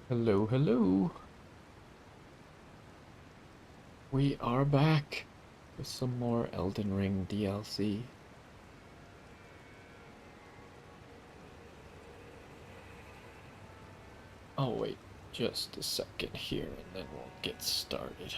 Hello, hello. We are back with some more Elden Ring DLC. Oh, wait, just a second here and then we'll get started.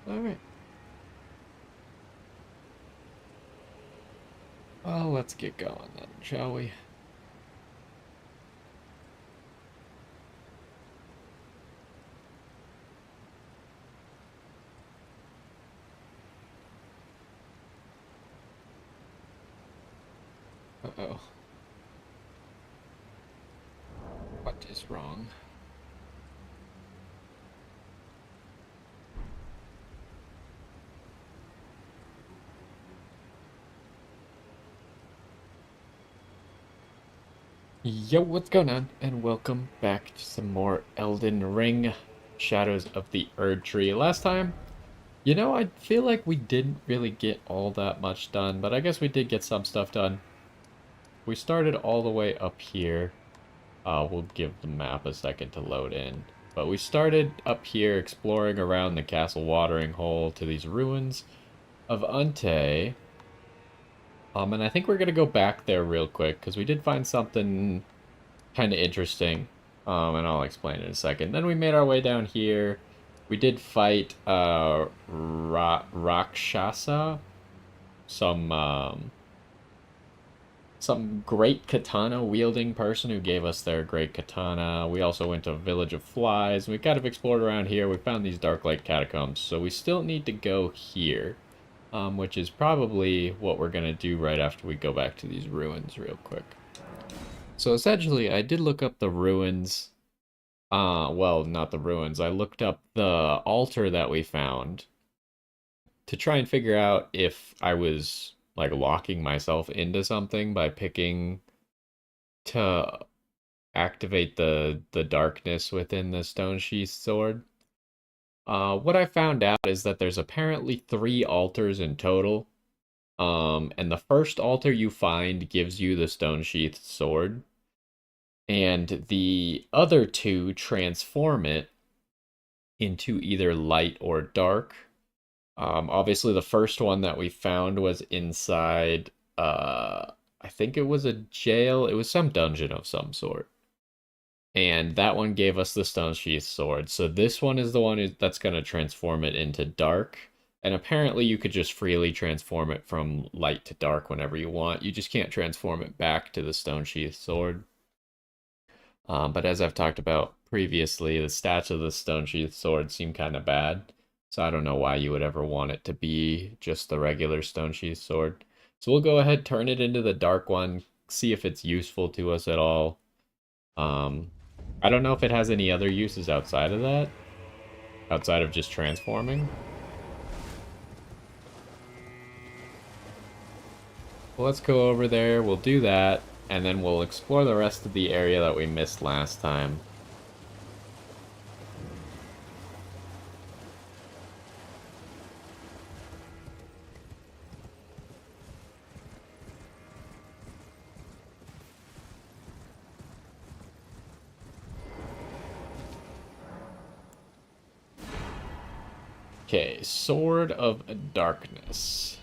Alright, well, let's get going then, shall we? Uh-oh. What is wrong? Yo, what's going on? And welcome back to some more Elden Ring Shadows of the Erdtree. Last time, I feel like we didn't really get all that much done, but I guess we did get some stuff done. We started all the way up here. We'll give the map a second to load in. But we started up here exploring around the castle watering hole to these ruins of Unte. And I think we're going to go back there real quick because we did find something kind of interesting. And I'll explain in a second. Then we made our way down here. We did fight Rakshasa, some some great katana wielding person who gave us their great katana. We also went to Village of Flies. We kind of explored around here. We found these Dark Light catacombs. So we still need to go here, which is probably what we're going to do right after we go back to these ruins real quick. So essentially, I did look up the ruins. Well, not the ruins. I looked up the altar that we found to try and figure out if I was like locking myself into something by picking to activate the darkness within the stone sheath sword. What I found out is that there's apparently 3 altars in total. And the first altar you find gives you the stone sheath sword, and the other 2 transform it into either light or dark. Obviously, the first one that we found was inside, I think it was a jail. It was some dungeon of some sort. And that one gave us the Stone Sheath Sword. So this one is the one that's going to transform it into dark. And apparently you could just freely transform it from light to dark whenever you want. You just can't transform it back to the Stone Sheath Sword. But as I've talked about previously, the stats of the Stone Sheath Sword seem kind of bad. So I don't know why you would ever want it to be just the regular Stone Sheath Sword. So we'll go ahead, turn it into the dark one, see if it's useful to us at all. Um, I don't know if it has any other uses outside of that, outside of just transforming. Well, let's go over there, we'll do that, and then we'll explore the rest of the area that we missed last time. Okay, Sword of Darkness.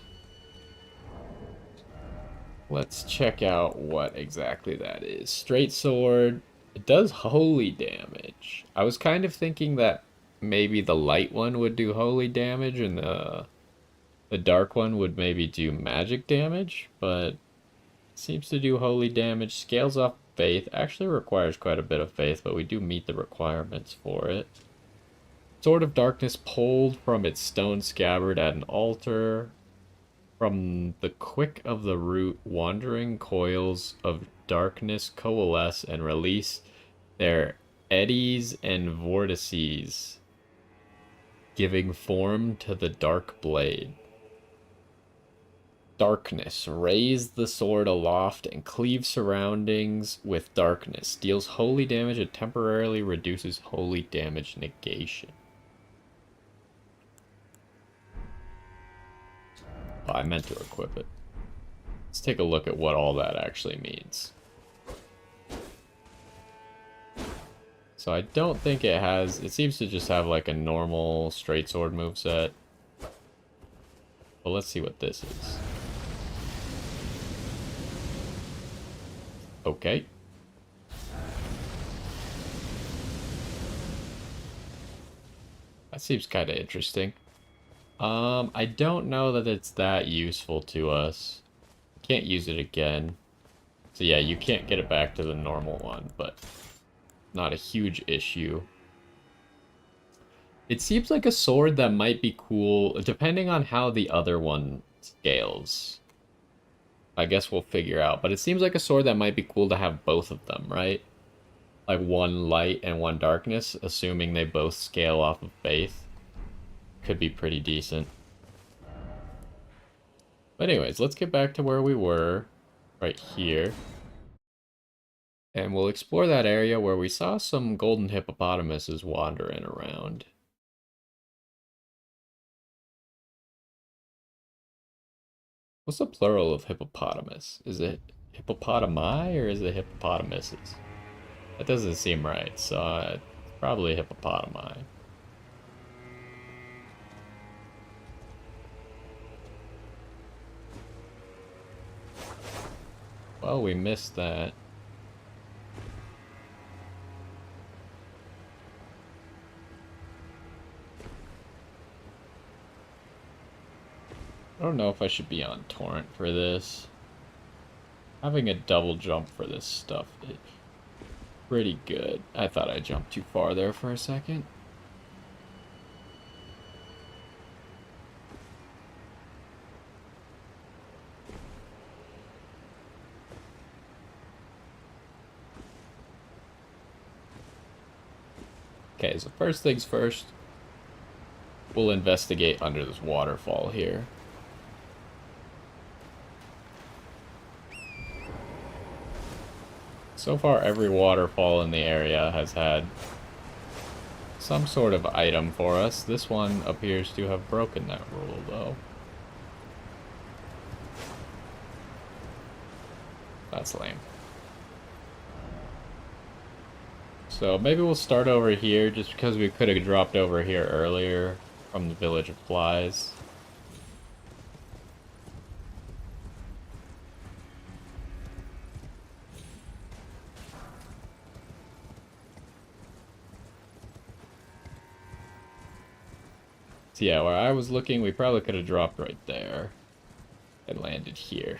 Let's check out what exactly that is. Straight sword. It does holy damage. I was kind of thinking that maybe the light one would do holy damage and the dark one would maybe do magic damage, but it seems to do holy damage. Scales off faith. Actually requires quite a bit of faith, but we do meet the requirements for it. Sword of Darkness pulled from its stone scabbard at an altar. From the quick of the root, wandering coils of darkness coalesce and release their eddies and vortices, giving form to the dark blade. Darkness. Raise the sword aloft and cleave surroundings with darkness. Deals holy damage and temporarily reduces holy damage negation. Oh, I meant to equip it. Let's take a look at what all that actually means. So I don't think it has... It seems to just have like a normal straight sword moveset. But let's see what this is. Okay. That seems kind of interesting. I don't know that it's that useful to us. Can't use it again. So yeah, you can't get it back to the normal one, but not a huge issue. It seems like a sword that might be cool, depending on how the other one scales. I guess we'll figure out, but it seems like a sword that might be cool to have both of them, right? Like one light and one darkness, assuming they both scale off of faith. Could be pretty decent. But anyways, let's get back to where we were, right here. And we'll explore that area where we saw some golden hippopotamuses wandering around. What's the plural of hippopotamus? Is it hippopotami or is it hippopotamuses? That doesn't seem right, so it's probably hippopotami. Well, we missed that. I don't know if I should be on torrent for this. Having a double jump for this stuff is pretty good. I thought I jumped too far there for a second. Okay, so first things first, we'll investigate under this waterfall here. So far, every waterfall in the area has had some sort of item for us. This one appears to have broken that rule, though. That's lame. So maybe we'll start over here, just because we could have dropped over here earlier from the Village of Flies. So yeah, where I was looking, we probably could have dropped right there and landed here.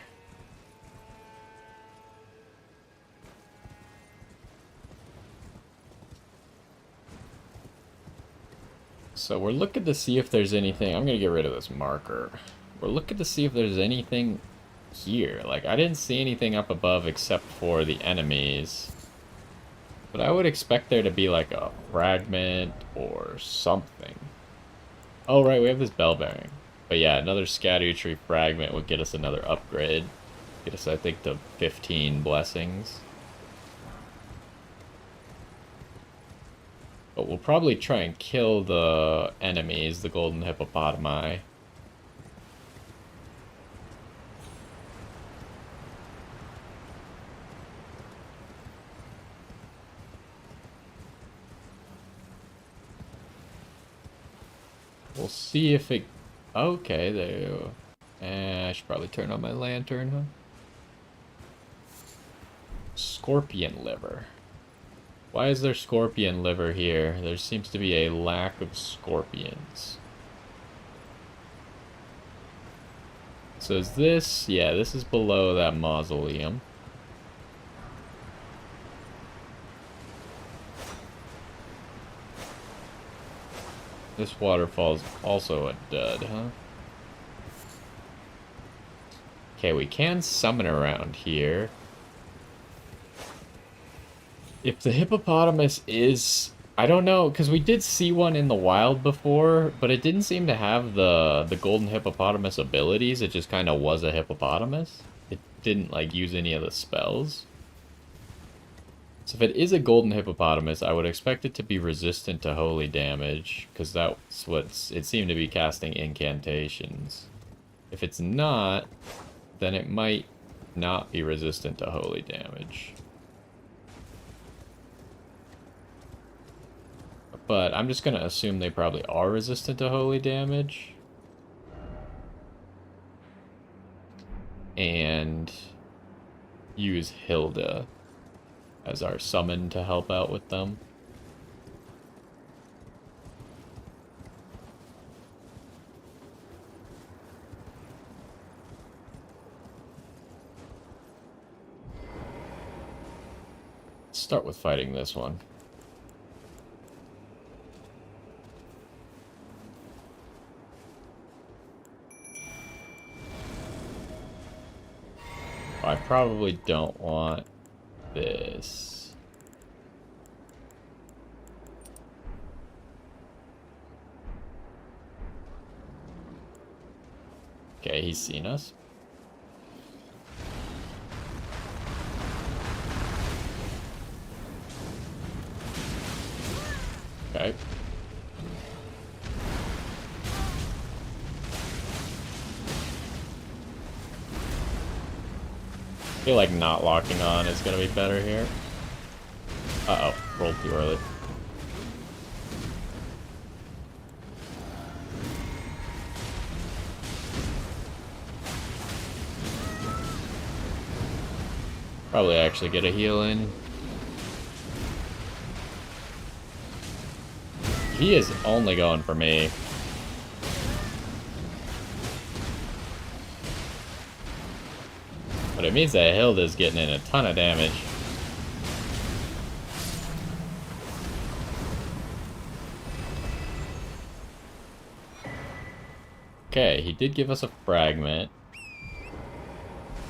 So we're looking to see if there's anything. I'm going to get rid of this marker. We're looking to see if there's anything here. Like, I didn't see anything up above except for the enemies. But I would expect there to be like a fragment or something. Oh, right, we have this bell bearing. But yeah, another Erdtree fragment would get us another upgrade. Get us, I think, to 15 blessings. But we'll probably try and kill the enemies, the golden hippopotami. We'll see if it... Okay, there you go. I should probably turn on my lantern, huh? Scorpion liver. Why is there scorpion liver here? There seems to be a lack of scorpions. So is this... Yeah, this is below that mausoleum. This waterfall is also a dud, huh? Okay, we can summon around here. If the hippopotamus is I don't know, because we did see one in the wild before, but it didn't seem to have the golden hippopotamus abilities. It just kind of was a hippopotamus. It didn't, like, use any of the spells. So if it is a golden hippopotamus, I would expect it to be resistant to holy damage, because that's what it seemed to be casting incantations. If it's not, then it might not be resistant to holy damage. But I'm just going to assume they probably are resistant to holy damage. And use Hilda as our summon to help out with them. Let's start with fighting this one. I probably don't want this. Okay, he's seen us. Okay. I feel like not locking on is going to be better here. Uh-oh, rolled too early. Probably actually get a heal in. He is only going for me. But it means that Hilda's getting in a ton of damage. Okay, he did give us a fragment.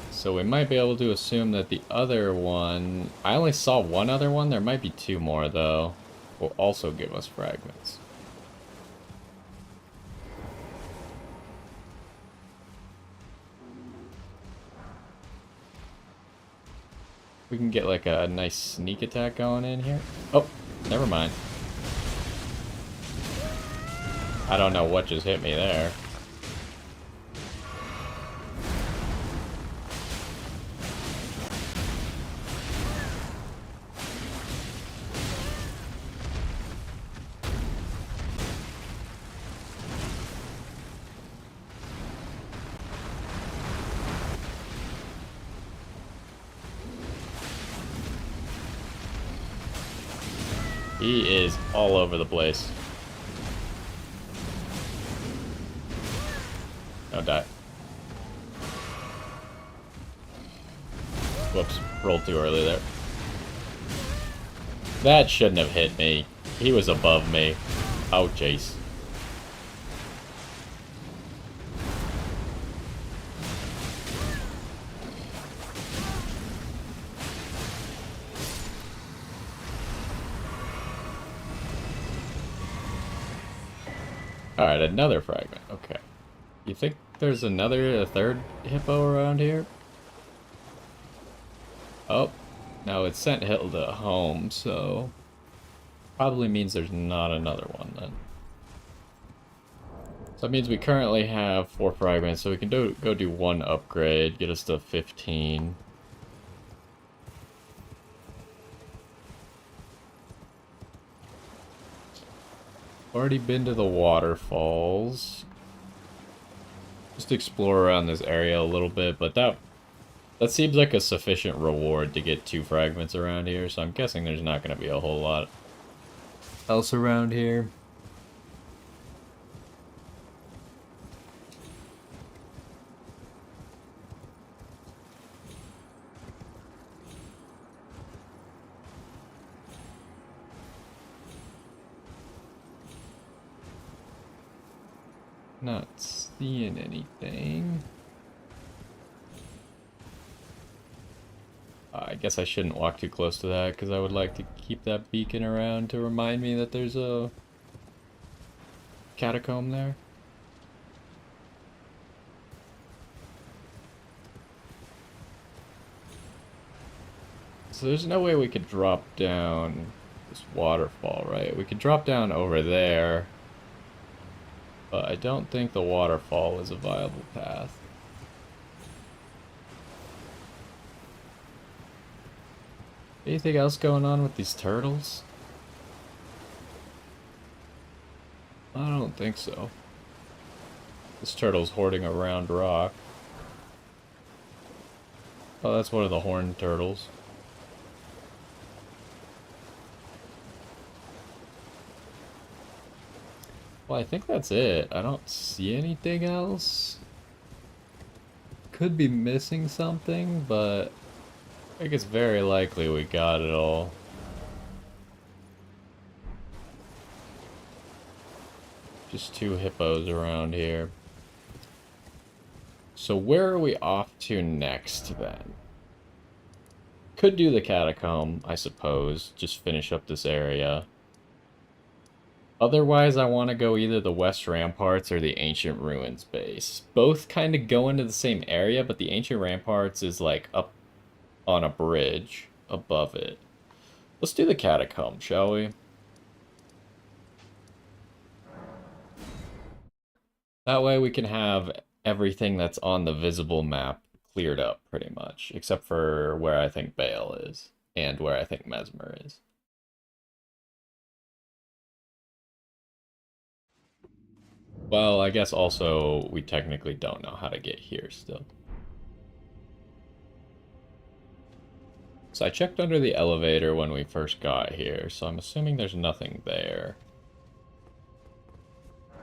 So we might be able to assume that the other one... I only saw one other one. There might be two more, though. Will also give us fragments. We can get like a nice sneak attack going in here. Oh, never mind. I don't know what just hit me there. He is all over the place. Don't die. Whoops, rolled too early there. That shouldn't have hit me. He was above me. Oh, jeez. Alright, another fragment. Okay. You think there's a third hippo around here? Oh, no, it sent Hilda home, so... Probably means there's not another one, then. So that means we currently have 4 fragments, so we can go do one upgrade, get us to 15. Already been to the waterfalls. Just explore around this area a little bit, but that seems like a sufficient reward to get 2 fragments around here, so I'm guessing there's not going to be a whole lot else around here. Not seeing anything. I guess I shouldn't walk too close to that because I would like to keep that beacon around to remind me that there's a catacomb there. So there's no way we could drop down this waterfall, right? We could drop down over there, but I don't think the waterfall is a viable path. Anything else going on with these turtles? I don't think so. This turtle's hoarding a round rock. Oh, that's one of the horned turtles. Well, I think that's it. I don't see anything else. Could be missing something, but I think it's very likely we got it all. Just 2 hippos around here. So where are we off to next, then? Could do the catacomb, I suppose. Just finish up this area. Otherwise, I want to go either the West Ramparts or the Ancient Ruins base. Both kind of go into the same area, but the Ancient Ramparts is like up on a bridge above it. Let's do the catacomb, shall we? That way we can have everything that's on the visible map cleared up pretty much, except for where I think Bale is and where I think Mesmer is. Well, I guess also we technically don't know how to get here still. So I checked under the elevator when we first got here, so I'm assuming there's nothing there.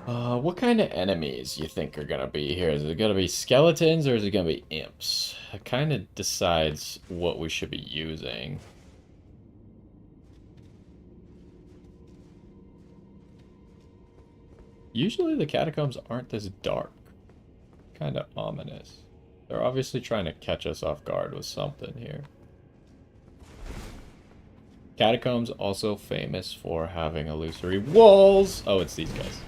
What kind of enemies you think are gonna be here? Is it gonna be skeletons or is it gonna be imps? It kind of decides what we should be using. Usually the catacombs aren't this dark. Kind of ominous. They're obviously trying to catch us off guard with something here. Catacombs also famous for having illusory walls. Oh, it's these guys.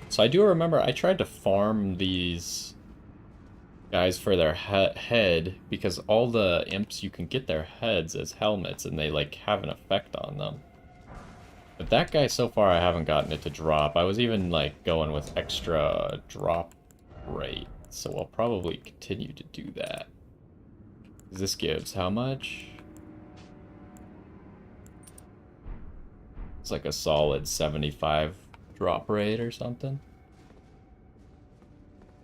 So I do remember I tried to farm these guys for their head because all the imps, you can get their heads as helmets and they like have an effect on them. But that guy so far I haven't gotten it to drop. I was even like going with extra drop rate, so I'll probably continue to do that. This gives how much? It's like a solid 75 drop rate or something.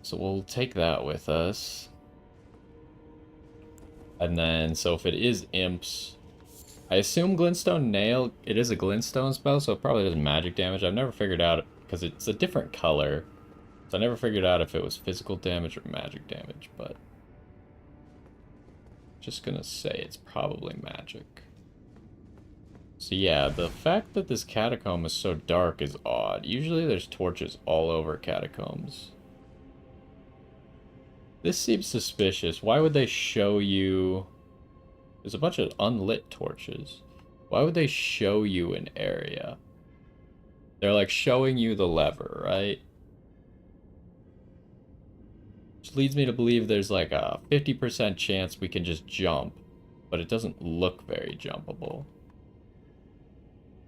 So we'll take that with us. And then, so if it is imps, I assume Glintstone Nail, it is a Glintstone spell, so it probably does magic damage. I've never figured out, because it's a different color, so I never figured out if it was physical damage or magic damage, but just gonna say it's probably magic. So yeah, the fact that this catacomb is so dark is odd. Usually there's torches all over catacombs. This seems suspicious. Why would they show you... There's a bunch of unlit torches. Why would they show you an area? They're like showing you the lever, right? Which leads me to believe there's like a 50% chance we can just jump, but it doesn't look very jumpable.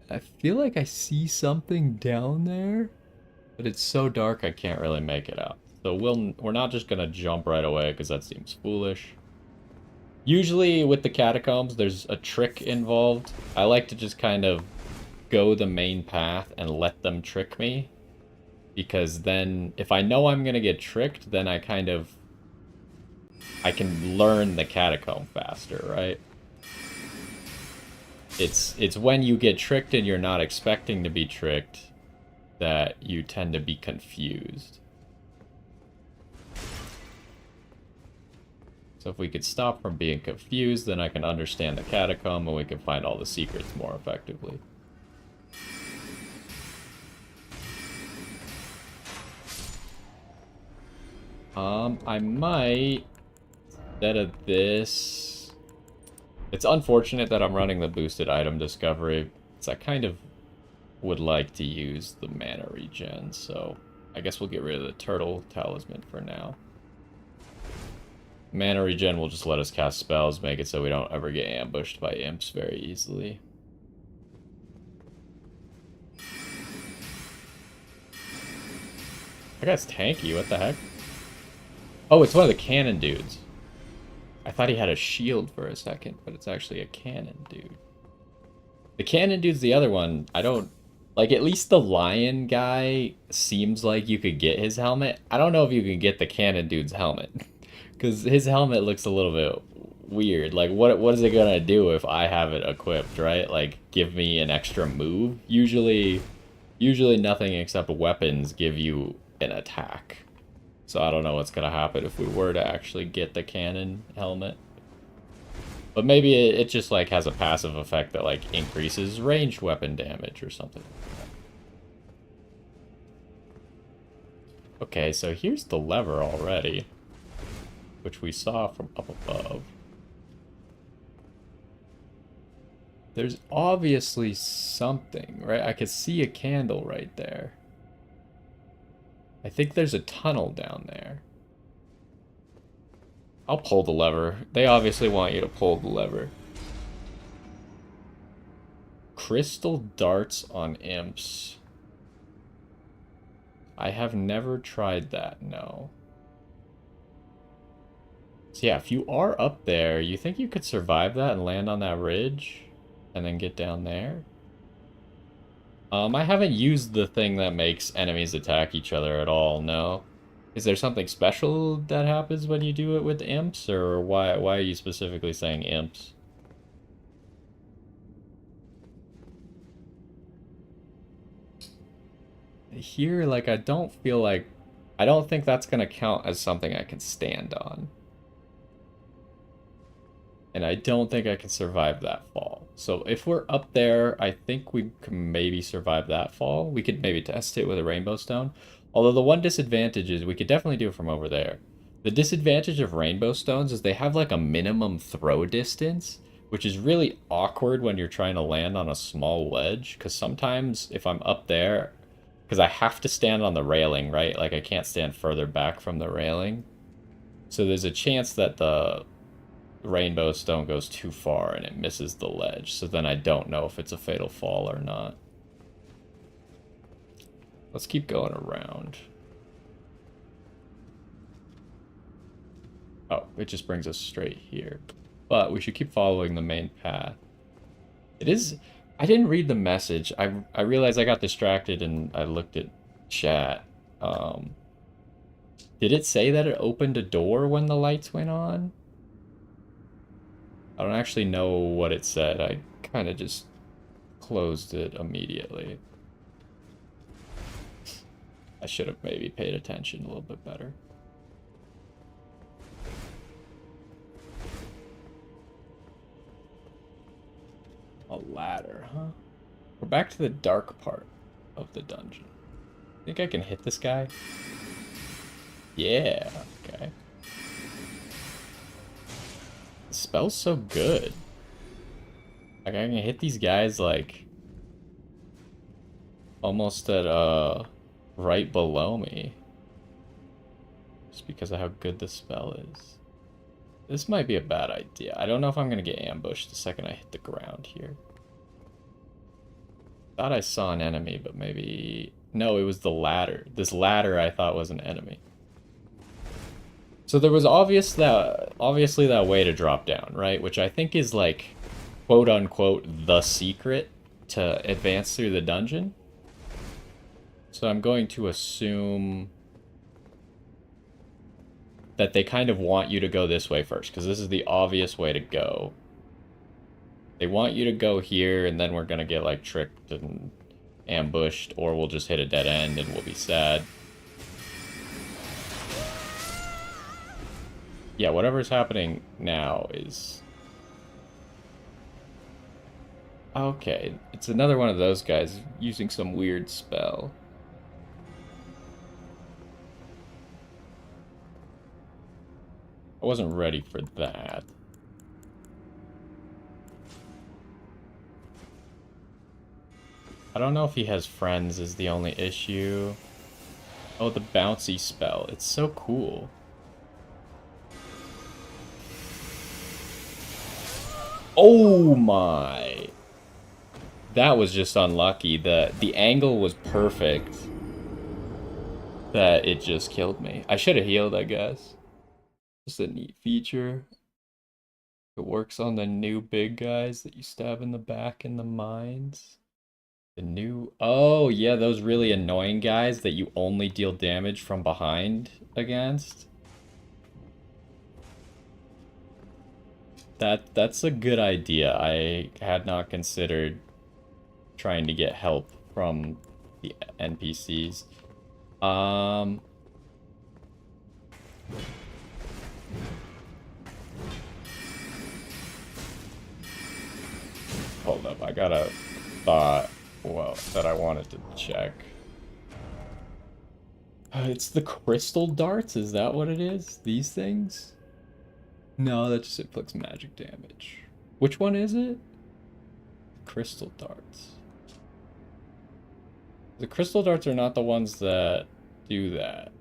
I feel like I see something down there, but it's so dark I can't really make it out. So we're not just gonna jump right away because that seems foolish. Usually with the catacombs, there's a trick involved. I like to just kind of go the main path and let them trick me. Because then, if I know I'm gonna get tricked, then I can learn the catacomb faster, right? It's when you get tricked and you're not expecting to be tricked that you tend to be confused. So if we could stop from being confused, then I can understand the catacomb and we can find all the secrets more effectively. I might, instead of this... It's unfortunate that I'm running the boosted item discovery, because I kind of would like to use the mana regen, so I guess we'll get rid of the turtle talisman for now. Mana regen will just let us cast spells, make it so we don't ever get ambushed by imps very easily. That guy's tanky, what the heck? Oh, it's one of the cannon dudes. I thought he had a shield for a second, but it's actually a cannon dude. The cannon dude's the other one. I don't... Like, at least the lion guy seems like you could get his helmet. I don't know if you can get the cannon dude's helmet. Because his helmet looks a little bit weird. Like, what is it gonna do if I have it equipped, right? Like, give me an extra move? Usually nothing except weapons give you an attack. So I don't know what's gonna happen if we were to actually get the cannon helmet. But maybe it just, like, has a passive effect that, like, increases ranged weapon damage or something. Okay, so here's the lever already, which we saw from up above. There's obviously something, right? I could see a candle right there. I think there's a tunnel down there. I'll pull the lever. They obviously want you to pull the lever. Crystal darts on imps. I have never tried that, no. So yeah, if you are up there, you think you could survive that and land on that ridge? And then get down there? I haven't used the thing that makes enemies attack each other at all, no. Is there something special that happens when you do it with imps, or why are you specifically saying imps? Here, like, I don't think that's gonna count as something I can stand on. And I don't think I can survive that fall. So if we're up there, I think we can maybe survive that fall. We could maybe test it with a rainbow stone. Although the one disadvantage is we could definitely do it from over there. The disadvantage of rainbow stones is they have like a minimum throw distance, which is really awkward when you're trying to land on a small ledge. Because sometimes if I'm up there, because I have to stand on the railing, right? Like I can't stand further back from the railing. So there's a chance that the rainbow stone goes too far and it misses the ledge. So then I don't know if it's a fatal fall or not. Let's keep going around. Oh, it just brings us straight here. But we should keep following the main path. It is... I didn't read the message. I realized I got distracted and I looked at chat. Did it say that it opened a door when the lights went on? I don't actually know what it said. I kind of just closed it immediately. I should have maybe paid attention a little bit better. A ladder, huh? We're back to the dark part of the dungeon. Think I can hit this guy? Yeah, okay. The spell's so good. Like, I can hit these guys, like, almost at, right below me. Just because of how good the spell is. This might be a bad idea. I don't know if I'm gonna get ambushed the second I hit the ground here. Thought I saw an enemy, but maybe... No, it was the ladder. This ladder I thought was an enemy. So there was obviously that way to drop down, right? Which I think is like, quote unquote, the secret to advance through the dungeon. So I'm going to assume that they kind of want you to go this way first, because this is the obvious way to go. They want you to go here, and then we're going to get, like, tricked and ambushed, or we'll just hit a dead end and we'll be sad. Yeah, whatever's happening now is... Okay, it's another one of those guys using some weird spell. I wasn't ready for that. I don't know if he has friends is the only issue. Oh, the bouncy spell. It's so cool. Oh my. That was just unlucky. The angle was perfect. That it just killed me. I should have healed, I guess. Just a neat feature. It works on the new big guys that you stab in the back in the mines. The new... Oh, yeah, those really annoying guys that you only deal damage from behind against. That's a good idea. I had not considered trying to get help from the NPCs. Hold up, I got a thought, well, that I wanted to check. It's the crystal darts, is that what it is? These things? No, that just inflicts magic damage. Which one is it? Crystal darts. The crystal darts are not the ones that do that.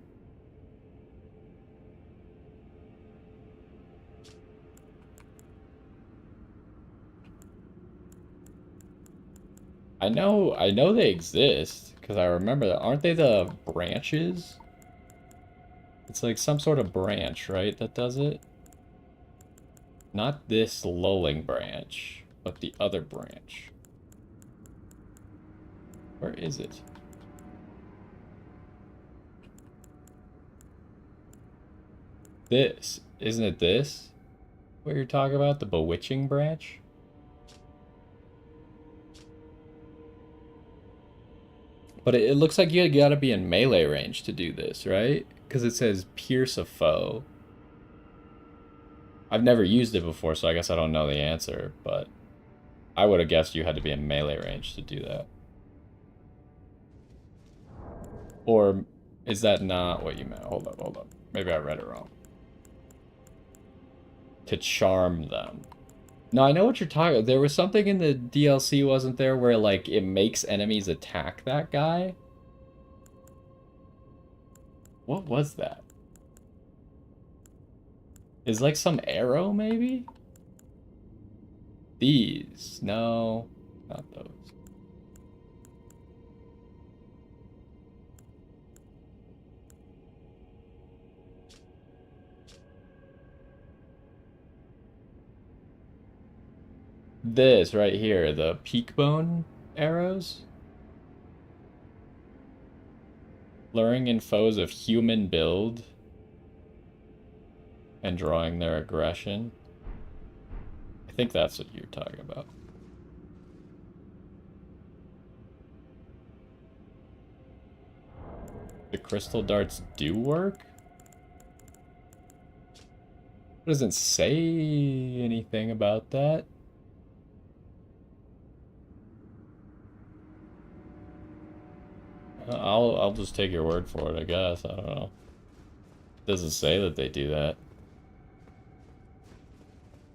I know they exist, because I remember that. Aren't they the branches? It's like some sort of branch, right, that does it? Not this lulling branch, but the other branch. Where is it? This. Isn't it this? What you're talking about? The bewitching branch? But it looks like you gotta be in melee range to do this, right? Because it says pierce a foe. I've never used it before, so I guess I don't know the answer, but I would have guessed you had to be in melee range to do that. Or is that not what you meant? Hold up, hold up. Maybe I read it wrong. To charm them. No, I know what you're talking about. There was something in the DLC, wasn't there, where, like, it makes enemies attack that guy? What was that? Is like some arrow, maybe? These. No, not those. This right here, the peak bone arrows. Luring in foes of human build and drawing their aggression. I think that's what you're talking about. The crystal darts do work? It doesn't say anything about that. I'll just take your word for it, I guess. I don't know. It doesn't say that they do that.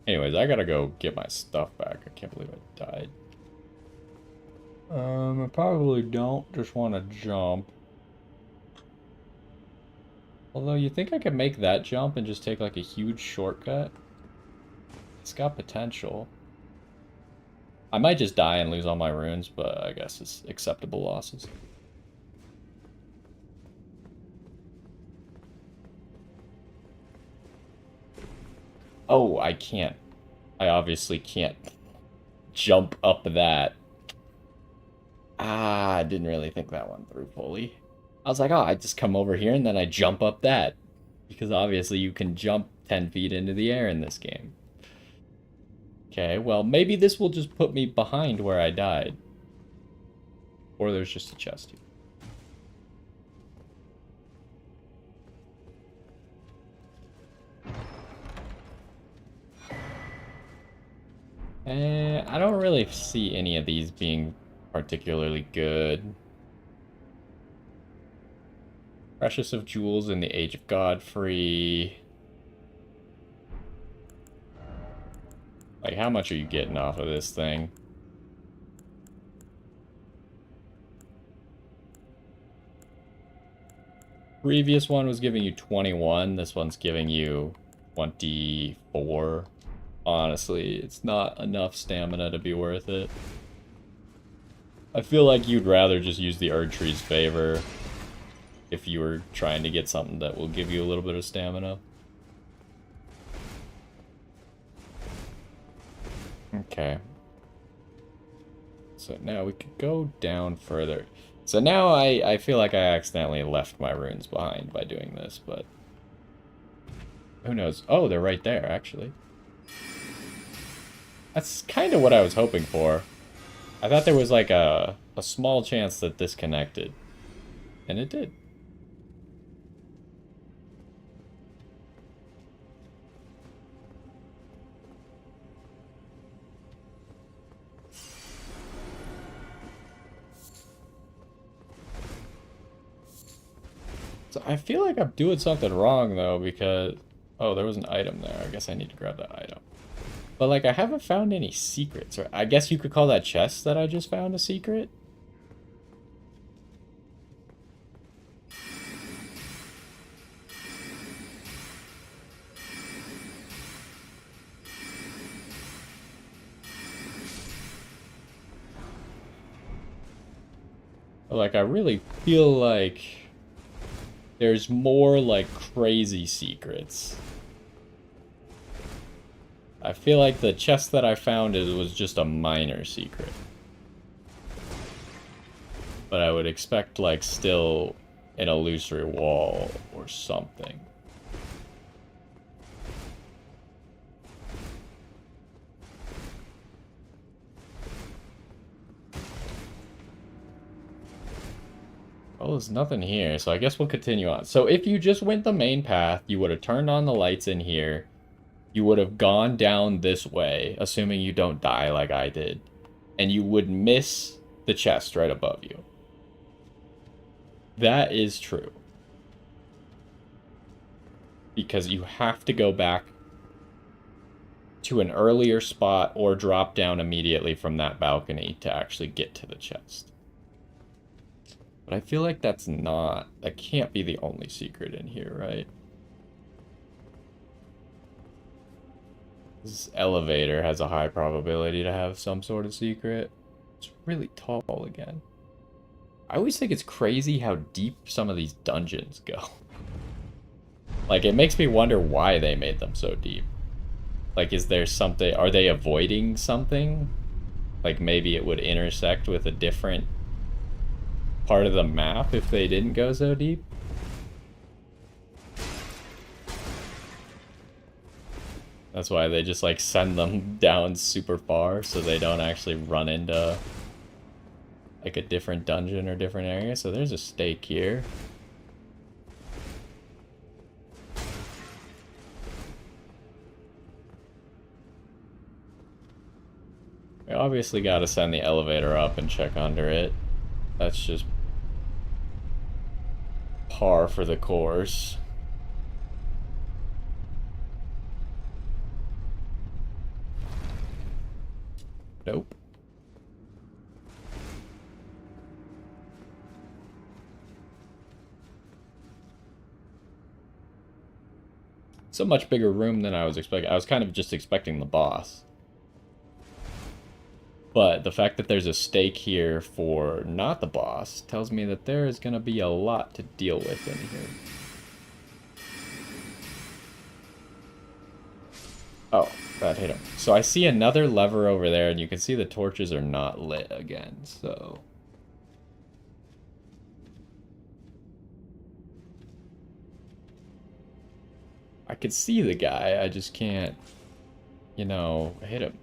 Anyways, I gotta go get my stuff back. I can't believe I died. I probably don't just want to jump. Although, you think I could make that jump and just take, like, a huge shortcut? It's got potential. I might just die and lose all my runes, but I guess it's acceptable losses. Oh, I can't. I obviously can't jump up that. Ah, I didn't really think that one through fully. I was like, oh, I just come over here and then I jump up that. Because obviously you can jump 10 feet into the air in this game. Okay, well, maybe this will just put me behind where I died. Or there's just a chest here. I don't really see any of these being particularly good. Precious of Jewels in the Age of Godfrey. Like, how much are you getting off of this thing? Previous one was giving you 21. This one's giving you 24. Honestly, it's not enough stamina to be worth it. I feel like you'd rather just use the Erdtree's favor if you were trying to get something that will give you a little bit of stamina. Okay. So now we could go down further. So now I feel like I accidentally left my runes behind by doing this, but who knows? Oh, they're right there, actually. That's kind of what I was hoping for. I thought there was like a small chance that this connected, and it did. So I feel like I'm doing something wrong, though, because... Oh, there was an item there. I guess I need to grab that item. But, like, I haven't found any secrets. Or I guess you could call that chest that I just found a secret? But, like, I really feel like... there's more, like, crazy secrets. I feel like the chest that I found was just a minor secret. But I would expect, like, still an illusory wall or something. Oh, there's nothing here, so I guess we'll continue on. So if you just went the main path, you would have turned on the lights in here. You would have gone down this way, assuming you don't die like I did. And you would miss the chest right above you. That is true. Because you have to go back to an earlier spot or drop down immediately from that balcony to actually get to the chest. But I feel like that can't be the only secret in here, right? This elevator has a high probability to have some sort of secret. It's really tall again. I always think it's crazy how deep some of these dungeons go. Like, it makes me wonder why they made them so deep. Like, is there something... Are they avoiding something? Like, maybe it would intersect with a different part of the map if they didn't go so deep? That's why they just, like, send them down super far so they don't actually run into, like, a different dungeon or different area. So there's a stake here. We obviously gotta send the elevator up and check under it. That's just par for the course. Nope. It's a much bigger room than I was expecting. I was kind of just expecting the boss. But the fact that there's a stake here for not the boss tells me that there is going to be a lot to deal with in here. Oh, that hit him. So I see another lever over there, and you can see the torches are not lit again, so... I could see the guy, I just can't, you know, hit him.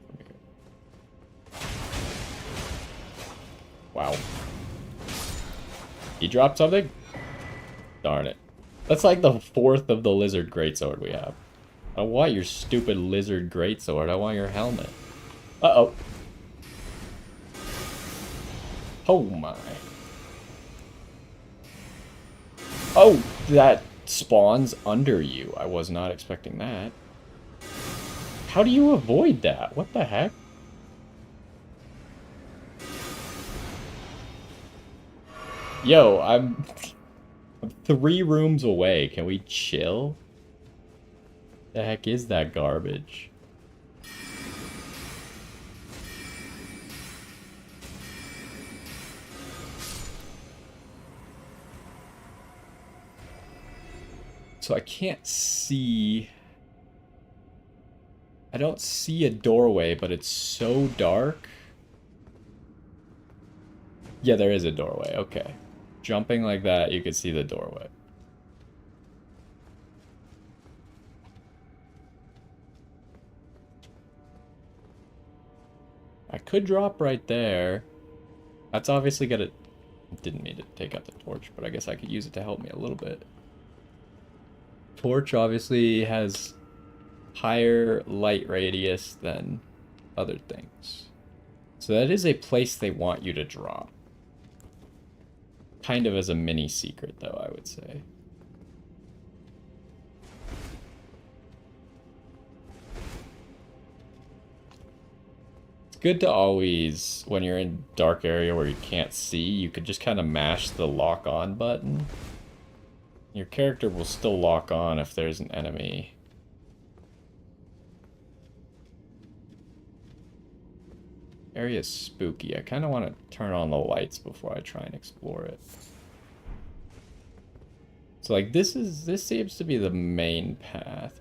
Wow. He dropped something? Darn it. That's like the fourth of the lizard greatsword we have. I don't want your stupid lizard greatsword. I want your helmet. Uh-oh. Oh my. Oh, that spawns under you. I was not expecting that. How do you avoid that? What the heck? Yo, I'm 3 rooms away. Can we chill? The heck is that garbage? So I can't see... I don't see a doorway, but it's so dark. Yeah, there is a doorway. Okay. Jumping like that, you could see the doorway. I could drop right there. That's obviously gonna... Didn't mean to take out the torch, but I guess I could use it to help me a little bit. Torch obviously has higher light radius than other things. So that is a place they want you to drop. Kind of as a mini secret, though, I would say. It's good to always, when you're in a dark area where you can't see, you could just kind of mash the lock on button. Your character will still lock on if there's an enemy. Area's spooky. I kind of want to turn on the lights before I try and explore it. So like this seems to be the main path.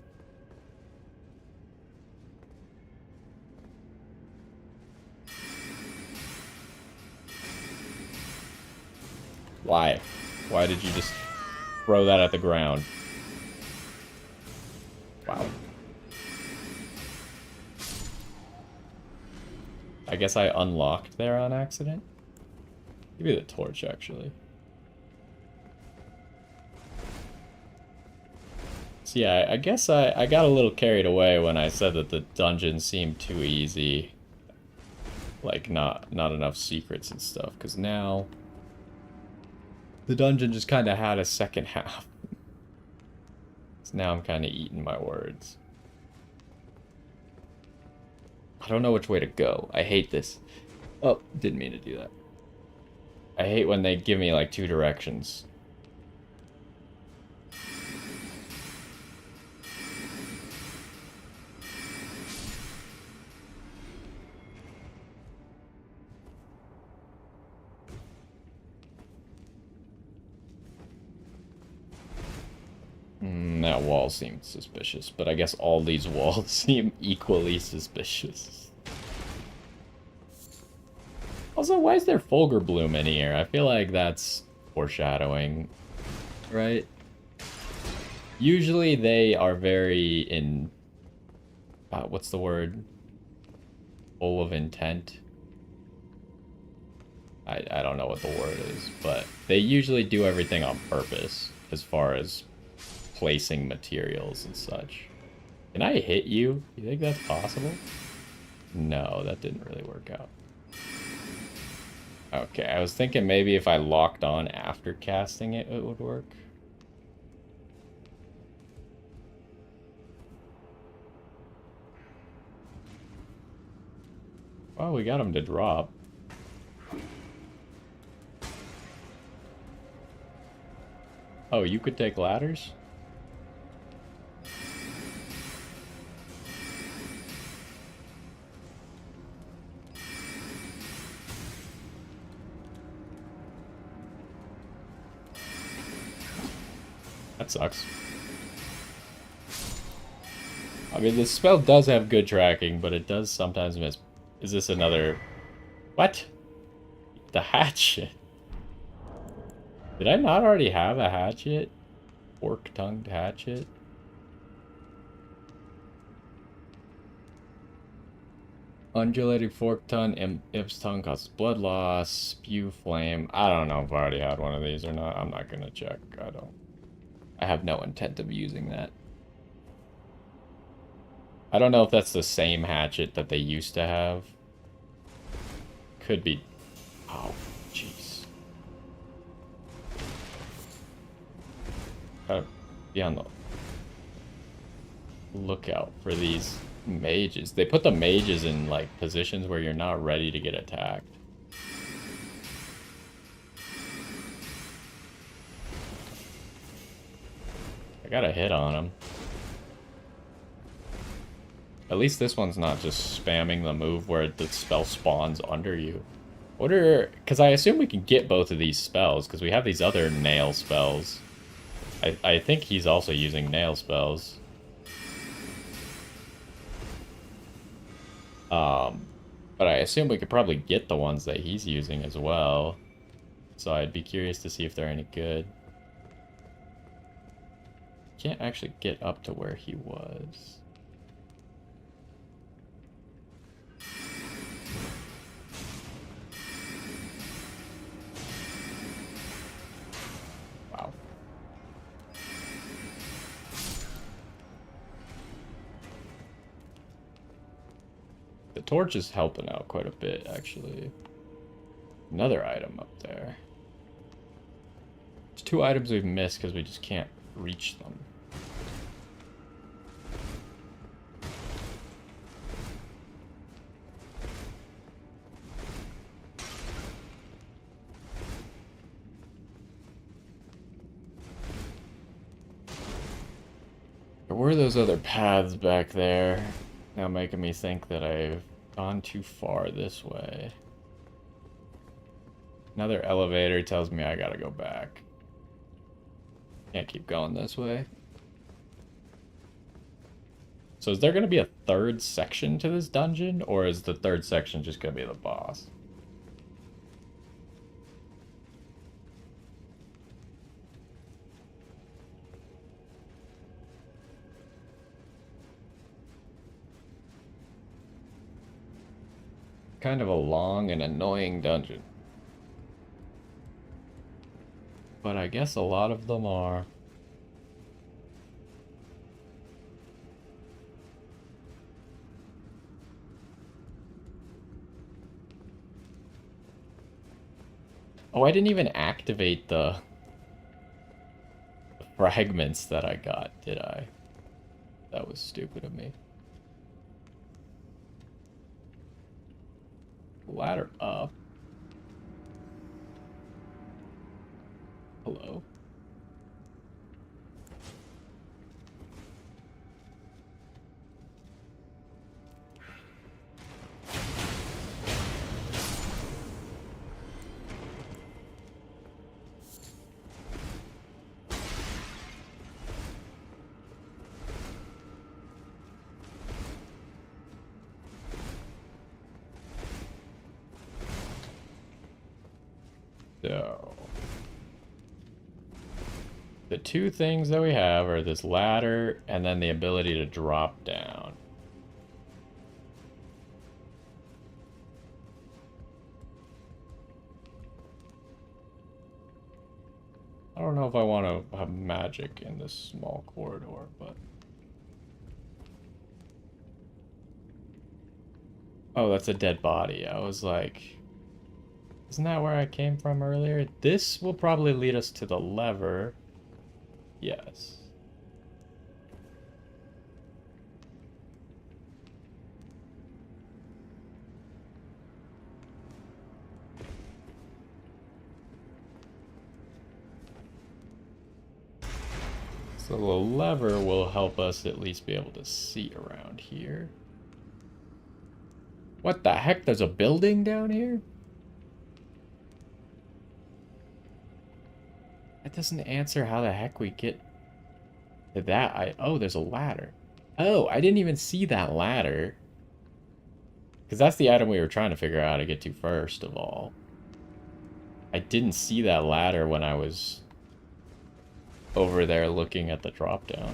Why? Why did you just throw that at the ground? Wow. I guess I unlocked there on accident. Give me the torch, actually. So yeah, I guess I got a little carried away when I said that the dungeon seemed too easy. Like, not enough secrets and stuff, because now the dungeon just kind of had a second half. So now I'm kind of eating my words. I don't know which way to go. I hate this. Oh, didn't mean to do that. I hate when they give me like 2 directions. That wall seemed suspicious, but I guess all these walls seem equally suspicious. Also, why is there Fulgur Bloom in here? I feel like that's foreshadowing, right? Usually they are very what's the word? Full of intent. I don't know what the word is, but they usually do everything on purpose as far as placing materials and such. Can I hit you? You think that's possible? No, that didn't really work out. Okay, I was thinking maybe if I locked on after casting it, it would work. Well, we got him to drop. Oh, you could take ladders? That sucks. I mean, the spell does have good tracking, but it does sometimes miss. Is this another... What? The hatchet? Did I not already have a hatchet? Fork-tongued hatchet? Undulating fork tongue, imp's tongue causes blood loss, spew flame. I don't know if I already had one of these or not. I'm not gonna check. I have no intent of using that. I don't know if that's the same hatchet that they used to have. Could be. Oh, jeez. Gotta be on the lookout for these Mages. They put the mages in, like, positions where you're not ready to get attacked. I got a hit on him. At least this one's not just spamming the move where the spell spawns under you. What are... Because I assume we can get both of these spells, because we have these other nail spells. I think he's also using nail spells. But I assume we could probably get the ones that he's using as well. So I'd be curious to see if they're any good. Can't actually get up to where he was. Wow. The torch is helping out quite a bit, actually. Another item up there. There's 2 items we've missed because we just can't reach them. There were those other paths back there. Now making me think that I've gone too far this way. Another elevator tells me I gotta go back. Can't keep going this way. So is there gonna be a 3rd section to this dungeon, or is the 3rd section just gonna be the boss? Kind of a long and annoying dungeon. But I guess a lot of them are. Oh, I didn't even activate the fragments that I got, did I? That was stupid of me. Ladder up. Hello. So, the 2 things that we have are this ladder and then the ability to drop down. I don't know if I want to have magic in this small corridor, but... Oh, that's a dead body. I was like... Isn't that where I came from earlier? This will probably lead us to the lever. Yes. So the lever will help us at least be able to see around here. What the heck? There's a building down here? That doesn't answer how the heck we get to that. Oh, there's a ladder. Oh, I didn't even see that ladder. Because that's the item we were trying to figure out how to get to first of all. I didn't see that ladder when I was over there looking at the drop down.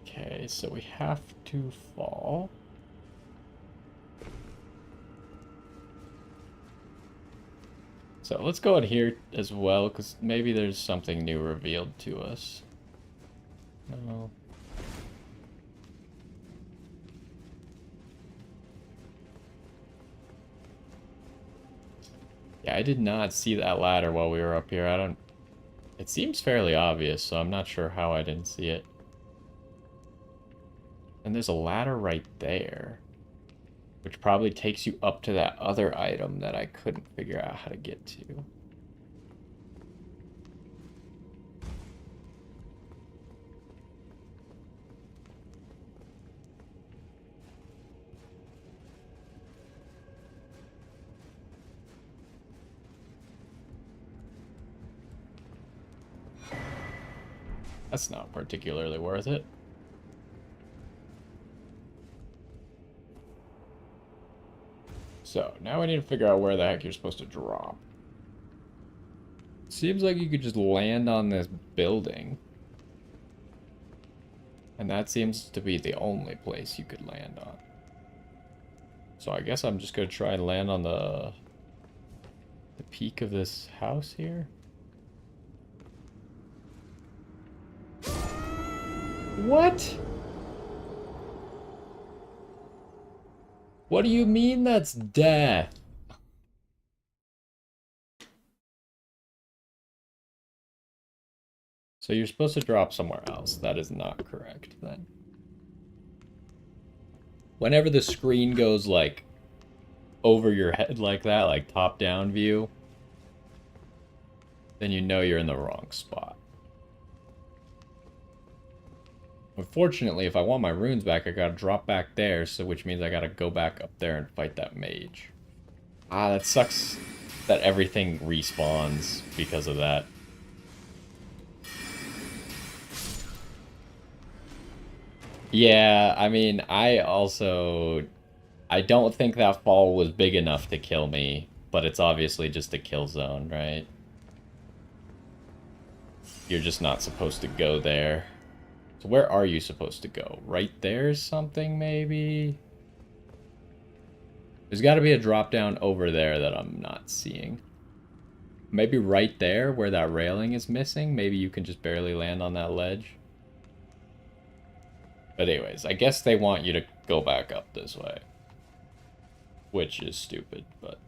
Okay, so we have to fall. So let's go in here as well, because maybe there's something new revealed to us. No. Yeah, I did not see that ladder while we were up here. I don't... It seems fairly obvious, so I'm not sure how I didn't see it. And there's a ladder right there, which probably takes you up to that other item that I couldn't figure out how to get to. That's not particularly worth it. So, now we need to figure out where the heck you're supposed to drop. Seems like you could just land on this building. And that seems to be the only place you could land on. So I guess I'm just going to try and land on the peak of this house here. What? What do you mean that's death? So you're supposed to drop somewhere else. That is not correct then. Whenever the screen goes like over your head like that, like top-down view, then you know you're in the wrong spot. Unfortunately, if I want my runes back, I gotta drop back there, so which means I gotta go back up there and fight that mage. Ah, that sucks that everything respawns because of that. Yeah, I mean, I don't think that fall was big enough to kill me, but it's obviously just a kill zone, right? You're just not supposed to go there. So where are you supposed to go? Right there's something, maybe? There's got to be a drop down over there that I'm not seeing. Maybe right there where that railing is missing. Maybe you can just barely land on that ledge. But anyways, I guess they want you to go back up this way. Which is stupid, but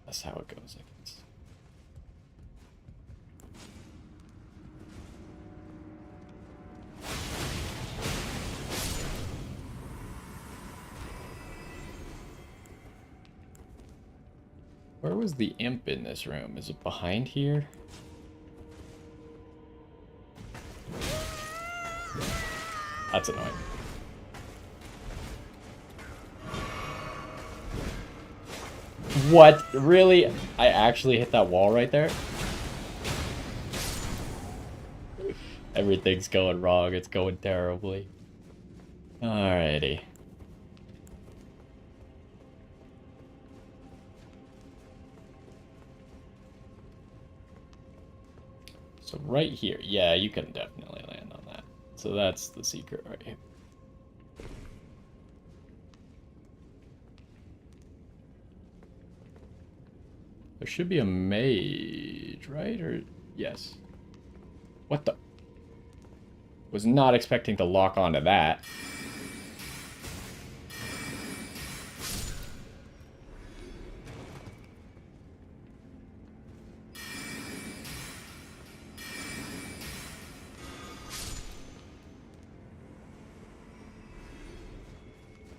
that's how it goes, I guess. Where was the imp in this room? Is it behind here? That's annoying. What? Really? I actually hit that wall right there? Everything's going wrong. It's going terribly. Alrighty. So right here. Yeah, you can definitely land on that. So that's the secret right here. There should be a mage, right? Or yes. What the? Was not expecting to lock onto that.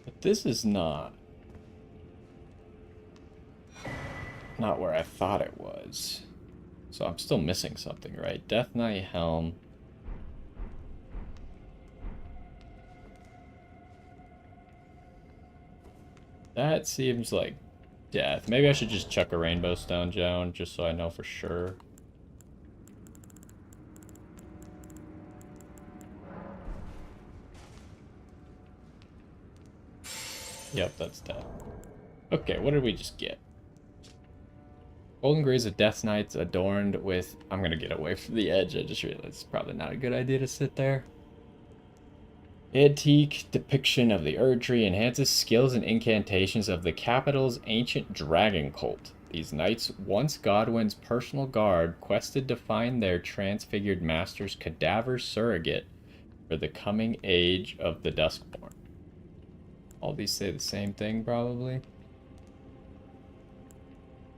But this is not where I thought it was. So I'm still missing something, right? Death Knight Helm. That seems like death. Maybe I should just chuck a rainbow stone down just so I know for sure. Yep, that's death. Okay, what did we just get? Golden Grays of Death Knights adorned with... I'm gonna get away from the edge. I just realized it's probably not a good idea to sit there. Antique depiction of the Erdtree enhances skills and incantations of the capital's ancient dragon cult. These knights, once Godwin's personal guard, quested to find their transfigured master's cadaver surrogate for the coming age of the Duskborn. All these say the same thing, probably.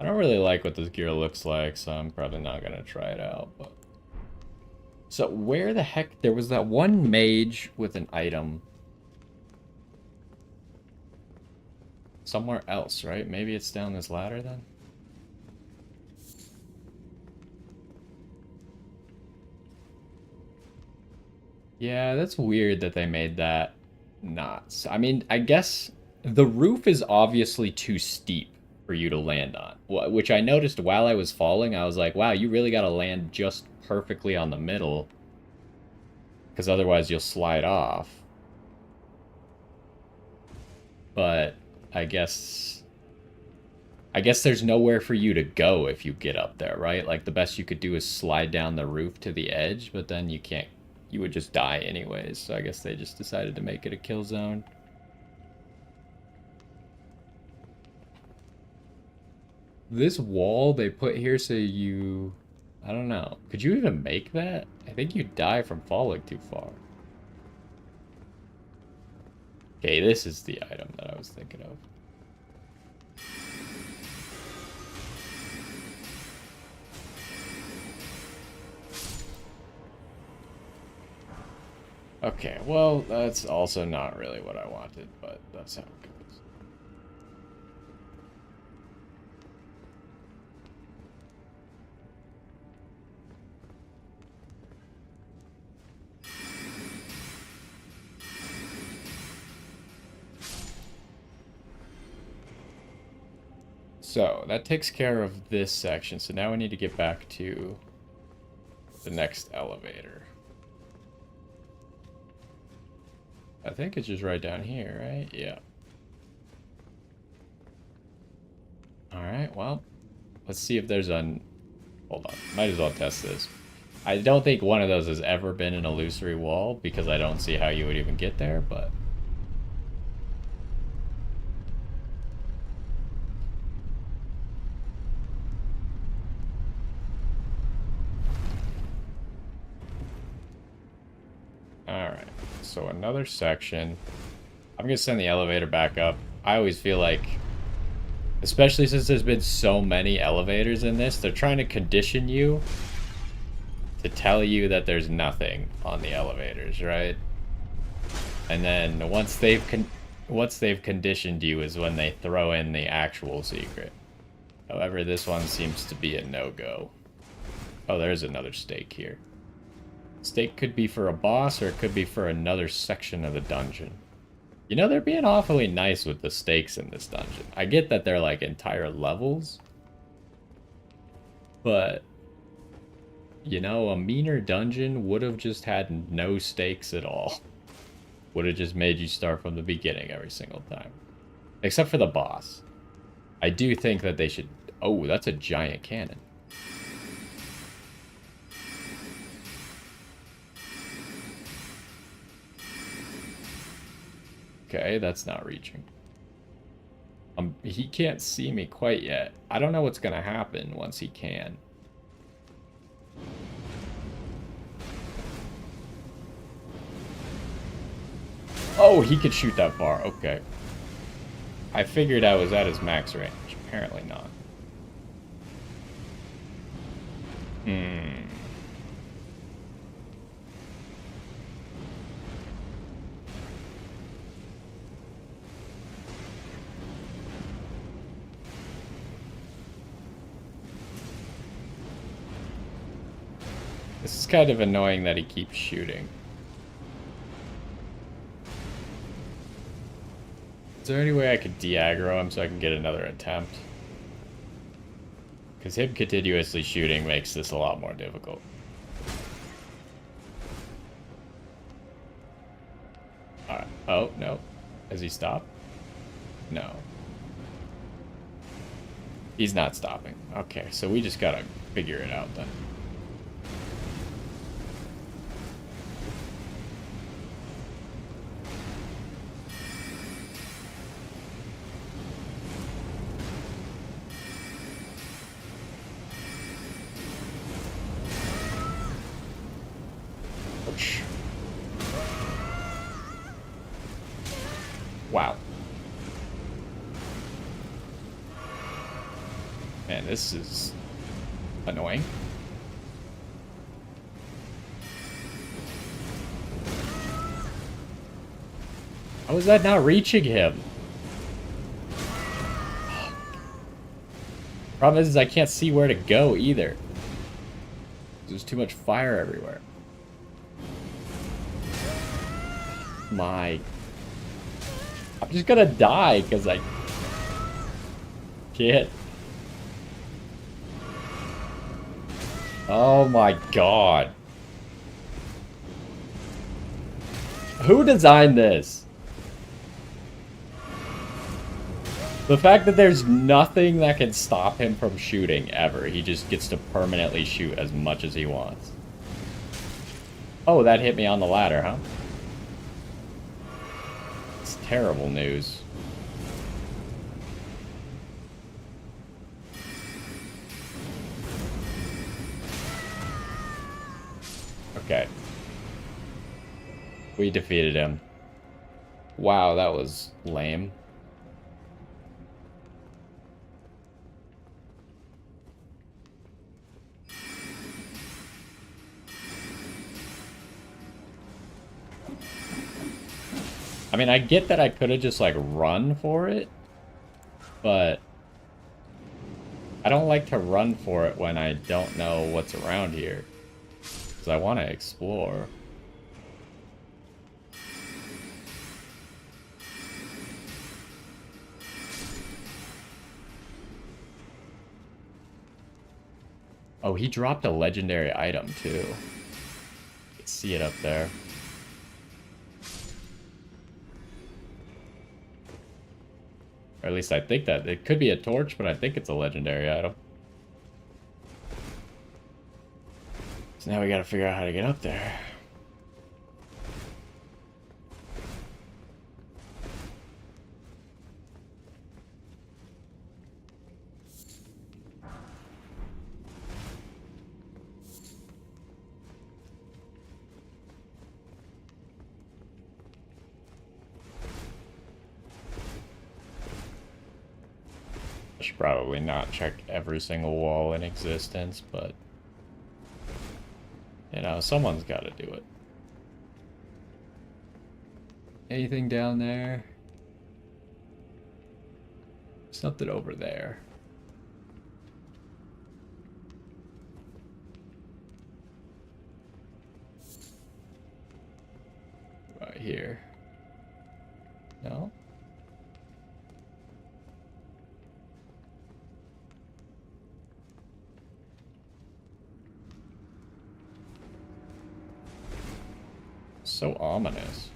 I don't really like what this gear looks like, so I'm probably not gonna try it out. But so where the heck there was that one mage with an item somewhere else, right? Maybe it's down this ladder then. Yeah, that's weird that they made that not. I mean, I guess the roof is obviously too steep for you to land on, which I noticed while I was falling. I was like, wow, you really got to land just perfectly on the middle, because otherwise you'll slide off. But I guess there's nowhere for you to go if you get up there, right? Like the best you could do is slide down the roof to the edge, but then you can't. You would just die anyways, so I guess they just decided to make it a kill zone. This wall they put here so you... I don't know. Could you even make that? I think you die from falling too far. Okay, this is the item that I was thinking of. Okay, well, that's also not really what I wanted, but that's how it goes. So, that takes care of this section, so now we need to get back to the next elevator. I think it's just right down here, right? Yeah. Alright, well, let's see if there's a... Hold on, might as well test this. I don't think one of those has ever been an illusory wall, because I don't see how you would even get there, but... Alright, so another section. I'm gonna send the elevator back up. I always feel like, especially since there's been so many elevators in this, they're trying to condition you to tell you that there's nothing on the elevators, right? And then once they've conditioned you is when they throw in the actual secret. However, this one seems to be a no-go. Oh, there's another stake here. Stake could be for a boss, or it could be for another section of the dungeon. You know, they're being awfully nice with the stakes in this dungeon. I get that they're like entire levels, but, you know, a meaner dungeon would have just had no stakes at all. Would have just made you start from the beginning every single time. Except for the boss. I do think that they should... Oh, that's a giant cannon. Okay, that's not reaching. He can't see me quite yet. I don't know what's gonna happen once he can. Oh, he could shoot that far. Okay. I figured I was at his max range. Apparently not. This is kind of annoying that he keeps shooting. Is there any way I could de-aggro him so I can get another attempt? Because him continuously shooting makes this a lot more difficult. Alright. Oh, no. Has he stopped? No. He's not stopping. Okay, so we just gotta figure it out then. Man, this is annoying. How is that not reaching him? Problem is I can't see where to go either. There's too much fire everywhere. I'm just gonna die because I can't. Oh my god. Who designed this? The fact that there's nothing that can stop him from shooting ever. He just gets to permanently shoot as much as he wants. Oh, that hit me on the ladder, huh? It's terrible news. Okay. We defeated him. Wow, that was lame. I mean, I get that I could have just, like, run for it, but I don't like to run for it when I don't know what's around here, because I want to explore. Oh, he dropped a legendary item, too. You can see it up there. Or at least I think that. It could be a torch, but I think it's a legendary item. So now we gotta figure out how to get up there. I should probably not check every single wall in existence, but you know, someone's got to do it. Anything down there? Something over there. Right here. No? So ominous.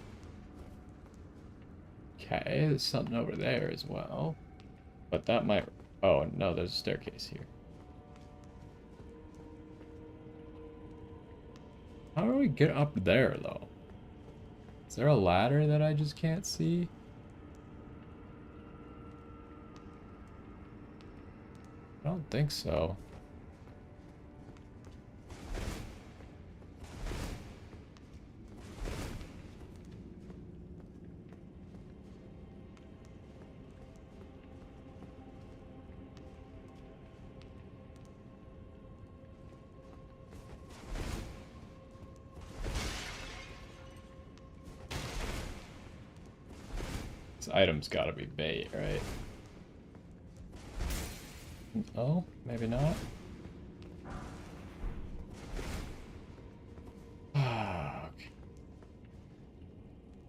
Okay, there's something over there as well. But that might... Oh, no, there's a staircase here. How do we get up there, though? Is there a ladder that I just can't see? I don't think so. This item's gotta be bait, right? Oh, maybe not. Okay.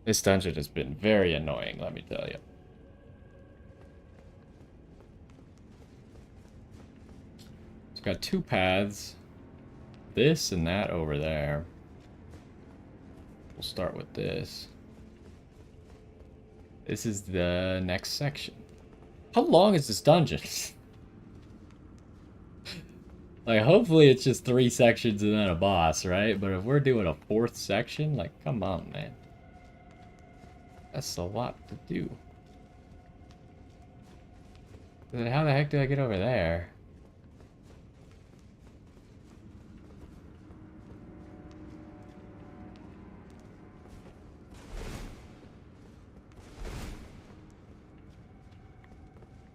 This dungeon has been very annoying, let me tell you. It's got two paths. This and that over there. We'll start with this. This is the next section. How long is this dungeon? Like, hopefully it's just 3 sections and then a boss, right? But if we're doing a 4th section, like, come on, man. That's a lot to do. Then how the heck did I get over there?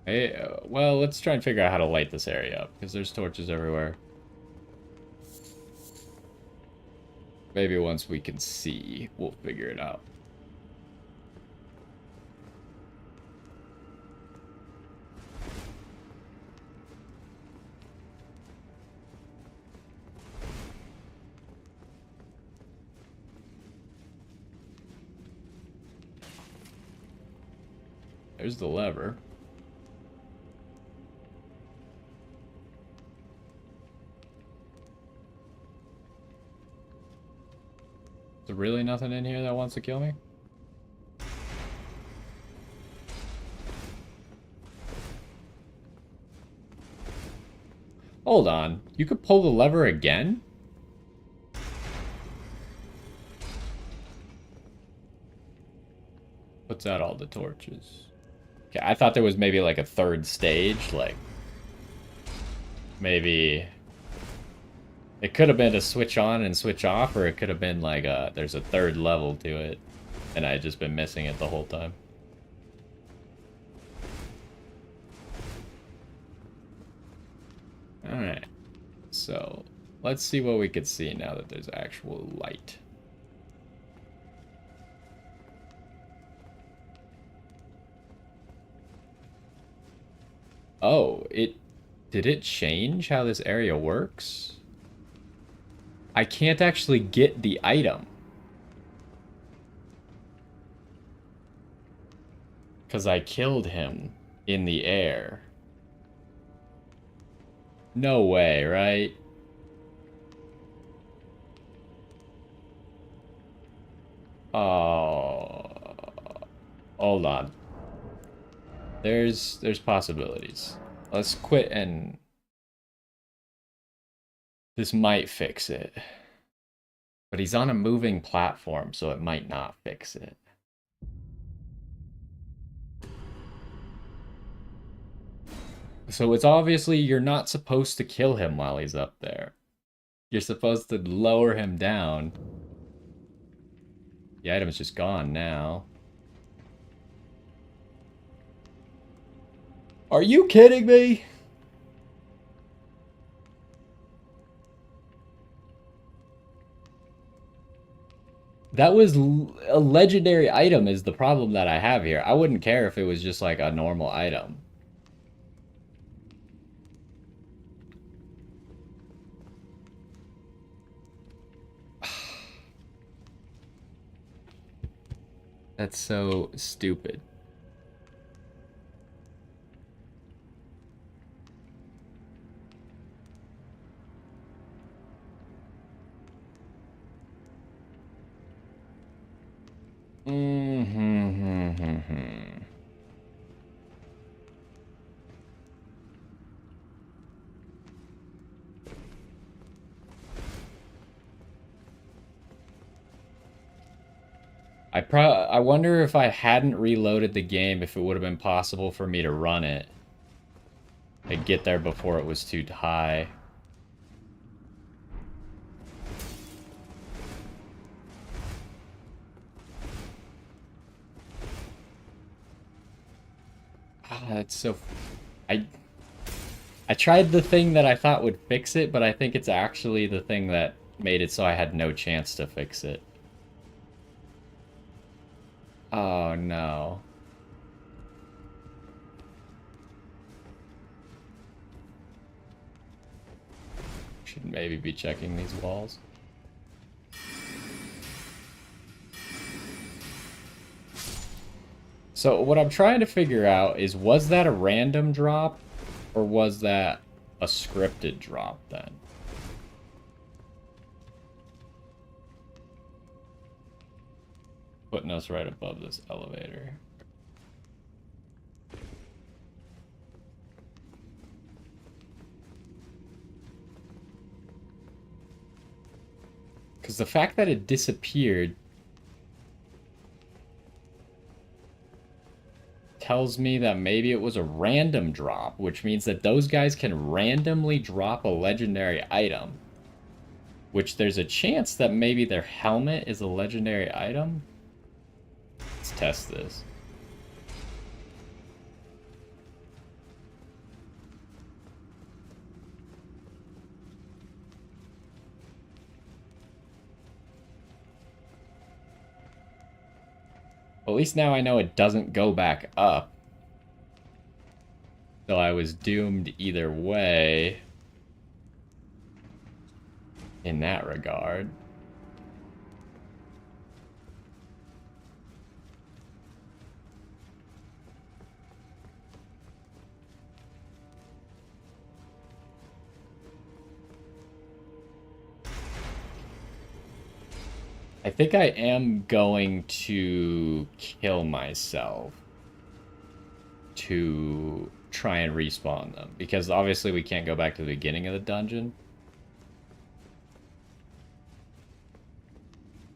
Hey, well, let's try and figure out how to light this area up, because there's torches everywhere. Maybe once we can see, we'll figure it out. There's the lever. Is there really nothing in here that wants to kill me? Hold on. You could pull the lever again? Puts out all the torches. Okay, I thought there was maybe like a third stage, like maybe it could have been a switch on and switch off, or it could have been like there's a third level to it, and I had just been missing it the whole time. Alright, so let's see what we could see now that there's actual light. Oh, did it change how this area works? I can't actually get the item. Because I killed him in the air. No way, right? Oh. Hold on. There's possibilities. Let's quit and... This might fix it. But he's on a moving platform, so it might not fix it. So it's obviously you're not supposed to kill him while he's up there. You're supposed to lower him down. The item's just gone now. Are you kidding me? That was a legendary item is the problem that I have here. I wouldn't care if it was just like a normal item. That's so stupid. I wonder if I hadn't reloaded the game, if it would have been possible for me to run it and get there before it was too high. That's so... I tried the thing that I thought would fix it, but I think it's actually the thing that made it so I had no chance to fix it. Oh, no. Should maybe be checking these walls. So what I'm trying to figure out is, was that a random drop, or was that a scripted drop then? Putting us right above this elevator. Because the fact that it disappeared tells me that maybe it was a random drop, which means that those guys can randomly drop a legendary item. Which there's a chance that maybe their helmet is a legendary item. Let's test this. At least now I know it doesn't go back up. So I was doomed either way. In that regard. I think I am going to kill myself to try and respawn them, because obviously we can't go back to the beginning of the dungeon.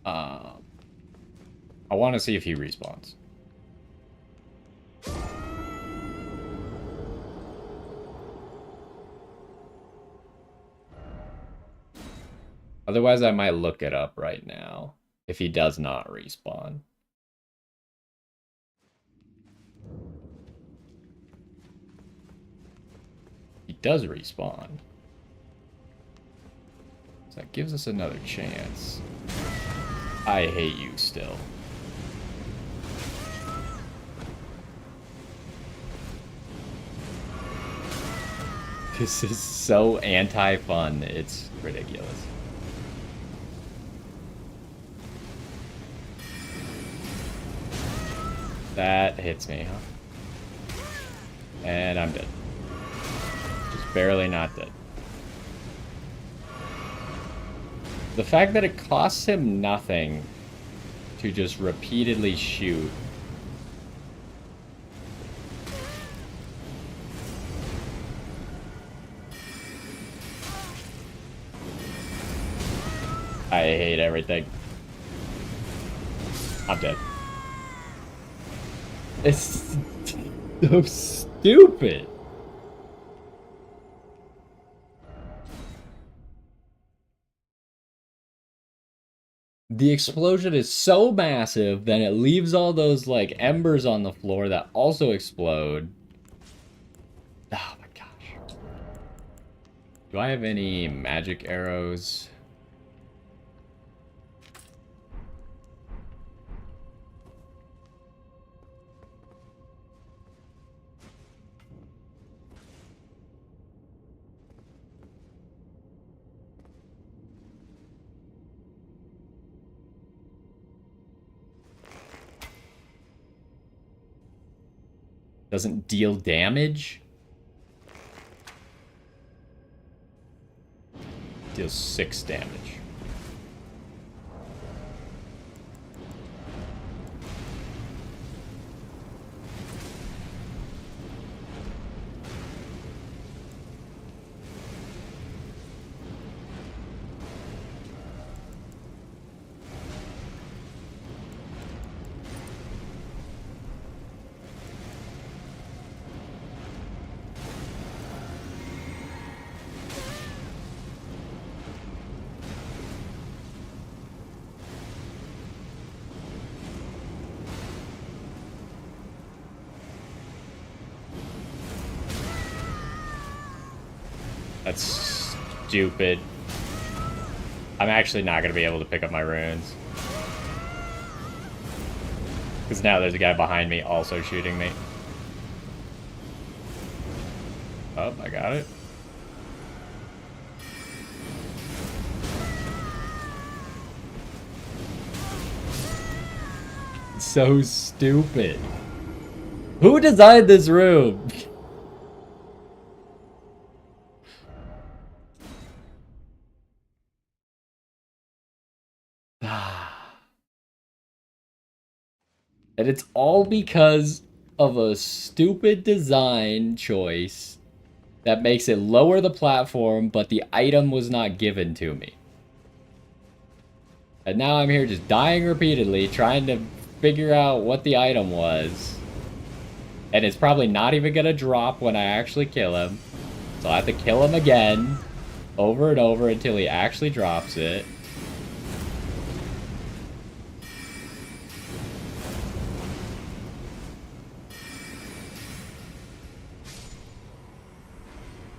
I want to see if he respawns. Otherwise, I might look it up right now if he does not respawn. He does respawn. So that gives us another chance. I hate you still. This is so anti-fun, it's ridiculous. That hits me, huh? And I'm dead. Just barely not dead. The fact that it costs him nothing to just repeatedly shoot. I hate everything. I'm dead. It's so stupid. The explosion is so massive, then it leaves all those, like, embers on the floor that also explode. Oh my gosh. Do I have any magic arrows? Doesn't deal damage? Deals 6 damage. That's stupid. I'm actually not going to be able to pick up my runes. Because now there's a guy behind me also shooting me. Oh, I got it. So stupid. Who designed this room? And it's all because of a stupid design choice that makes it lower the platform, but the item was not given to me. And now I'm here just dying repeatedly, trying to figure out what the item was. And it's probably not even gonna drop when I actually kill him. So I have to kill him again, over and over until he actually drops it.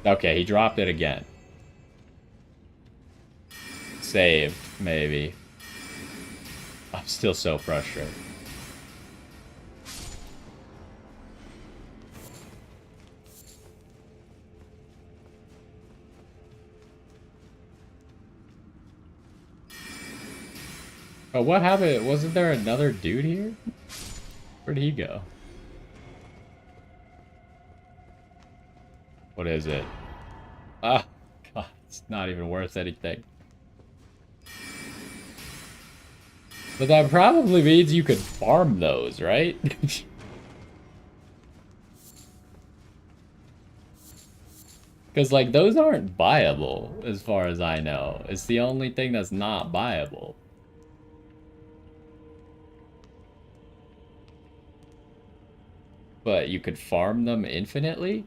Okay, he dropped it again. Saved, maybe. I'm still so frustrated. Oh, what happened? Wasn't there another dude here? Where'd he go? What is it? Ah, God, it's not even worth anything. But that probably means you could farm those, right? Because, like, those aren't buyable, as far as I know. It's the only thing that's not buyable. But you could farm them infinitely?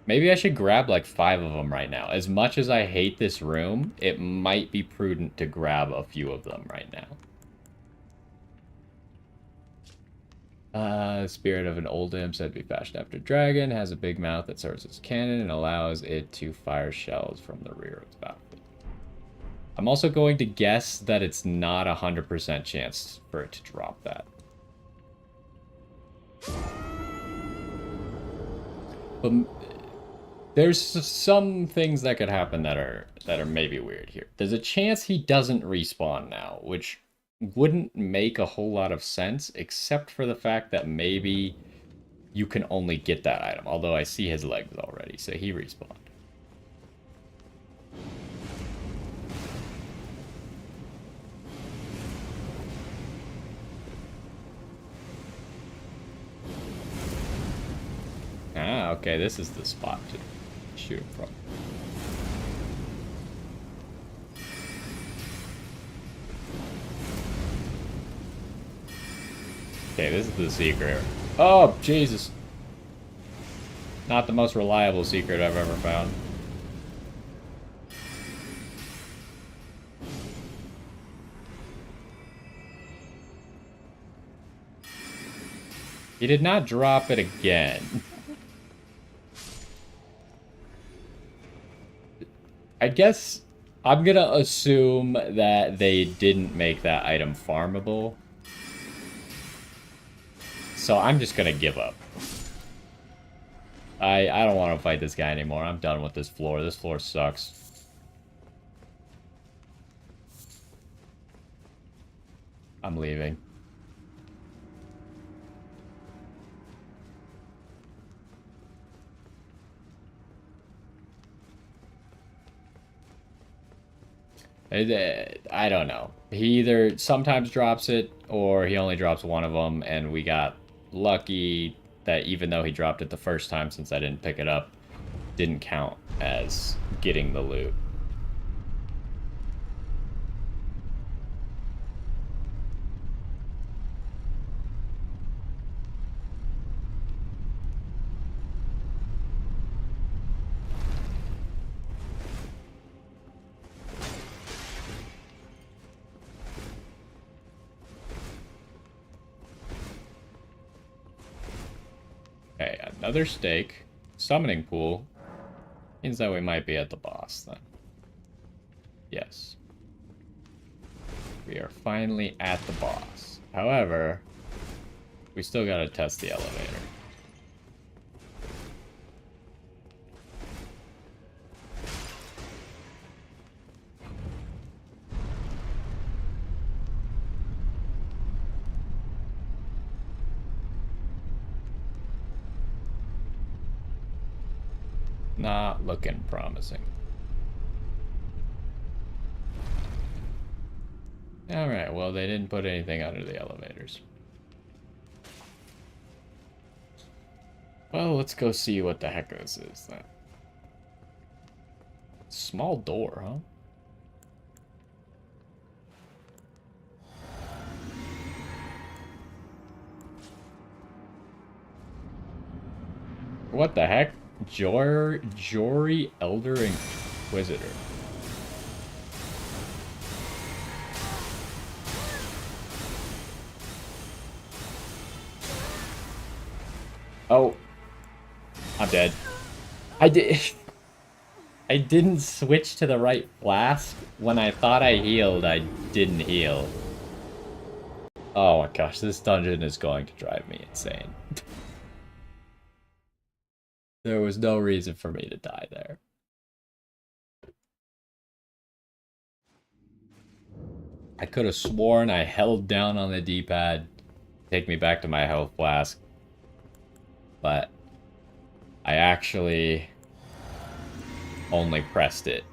Maybe I should grab, like, 5 of them right now. As much as I hate this room, it might be prudent to grab a few of them right now. Spirit of an old imp said to be fashioned after dragon, has a big mouth that serves as cannon and allows it to fire shells from the rear of its battlefield. I'm also going to guess that it's not 100% chance for it to drop that. But there's some things that could happen that are maybe weird here. There's a chance he doesn't respawn now, which wouldn't make a whole lot of sense, except for the fact that maybe you can only get that item. Although I see his legs already, so he respawned. Ah, okay, this is the spot to shoot him from. Okay, this is the secret. Oh, Jesus. Not the most reliable secret I've ever found. He did not drop it again. I guess I'm gonna assume that they didn't make that item farmable. So I'm just gonna give up. I don't want to fight this guy anymore. I'm done with this floor. This floor sucks. I'm leaving. I don't know. He either sometimes drops it, or he only drops one of them, and we got lucky that even though he dropped it the first time, since I didn't pick it up, didn't count as getting the loot. Okay, another stake. Summoning pool. Means that we might be at the boss, then. Yes. We are finally at the boss. However, we still gotta test the elevator. Not looking promising. Alright, well, they didn't put anything under the elevators. Well, let's go see what the heck this is, then. Small door, huh? What the heck? Jory Elder Inquisitor. Oh. I'm dead. I did... I didn't switch to the right flask. When I thought I healed, I didn't heal. Oh my gosh, this dungeon is going to drive me insane. There was no reason for me to die there. I could have sworn I held down on the D-pad to take me back to my health flask. But I actually only pressed it.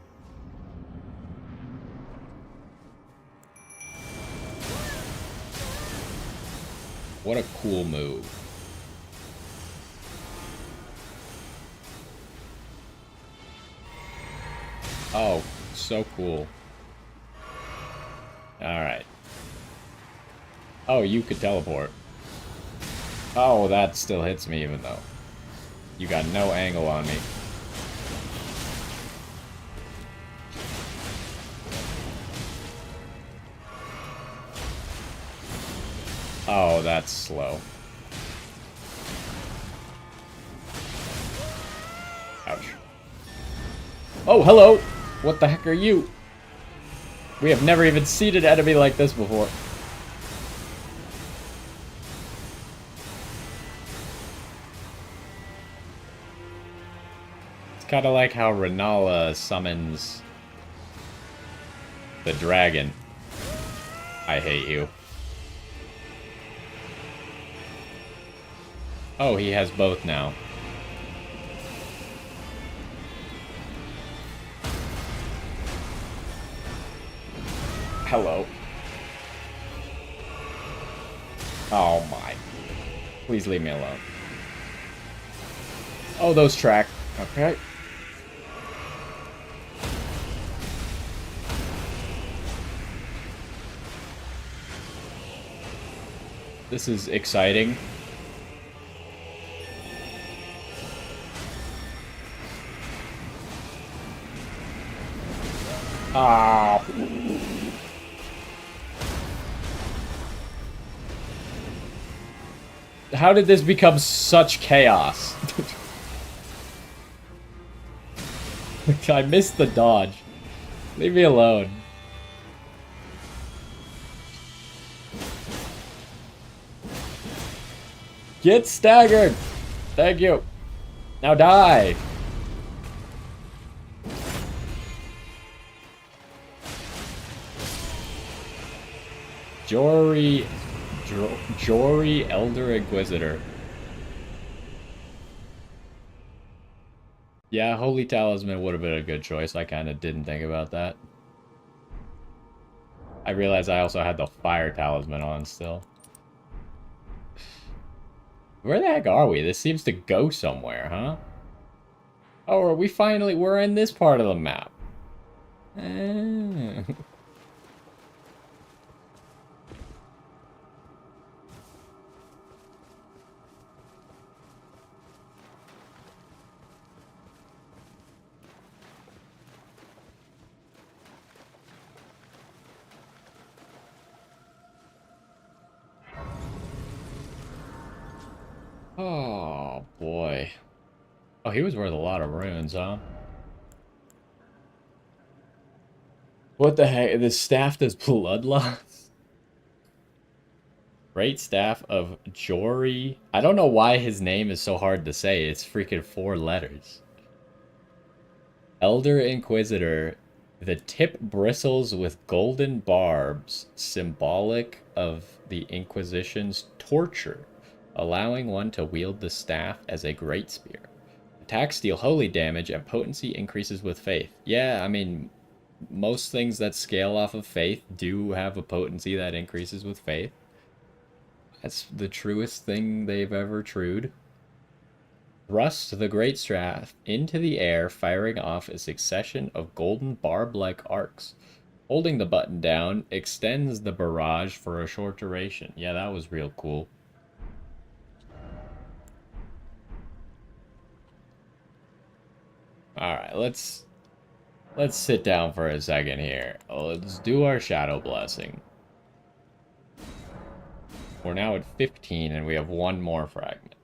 What a cool move. Oh, so cool. Alright. Oh, you could teleport. Oh, that still hits me even though. You got no angle on me. Oh, that's slow. Ouch. Oh, hello! What the heck are you? We have never even seen an enemy like this before. It's kind of like how Renala summons the dragon. I hate you. Oh, he has both now. Hello. Oh my. Please leave me alone. Oh, those track. Okay. This is exciting. Ah. How did this become such chaos? I missed the dodge. Leave me alone. Get staggered! Thank you. Now die! Jory Elder Inquisitor. Yeah, Holy Talisman would have been a good choice. I kind of didn't think about that. I realized I also had the Fire Talisman on still. Where the heck are we? This seems to go somewhere, huh? Oh, are we finally... We're in this part of the map. Oh, boy. Oh, he was worth a lot of runes, huh? What the heck? This staff does blood loss? Great staff of Jory. I don't know why his name is so hard to say. It's freaking 4 letters. Elder Inquisitor. The tip bristles with golden barbs, symbolic of the Inquisition's torture, allowing one to wield the staff as a great spear. Attacks deal holy damage and potency increases with faith. Yeah, I mean, most things that scale off of faith do have a potency that increases with faith. That's the truest thing they've ever trued. Thrust the great staff into the air, firing off a succession of golden barb-like arcs. Holding the button down extends the barrage for a short duration. Yeah, that was real cool. Alright, let's sit down for a second here. Let's do our Shadow Blessing. We're now at 15 and we have 1 more fragment.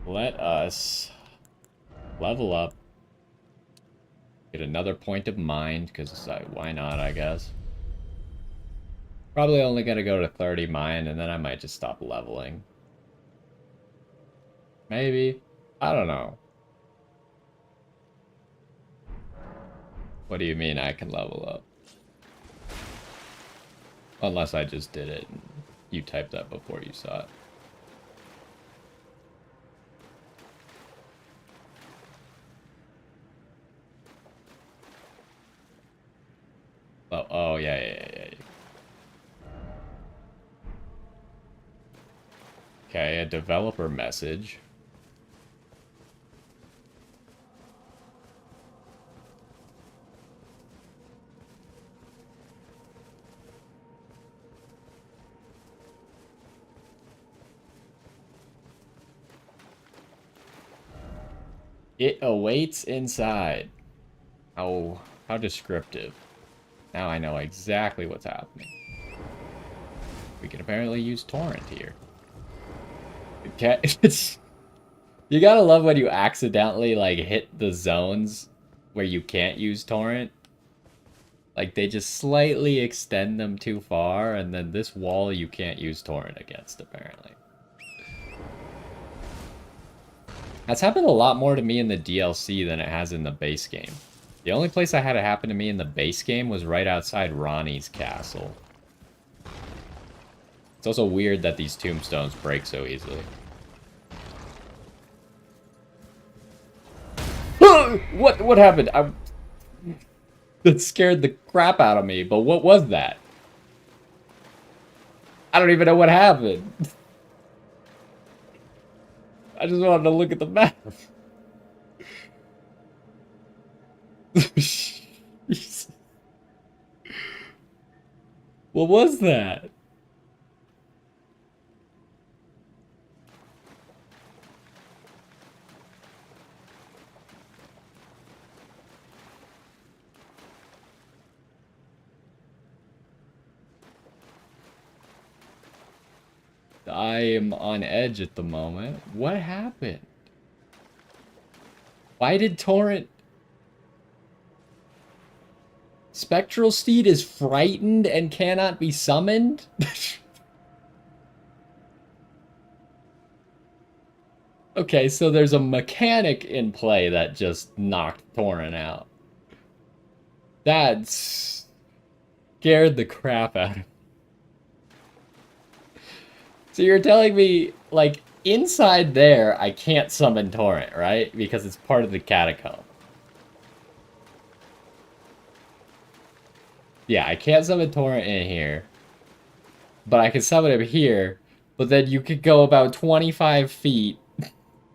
Let us level up. Get another point of mind, because why not, I guess. Probably only going to go to 30 mind, and then I might just stop leveling. Maybe. I don't know. What do you mean I can level up? Unless I just did it and you typed that before you saw it. Oh, yeah. Okay, a developer message. It awaits inside. How descriptive. Now I know exactly what's happening. We can apparently use torrent here. Okay, you gotta love when you accidentally like hit the zones where you can't use torrent. Like they just slightly extend them too far, and then this wall you can't use torrent against apparently. That's happened a lot more to me in the DLC than it has in the base game. The only place I had it happen to me in the base game was right outside Ronnie's castle. It's also weird that these tombstones break so easily. What happened? That scared the crap out of me, but what was that? I don't even know what happened. I just wanted to look at the map. What was that? I am on edge at the moment. What happened? Why did Torrent... Spectral Steed is frightened and cannot be summoned? Okay, so there's a mechanic in play that just knocked Torrent out. That scared the crap out of me. So you're telling me, like, inside there, I can't summon Torrent, right? Because it's part of the catacomb. Yeah, I can't summon Torrent in here. But I can summon him here. But then you could go about 25 feet.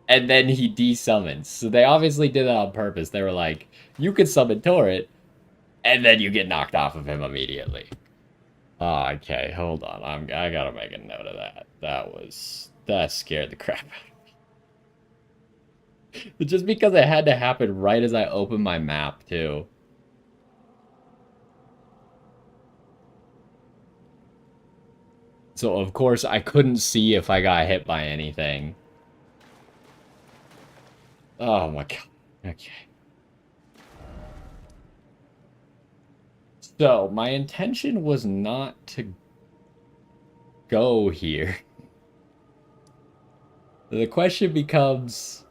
And then he desummons. So they obviously did that on purpose. They were like, you could summon Torrent. And then you get knocked off of him immediately. Oh, okay, hold on. I gotta make a note of that. That scared the crap out of me. Just because it had to happen right as I opened my map, too. So, of course, I couldn't see if I got hit by anything. Oh my god. Okay. So, my intention was not to go here. The question becomes,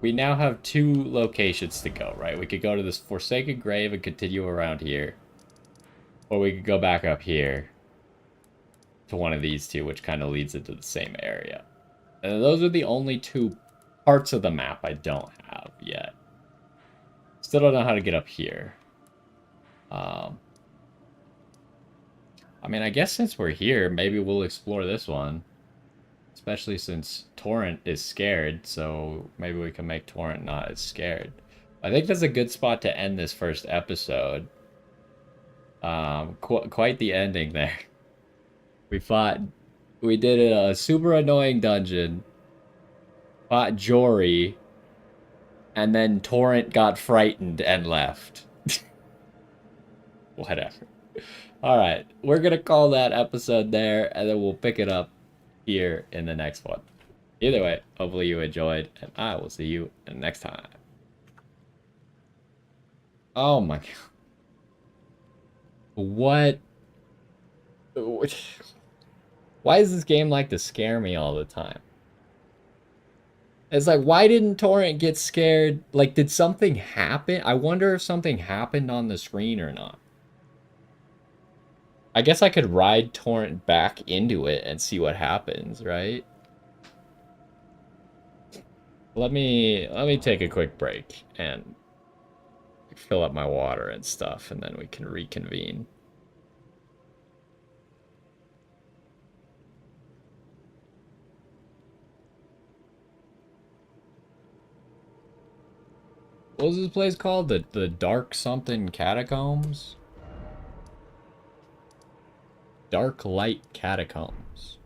we now have two locations to go, right? We could go to this Forsaken Grave and continue around here. Or we could go back up here to one of these two, which kind of leads into the same area. And those are the only two parts of the map I don't have yet. Still don't know how to get up here. I mean, I guess since we're here, maybe we'll explore this one. Especially since Torrent is scared, so maybe we can make Torrent not as scared. I think that's a good spot to end this first episode. Quite the ending there. We did a super annoying dungeon, fought Jory, and then Torrent got frightened and left. Whatever. Alright, we're gonna call that episode there, and then we'll pick it up here in the next one. Either way, hopefully you enjoyed, and I will see you next time. Oh my god. What? Why does this game like to scare me all the time? It's like, why didn't Torrent get scared? Like, did something happen? I wonder if something happened on the screen or not. I guess I could ride Torrent back into it and see what happens, right? Let me take a quick break and fill up my water and stuff, and then we can reconvene. What was this place called? The Dark something Catacombs? Dark Light Catacombs.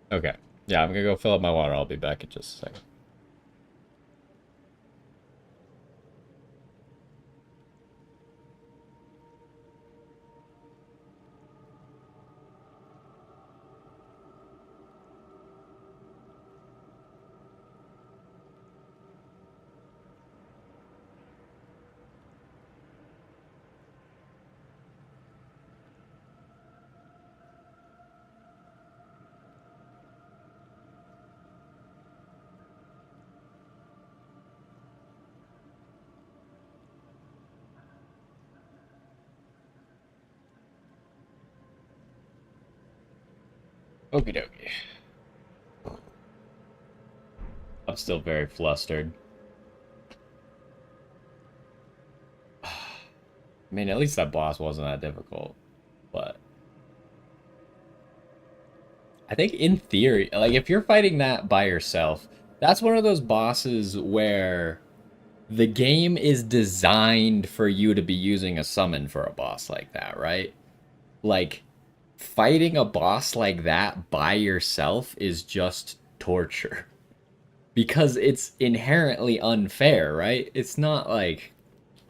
Okay. Yeah, I'm gonna go fill up my water. I'll be back in just a second. Okie dokie. I'm still very flustered. I mean, at least that boss wasn't that difficult. But I think in theory, like if you're fighting that by yourself, that's one of those bosses where the game is designed for you to be using a summon for a boss like that, right? Like fighting a boss like that by yourself is just torture because it's inherently unfair, right? It's not like,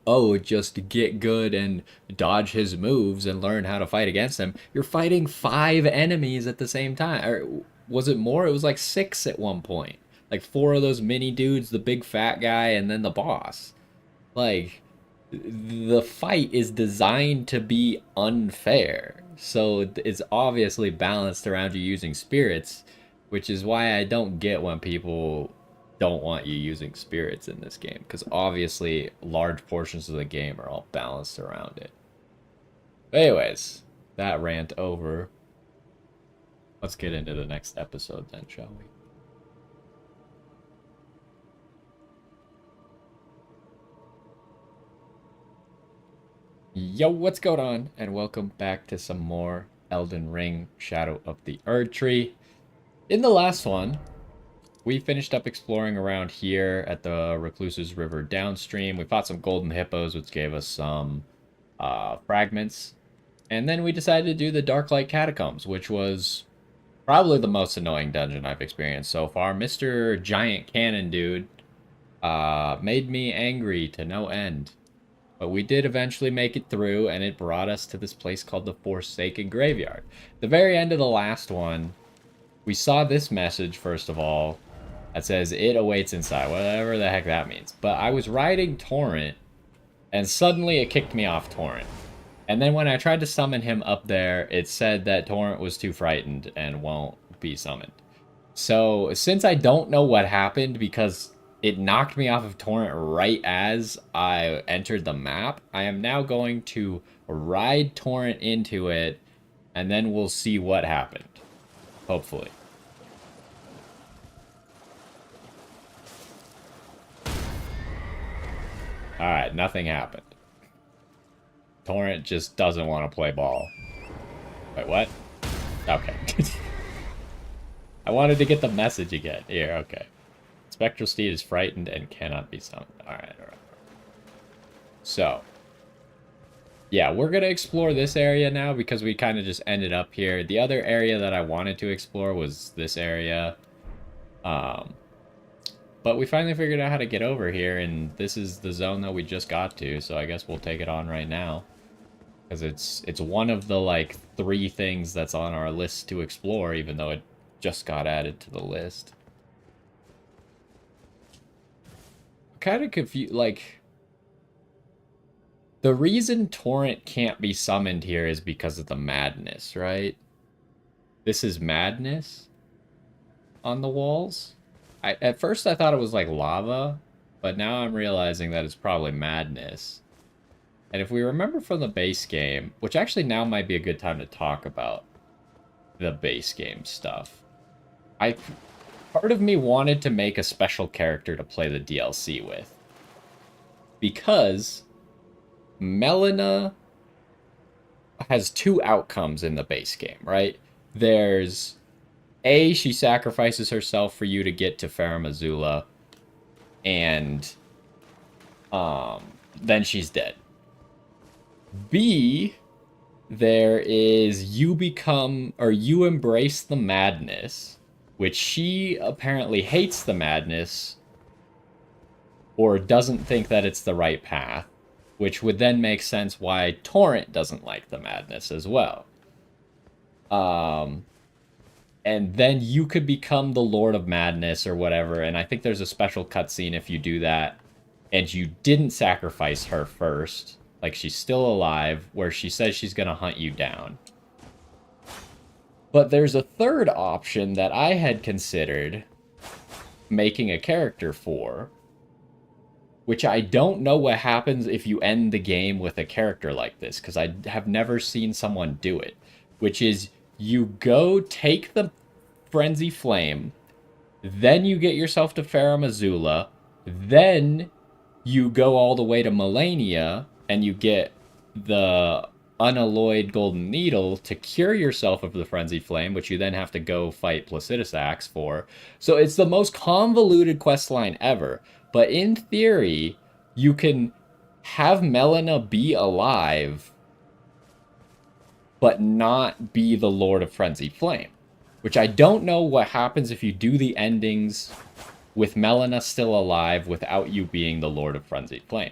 oh, just get good and dodge his moves and learn how to fight against him. You're fighting 5 enemies at the same time. Or was it more? It was like 6 at one point. Like 4 of those mini dudes, the big fat guy, and then the boss. Like, the fight is designed to be unfair. So it's obviously balanced around you using spirits, which is why I don't get when people don't want you using spirits in this game, because obviously large portions of the game are all balanced around it. But anyways, that rant over. Let's get into the next episode then, shall we? Yo, what's going on? And welcome back to some more Elden Ring Shadow of the Erdtree. In the last one, we finished up exploring around here at the Recluse's River downstream. We fought some golden hippos, which gave us some fragments. And then we decided to do the Darklight Catacombs, which was probably the most annoying dungeon I've experienced so far. Mr. Giant Cannon Dude made me angry to no end. But we did eventually make it through, and it brought us to this place called the Forsaken Graveyard. The very end of the last one, we saw this message, first of all, that says, "It awaits inside," whatever the heck that means. But I was riding Torrent, and suddenly it kicked me off Torrent. And then when I tried to summon him up there, it said that Torrent was too frightened and won't be summoned. So, since I don't know what happened, because it knocked me off of Torrent right as I entered the map, I am now going to ride Torrent into it, and then we'll see what happened. Hopefully. Alright, nothing happened. Torrent just doesn't want to play ball. Wait, what? Okay. I wanted to get the message again. Here, okay. Spectral Steed is frightened and cannot be summoned. Alright, alright. So. Yeah, we're going to explore this area now because we kind of just ended up here. The other area that I wanted to explore was this area. But we finally figured out how to get over here, and this is the zone that we just got to, so I guess we'll take it on right now. Because it's one of the, like, 3 things that's on our list to explore, even though it just got added to the list. Kind of confused, like... The reason Torrent can't be summoned here is because of the madness, right? This is madness on the walls? At first I thought it was like lava, but now I'm realizing that it's probably madness. And if we remember from the base game, which actually now might be a good time to talk about the base game stuff. Part of me wanted to make a special character to play the DLC with. Because Melina has 2 outcomes in the base game, right? There's A, she sacrifices herself for you to get to Farum Azula, and then she's dead. B, there is you embrace the madness, which she apparently hates the madness or doesn't think that it's the right path, which would then make sense why Torrent doesn't like the madness as well. And then you could become the Lord of Madness or whatever, and I think there's a special cutscene if you do that, and you didn't sacrifice her first, like she's still alive, where she says she's gonna hunt you down. But there's a third option that I had considered making a character for, which I don't know what happens if you end the game with a character like this, because I have never seen someone do it, which is you go take the Frenzy Flame, then you get yourself to Farum Azula, then you go all the way to Melania, and you get the unalloyed Golden Needle to cure yourself of the Frenzy Flame, which you then have to go fight Placidus Axe for. So it's the most convoluted questline ever. But in theory, you can have Melina be alive, but not be the Lord of Frenzy Flame. Which I don't know what happens if you do the endings with Melina still alive without you being the Lord of Frenzy Flame.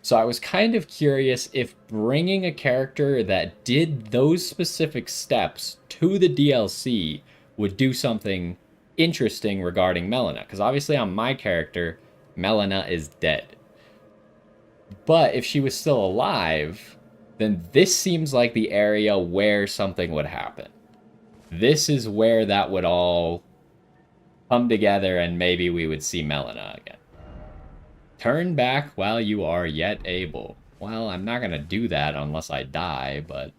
So I was kind of curious if bringing a character that did those specific steps to the DLC would do something interesting regarding Melina. Because obviously on my character, Melina is dead. But if she was still alive, then this seems like the area where something would happen. This is where that would all come together and maybe we would see Melina again. Turn back while you are yet able. Well, I'm not going to do that unless I die, but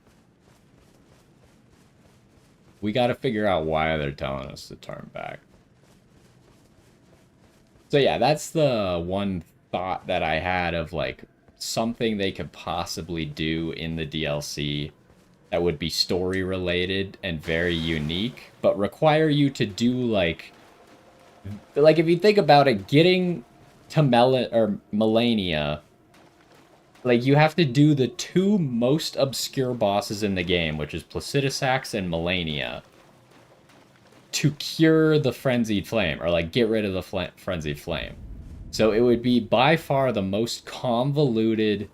we got to figure out why they're telling us to turn back. So yeah, that's the one thought that I had of like something they could possibly do in the DLC that would be story related and very unique, but require you to do like if you think about it, getting to Melania, like you have to do the 2 most obscure bosses in the game, which is Placidus Axe and Melania, to cure the Frenzied Flame, or like get rid of the Frenzied Flame. So it would be by far the most convoluted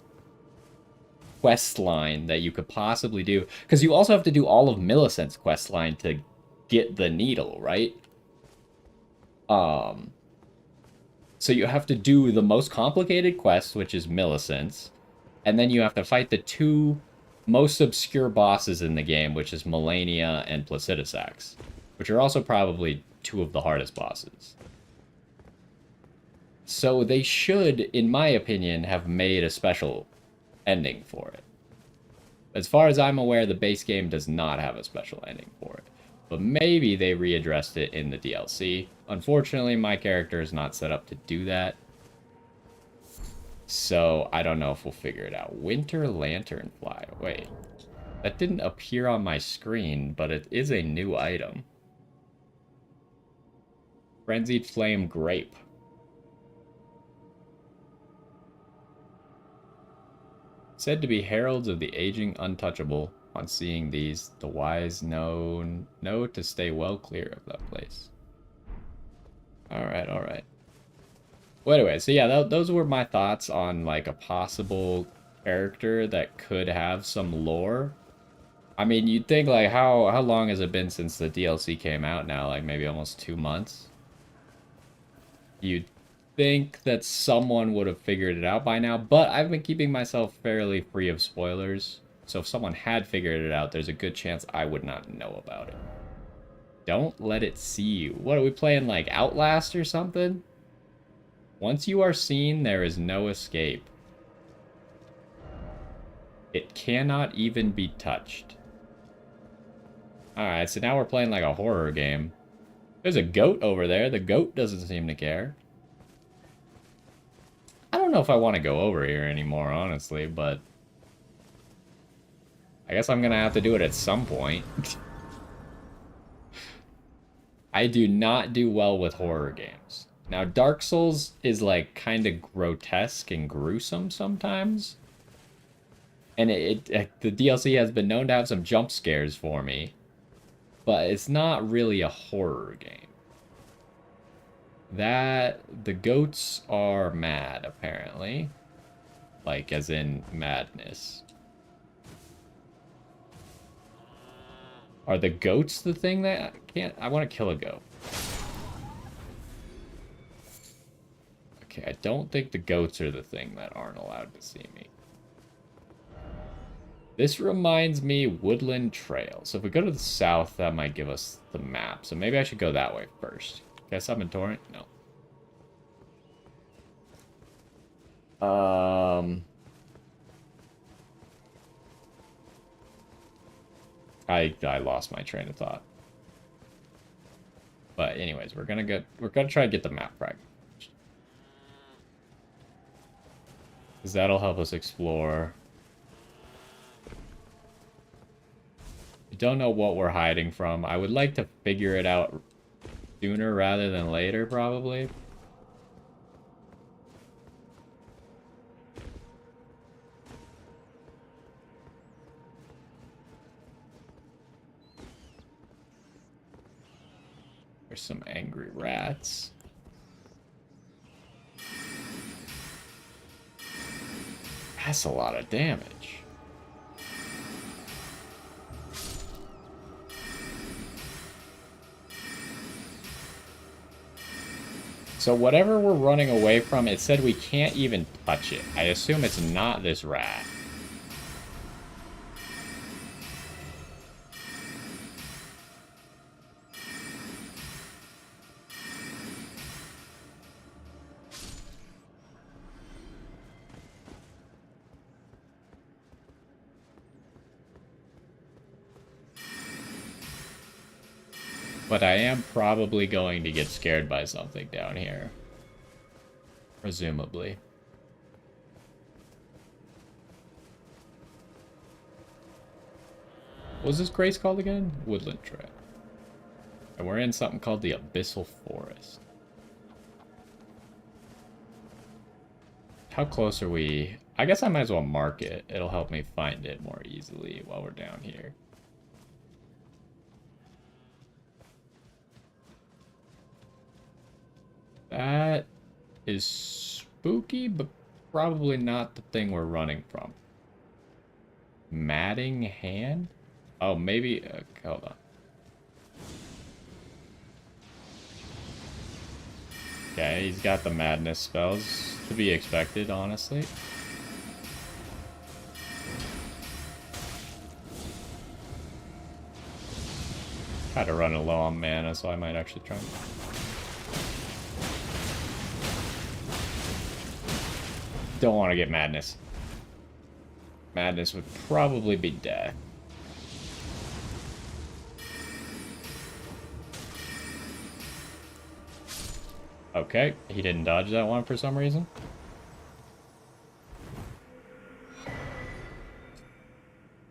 quest line that you could possibly do, because you also have to do all of Millicent's quest line to get the needle, right? So you have to do the most complicated quest, which is Millicent's, and then you have to fight the 2 most obscure bosses in the game, which is Melania and Placidus Axe, which are also probably 2 of the hardest bosses. So they should, in my opinion, have made a special ending for it. As far as I'm aware, the base game does not have a special ending for it. But maybe they readdressed it in the DLC. Unfortunately, my character is not set up to do that. So I don't know if we'll figure it out. Winter Lanternfly. Wait. That didn't appear on my screen, but it is a new item. Frenzied Flame Grape. Said to be heralds of the aging untouchable. On seeing these, the wise know to stay well clear of that place. Alright, alright. Well, anyway, so yeah, those were my thoughts on like a possible character that could have some lore. I mean, you'd think like how long has it been since the DLC came out now? Like maybe almost 2 months. You'd think that someone would have figured it out by now, but I've been keeping myself fairly free of spoilers. So if someone had figured it out, there's a good chance I would not know about it. Don't let it see you. What are we playing, like Outlast or something? Once you are seen, there is no escape. It cannot even be touched. Alright, so now we're playing like a horror game. There's a goat over there. The goat doesn't seem to care. I don't know if I want to go over here anymore, honestly, but I guess I'm gonna have to do it at some point. I do not do well with horror games. Now, Dark Souls is like kind of grotesque and gruesome sometimes. And the DLC has been known to have some jump scares for me. But it's not really a horror game. The goats are mad, apparently. Like, as in madness. Are the goats the thing that I want to kill a goat. Okay, I don't think the goats are the thing that aren't allowed to see me. This reminds me Woodland Trail. So if we go to the south, that might give us the map. So maybe I should go that way first. Guess I'm in Torrent? No. I lost my train of thought. But anyways, we're gonna try to get the map fragment. Because that'll help us explore. I don't know what we're hiding from. I would like to figure it out sooner rather than later, probably. There's some angry rats. That's a lot of damage. So whatever we're running away from, it said we can't even touch it. I assume it's not this rat. But I am probably going to get scared by something down here. Presumably. What was this grace called again? Woodland Trail. And we're in something called the Abyssal Forest. How close are we? I guess I might as well mark it. It'll help me find it more easily while we're down here. That is spooky, but probably not the thing we're running from. Matting hand? Oh, maybe... hold on. Okay, he's got the madness spells. To be expected, honestly. Kind of running low on mana, so I might actually try. Don't want to get madness. Madness would probably be death. Okay, he didn't dodge that one for some reason.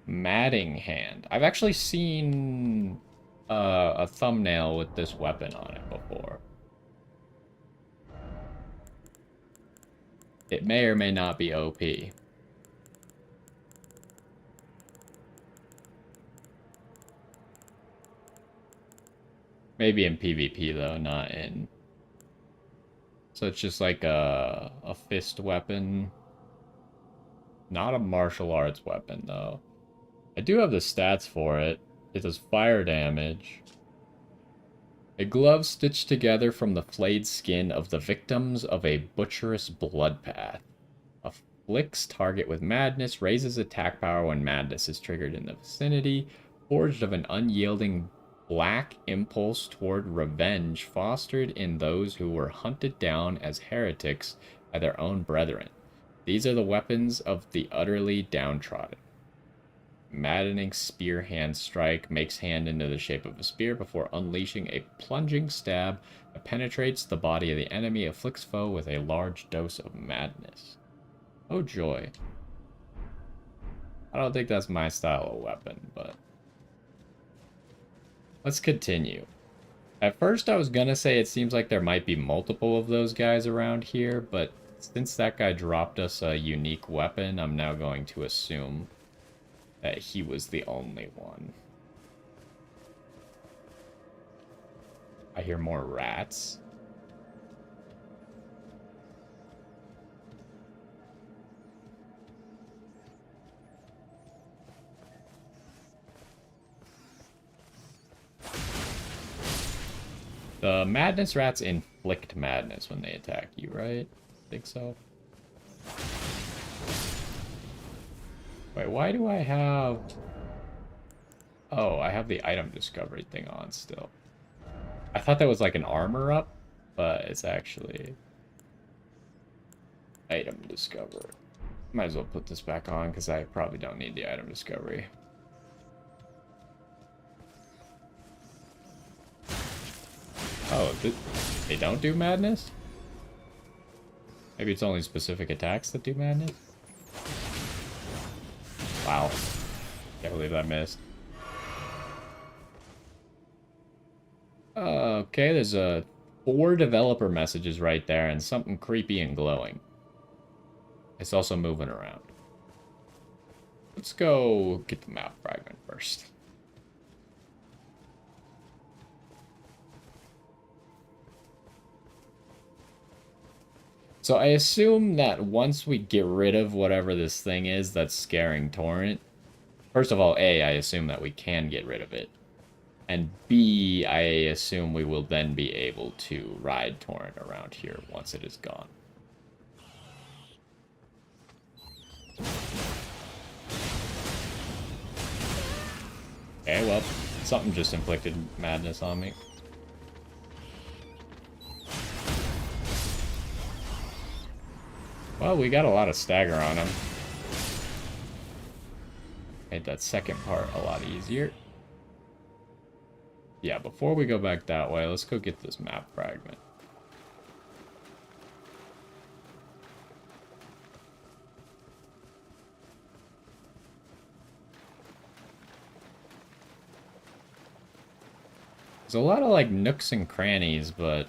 Matting hand. I've actually seen a thumbnail with this weapon on it before. It may or may not be OP. Maybe in PvP though, not in... So it's just like a fist weapon. Not a martial arts weapon, though. I do have the stats for it. It does fire damage. A glove stitched together from the flayed skin of the victims of a butcherous bloodbath. Afflicts target with madness, raises attack power when madness is triggered in the vicinity, forged of an unyielding black impulse toward revenge fostered in those who were hunted down as heretics by their own brethren. These are the weapons of the utterly downtrodden. Maddening spear hand strike makes hand into the shape of a spear before unleashing a plunging stab that penetrates the body of the enemy, afflicts foe with a large dose of madness. Oh joy. I don't think that's my style of weapon, but let's continue. At first I was gonna say it seems like there might be multiple of those guys around here, but since that guy dropped us a unique weapon, I'm now going to assume that he was the only one. I hear more rats. The madness rats inflict madness when they attack you, right? I think so. Wait, why do I have... Oh, I have the item discovery thing on still. I thought that was like an armor up, but it's actually... item discover. Might as well put this back on, because I probably don't need the item discovery. Oh, they don't do madness? Maybe it's only specific attacks that do madness? Wow. Can't believe I missed. Okay, there's 4 developer messages right there and something creepy and glowing. It's also moving around. Let's go get the map fragment first. So I assume that once we get rid of whatever this thing is that's scaring Torrent, first of all, A, I assume that we can get rid of it. And B, I assume we will then be able to ride Torrent around here once it is gone. Okay, well, something just inflicted madness on me. Well, we got a lot of stagger on him. Made that second part a lot easier. Yeah, before we go back that way, let's go get this map fragment. There's a lot of, like, nooks and crannies, but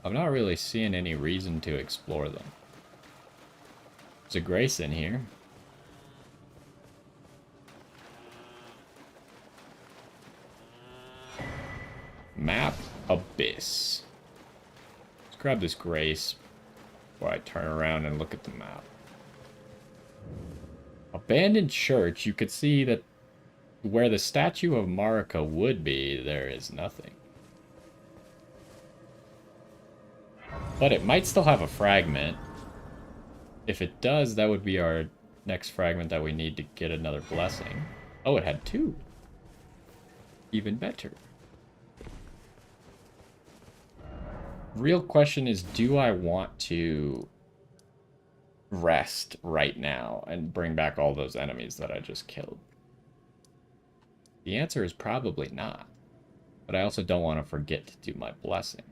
I'm not really seeing any reason to explore them. There's a Grace in here. Map Abyss. Let's grab this Grace before I turn around and look at the map. Abandoned church. You could see that where the statue of Marika would be, there is nothing. But it might still have a fragment. If it does, that would be our next fragment that we need to get another blessing. Oh, it had 2. Even better. Real question is, do I want to rest right now and bring back all those enemies that I just killed? The answer is probably not. But I also don't want to forget to do my blessing.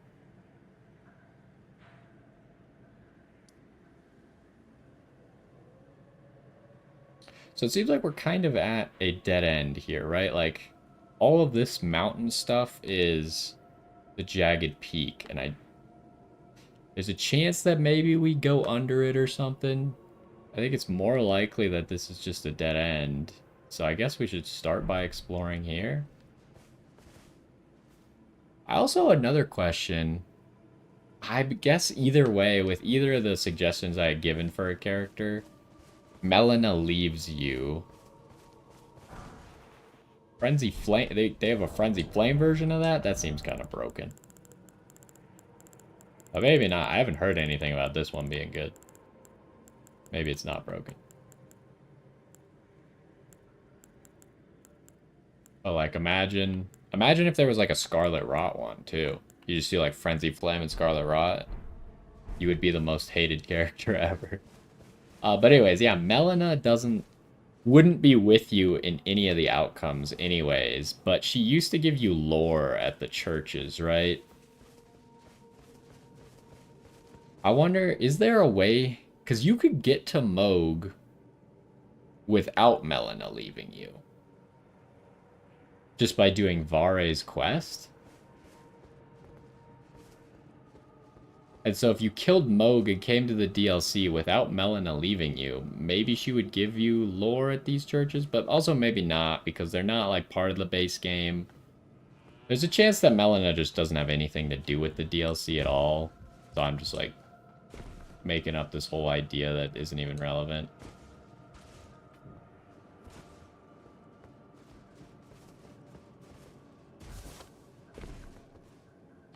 So it seems like we're kind of at a dead end here, right? Like, all of this mountain stuff is the jagged peak, and there's a chance that maybe we go under it or something. I think it's more likely that this is just a dead end. So I guess we should start by exploring here. I also, another question. I guess either way, with either of the suggestions I had given for a character, Melina leaves you. Frenzy Flame, they have a Frenzy Flame version of that? That seems kind of broken. But maybe not. I haven't heard anything about this one being good. Maybe it's not broken. But like imagine if there was like a Scarlet Rot one too. You just do like Frenzy Flame and Scarlet Rot. You would be the most hated character ever. But anyways, yeah, Melina wouldn't be with you in any of the outcomes anyways, but she used to give you lore at the churches, right? I wonder, is there a way, because you could get to Moog without Melina leaving you. Just by doing Vare's quest? And so if you killed Moog and came to the DLC without Melina leaving you, maybe she would give you lore at these churches, but also maybe not, because they're not like part of the base game. There's a chance that Melina just doesn't have anything to do with the DLC at all. So I'm just like making up this whole idea that isn't even relevant.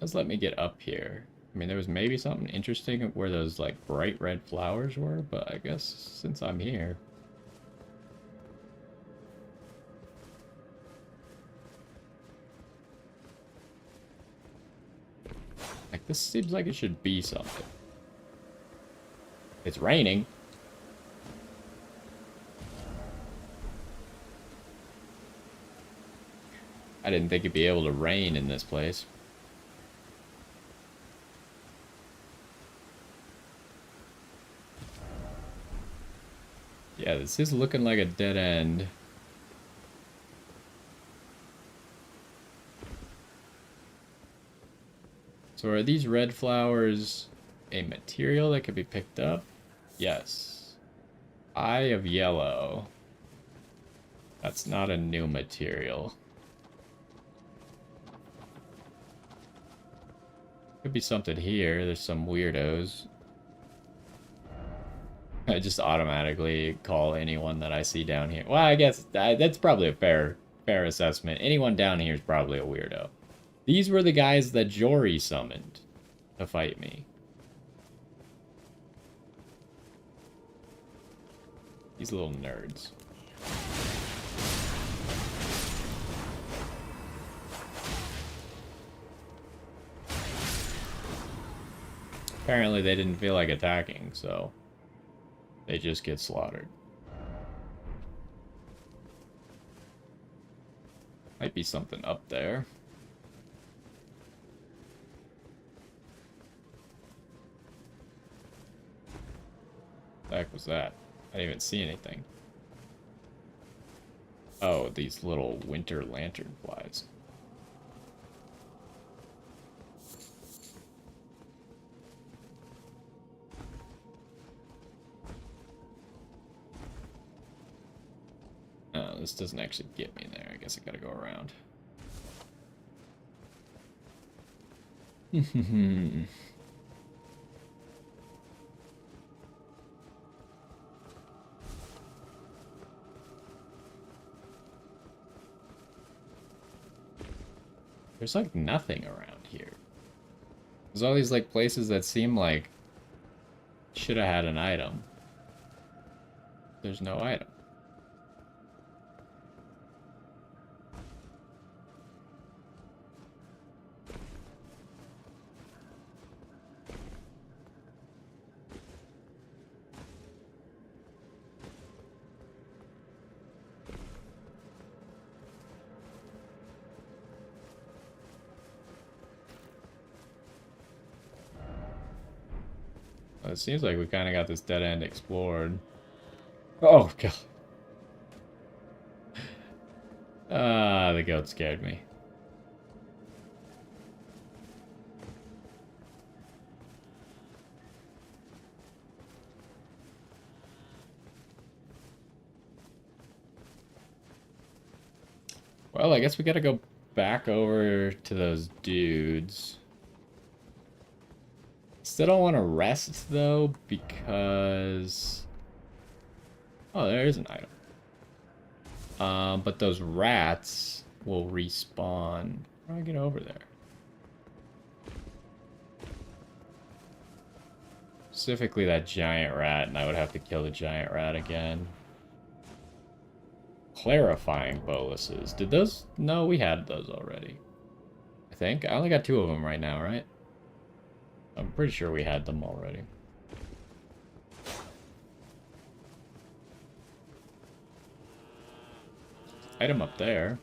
Just let me get up here. I mean, there was maybe something interesting where those, like, bright red flowers were, but I guess since I'm here... Like, this seems like it should be something. It's raining. I didn't think it'd be able to rain in this place. Yeah, this is looking like a dead end. So are these red flowers a material that could be picked up? Yes. Eye of Yellow. That's not a new material. Could be something here. There's some weirdos. I just automatically call anyone that I see down here. Well, I guess that's probably a fair assessment. Anyone down here is probably a weirdo. These were the guys that Jory summoned to fight me. These little nerds. Apparently they didn't feel like attacking, so they just get slaughtered. Might be something up there. What the heck was that? I didn't even see anything. Oh, these little winter lantern flies. Oh, this doesn't actually get me there. I guess I gotta go around. There's like nothing around here. There's all these like places that seem like should have had an item. There's no item. Well, it seems like we kind of got this dead end explored. Oh, God. Ah, the goat scared me. Well, I guess we gotta go back over to those dudes. Still don't want to rest, though, because... Oh, there is an item. But those rats will respawn. How do I get over there? Specifically that giant rat, and I would have to kill the giant rat again. Clarifying boluses. Did those... No, we had those already. I think. I only got 2 of them right now, right? I'm pretty sure we had them already. Item up there.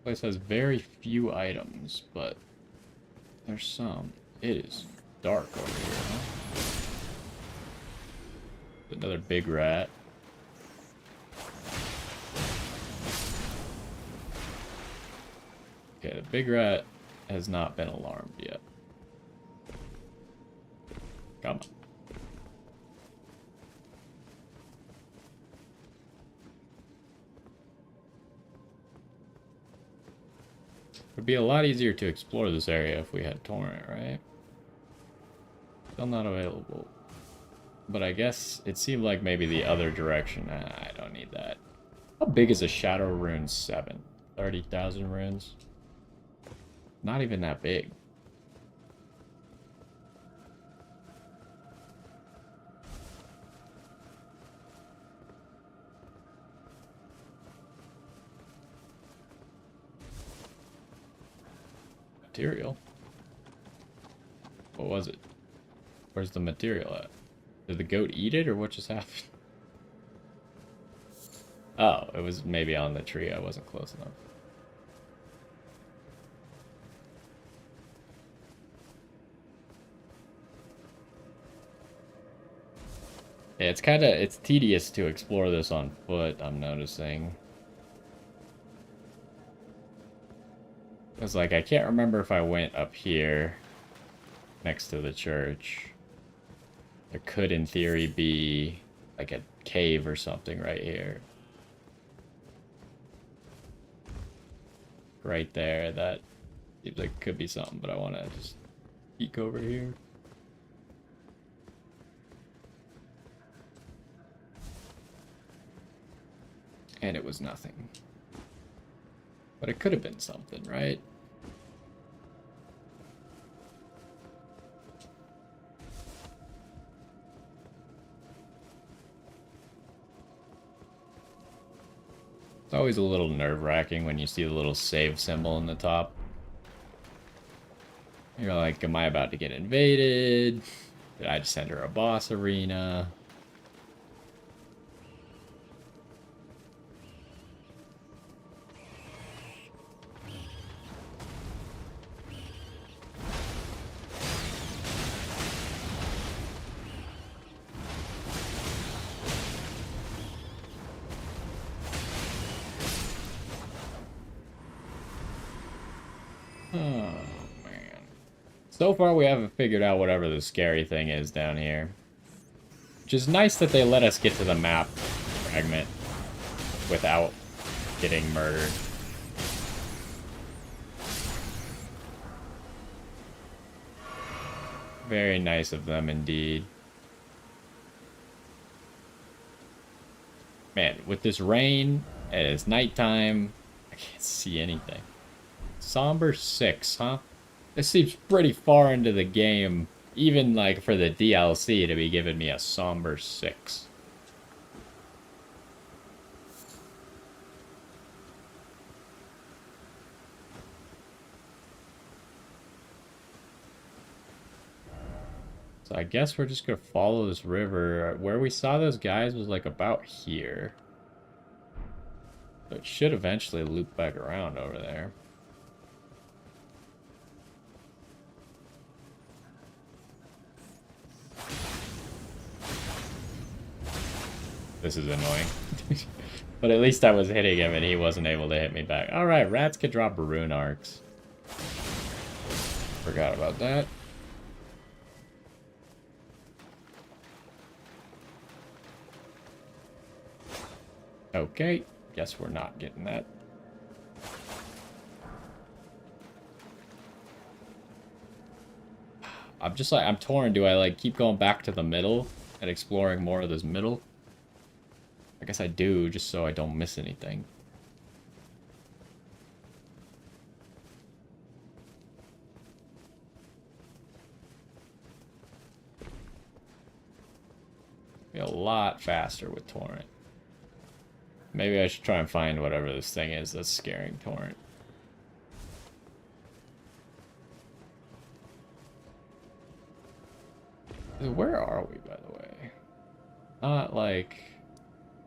Place has very few items, but there's some. It is dark over here, huh? Another big rat. Okay, the big rat has not been alarmed yet. Come on. It would be a lot easier to explore this area if we had Torrent, right? Still not available. But I guess it seemed like maybe the other direction. I don't need that. How big is a Shadow Rune 7? 30,000 runes? Not even that big. Material? What was it? Where's the material at? Did the goat eat it, or what just happened? Oh, it was maybe on the tree. I wasn't close enough. Yeah, it's tedious to explore this on foot, I'm noticing. Because, like, I can't remember if I went up here next to the church. There could, in theory, be, like, a cave or something right here. Right there, that seems like it could be something, but I want to just peek over here. And it was nothing. But it could have been something, right? It's always a little nerve-wracking when you see the little save symbol in the top. You're like, am I about to get invaded? Did I just enter a boss arena? So far, we haven't figured out whatever the scary thing is down here. Which is nice that they let us get to the map fragment without getting murdered. Very nice of them indeed. Man, with this rain, and it's nighttime, I can't see anything. Somber 6, huh? This seems pretty far into the game, even like for the DLC to be giving me a somber 6. So I guess we're just gonna follow this river. Where we saw those guys was like about here. So it should eventually loop back around over there. This is annoying. But at least I was hitting him and he wasn't able to hit me back. Alright, rats could drop rune arcs. Forgot about that. Okay, guess we're not getting that. I'm just like, I'm torn. Do I like keep going back to the middle and exploring more of this middle? I guess I do, just so I don't miss anything. Be a lot faster with Torrent. Maybe I should try and find whatever this thing is that's scaring Torrent. Where are we, by the way? Not like...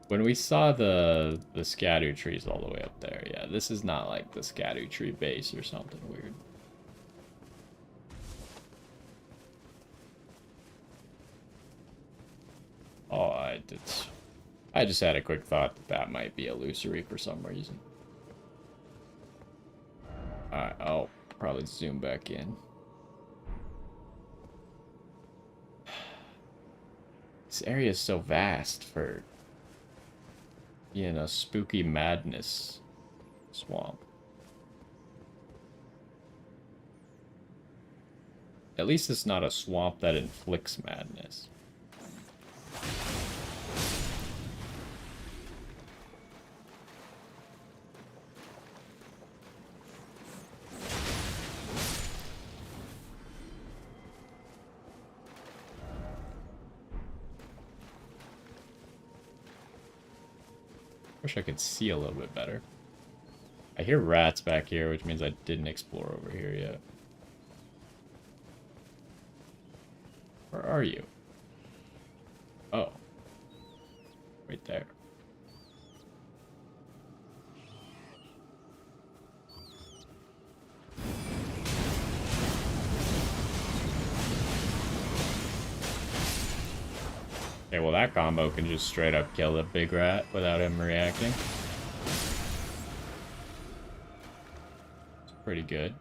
When we saw the Scadu trees all the way up there, yeah, this is not like the Scadu tree base or something weird. Oh, I just had a quick thought that that might be illusory for some reason. Alright, I'll probably zoom back in. This area is so vast for, you know, spooky madness swamp. At least it's not a swamp that inflicts madness. Wish I could see a little bit better. I hear rats back here, which means I didn't explore over here yet. Where are you? Oh. Right there. Okay, well that combo can just straight up kill the big rat without him reacting. It's pretty good.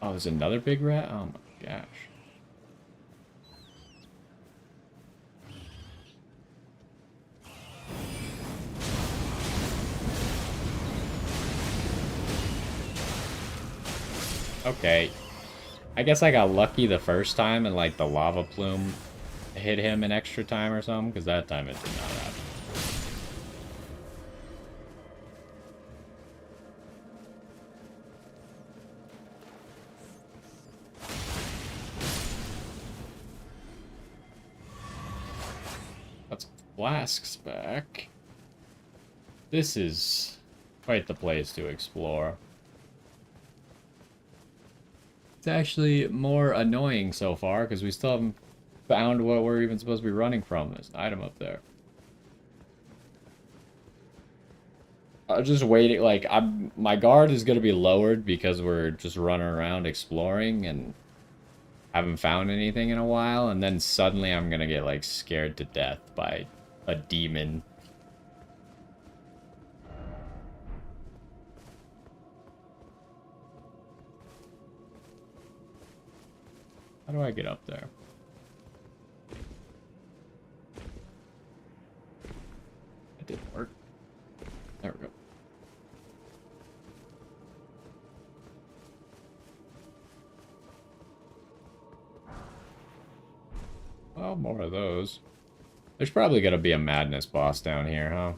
Oh, there's another big rat? Oh my gosh. Okay. I guess I got lucky the first time and like the lava plume hit him an extra time or something, because that time it did not happen. Let's flasks back. This is quite the place to explore. It's actually more annoying so far, because we still haven't found what we're even supposed to be running from. There's an item up there. I'm just waiting, like, my guard is going to be lowered because we're just running around exploring and haven't found anything in a while, and then suddenly I'm going to get, like, scared to death by a demon. How do I get up there? It didn't work. There we go. Well, more of those. There's probably gonna be a madness boss down here, huh?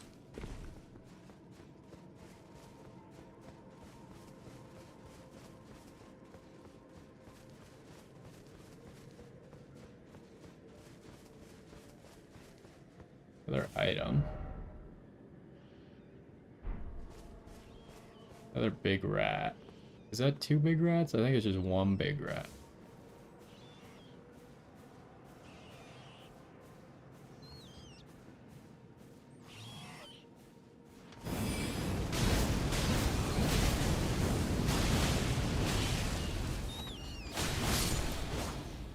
Another item. Another big rat. Is that two big rats? I think it's just one big rat.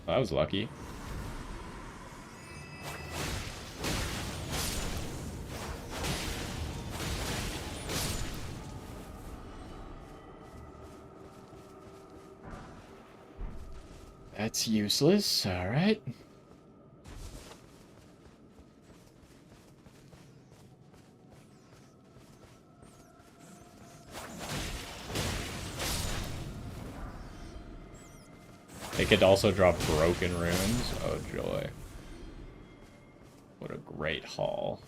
That was lucky. That's useless. Alright. They could also drop broken runes. Oh, joy. What a great haul.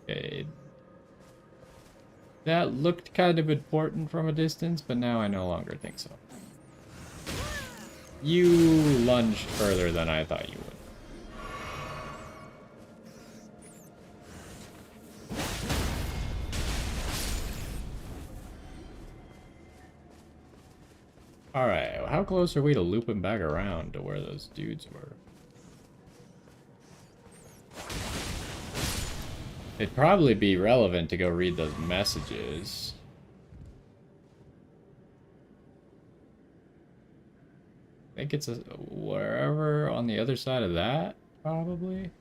Okay. That looked kind of important from a distance, but now I no longer think so. You lunged further than I thought you would. Alright, how close are we to looping back around to where those dudes were? It'd probably be relevant to go read those messages. I think it's wherever on the other side of that, probably.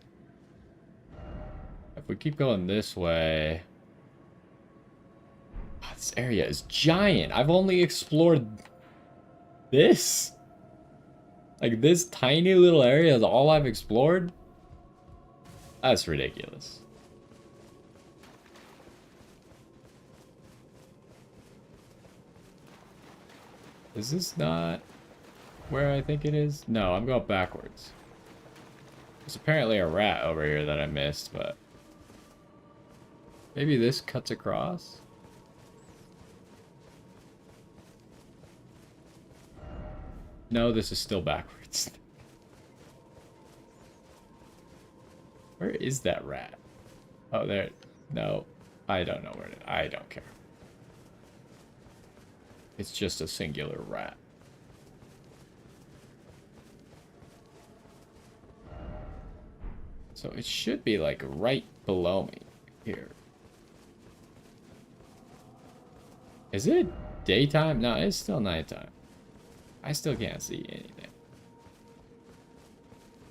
If we keep going this way... Oh, this area is giant! I've only explored this? Like, this tiny little area is all I've explored? That's ridiculous. Is this not where I think it is? No, I'm going backwards. There's apparently a rat over here that I missed, but... Maybe this cuts across? No, this is still backwards. Where is that rat? Oh, there. No, I don't know where it is. I don't care. It's just a singular rat. So it should be like right below me here. Is it daytime? No, it's still nighttime. I still can't see anything.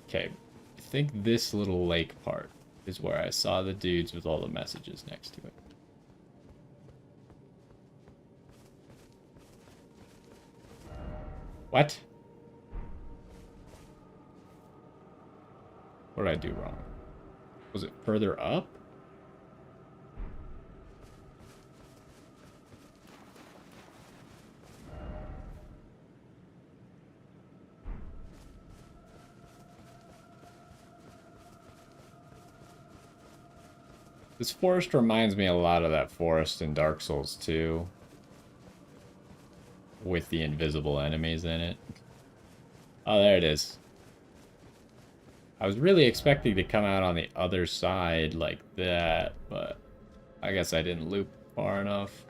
Okay, I think this little lake part is where I saw the dudes with all the messages next to it. What? What did I do wrong? Was it further up? This forest reminds me a lot of that forest in Dark Souls 2. With the invisible enemies in it. Oh, there it is. I was really expecting to come out on the other side like that, but I guess I didn't loop far enough.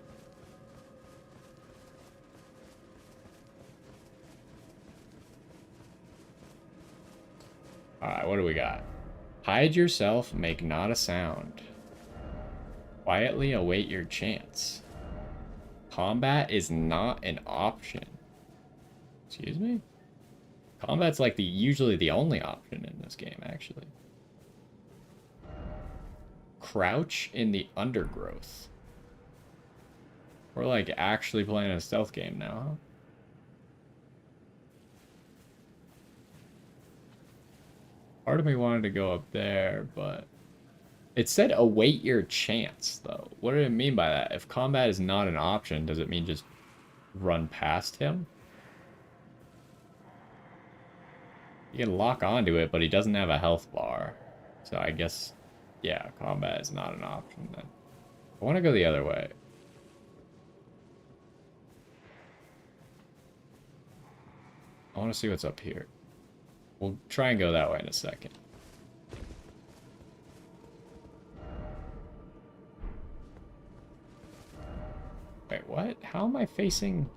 Alright, what do we got? Hide yourself, make not a sound. Quietly await your chance. Combat is not an option. Excuse me? Combat's like usually the only option in this game, actually. Crouch in the undergrowth. We're like actually playing a stealth game now, huh? Part of me wanted to go up there, but... It said await your chance, though. What did it mean by that? If combat is not an option, does it mean just run past him? You can lock onto it, but he doesn't have a health bar. So I guess, yeah, combat is not an option then. I want to go the other way. I want to see what's up here. We'll try and go that way in a second. Wait, what? How am I facing...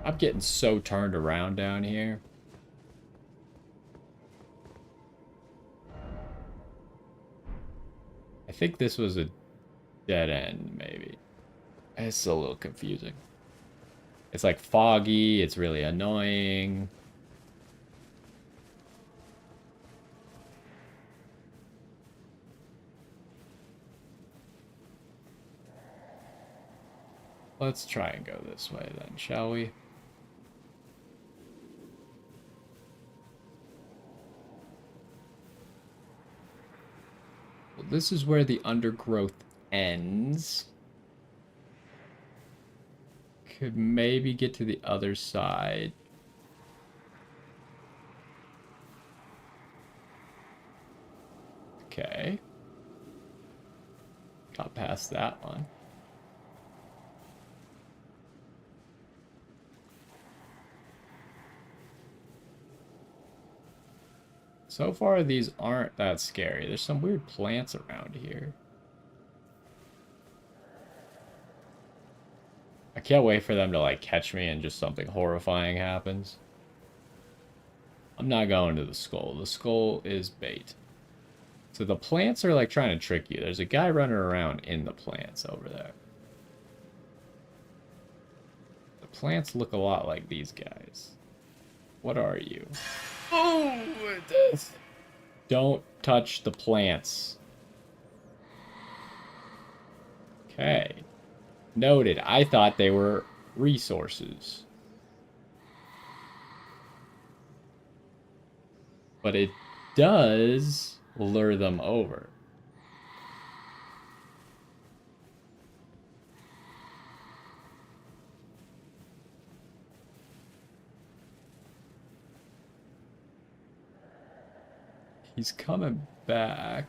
I'm getting so turned around down here. I think this was a dead end, maybe. It's a little confusing. It's like foggy, it's really annoying. Let's try and go this way then, shall we? Well, this is where the undergrowth ends. Could maybe get to the other side. Okay. Got past that one. So far, these aren't that scary. There's some weird plants around here. I can't wait for them to, like, catch me and just something horrifying happens. I'm not going to the skull. The skull is bait. So the plants are, like, trying to trick you. There's a guy running around in the plants over there. The plants look a lot like these guys. What are you? Oh, it does. Don't touch the plants. Okay. Noted. I thought they were resources. But it does lure them over. He's coming back.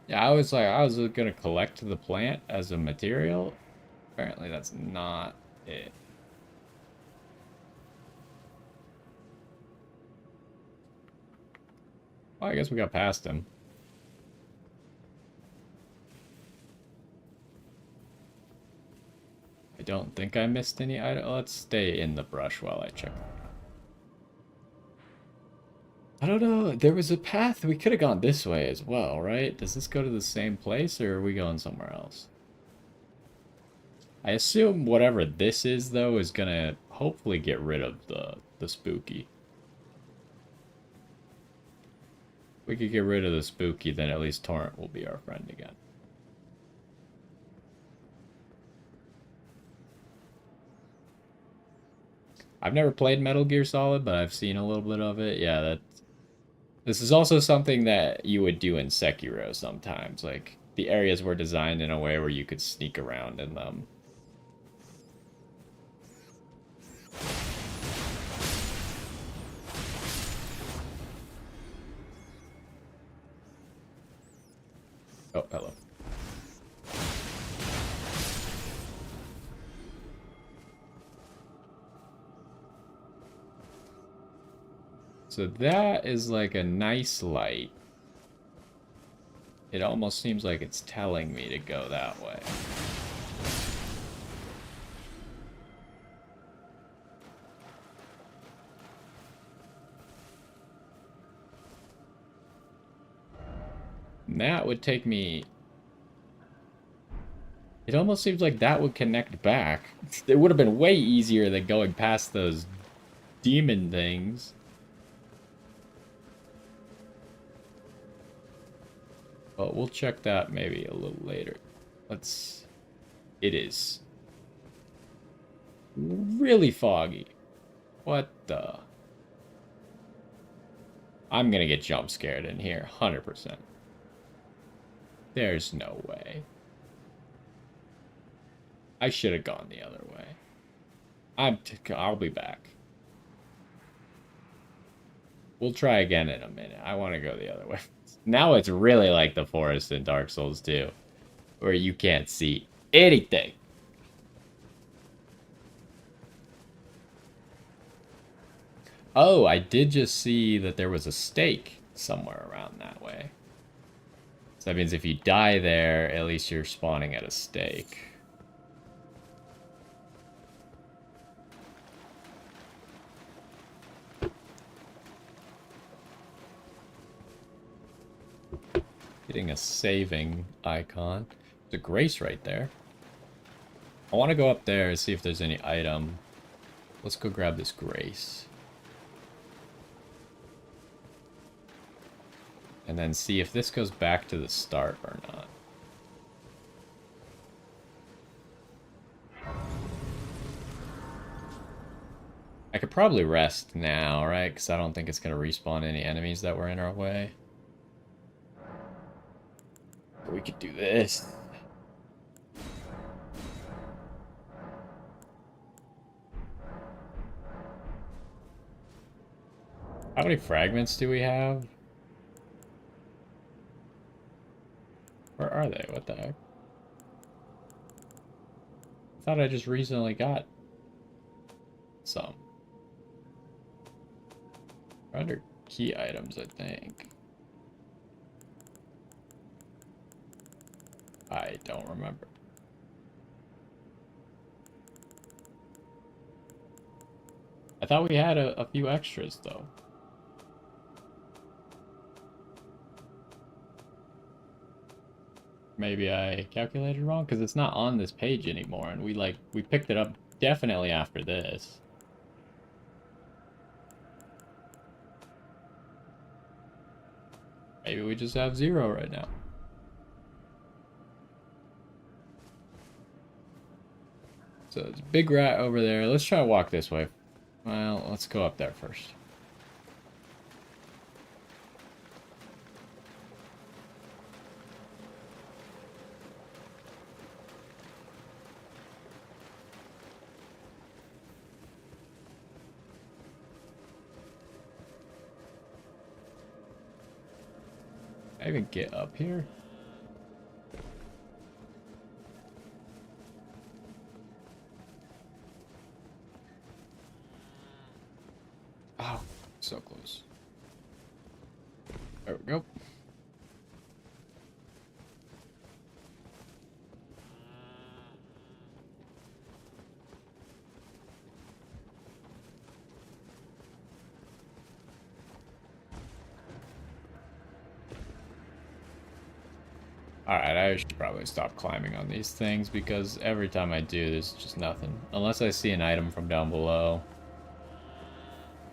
Yeah, I was gonna collect the plant as a material. Apparently that's not it. Well, I guess we got past him. I don't think I missed any item. Let's stay in the brush while I check. I don't know. There was a path. We could have gone this way as well, right? Does this go to the same place, or are we going somewhere else? I assume whatever this is, though, is gonna hopefully get rid of the spooky. If we could get rid of the spooky, then at least Torrent will be our friend again. I've never played Metal Gear Solid, but I've seen a little bit of it. Yeah, this is also something that you would do in Sekiro sometimes. Like, the areas were designed in a way where you could sneak around in them. Oh, hello. So that is like a nice light. It almost seems like it's telling me to go that way. And that would take me... It almost seems like that would connect back. It would have been way easier than going past those demon things. But we'll check that maybe a little later. It is really foggy. What the? I'm gonna get jump scared in here, 100%. There's no way. I should have gone the other way. I'll be back. We'll try again in a minute. I want to go the other way. Now it's really like the forest in Dark Souls 2, where you can't see anything. Oh, I did just see that there was a stake somewhere around that way. So that means if you die there, at least you're spawning at a stake. Getting a saving icon. There's a grace right there. I want to go up there and see if there's any item. Let's go grab this grace. And then see if this goes back to the start or not. I could probably rest now, right? Because I don't think it's going to respawn any enemies that were in our way. But we could do this. How many fragments do we have? Where are they? What the heck? I thought I just recently got some. They're under key items, I think. I don't remember. I thought we had a few extras, though. Maybe I calculated wrong, because it's not on this page anymore, and we picked it up definitely after this. Maybe we just have 0 right now. So it's a big rat over there. Let's try to walk this way. Well, let's go up there first. Can I even get up here? Oh, so close. There we go. Alright, I should probably stop climbing on these things because every time I do, there's just nothing. Unless I see an item from down below.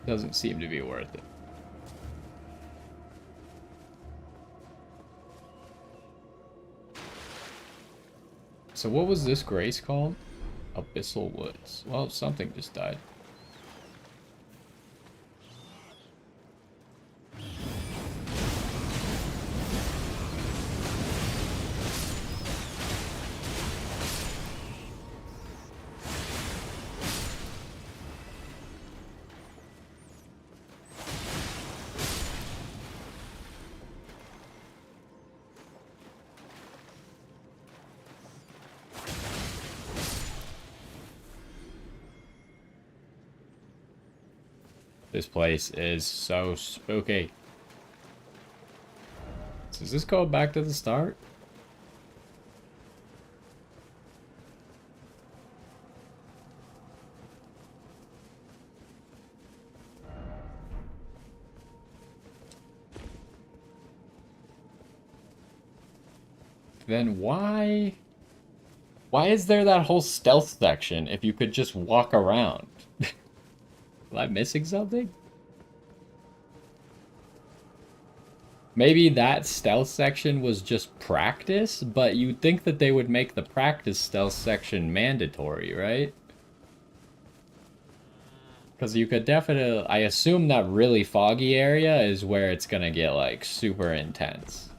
Doesn't seem to be worth it. So what was this grace called? Abyssal Woods. Well, something just died. This place is so spooky. Does this go back to the start? Then why is there that whole stealth section if you could just walk around? Am I missing something? Maybe that stealth section was just practice, but you'd think that they would make the practice stealth section mandatory, right? Because you could definitely... I assume that really foggy area is where it's gonna get, like, super intense.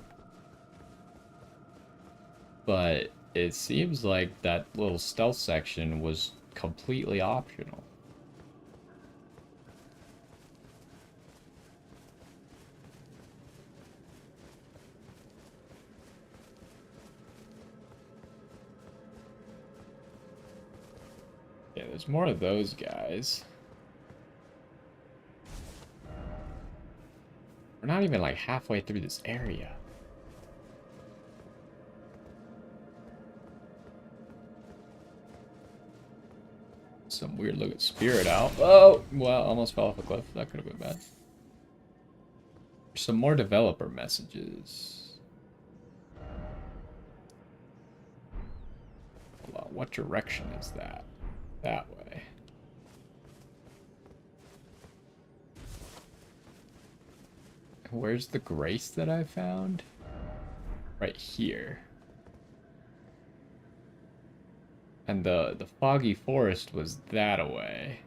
But it seems like that little stealth section was completely optional. Yeah, there's more of those guys. We're not even like halfway through this area. Some weird looking spirit out. Oh, well, almost fell off a cliff. That could have been bad. Some more developer messages. Hold on, what direction is that? That way. Where's the grace that I found? Right here. And the foggy forest was that away.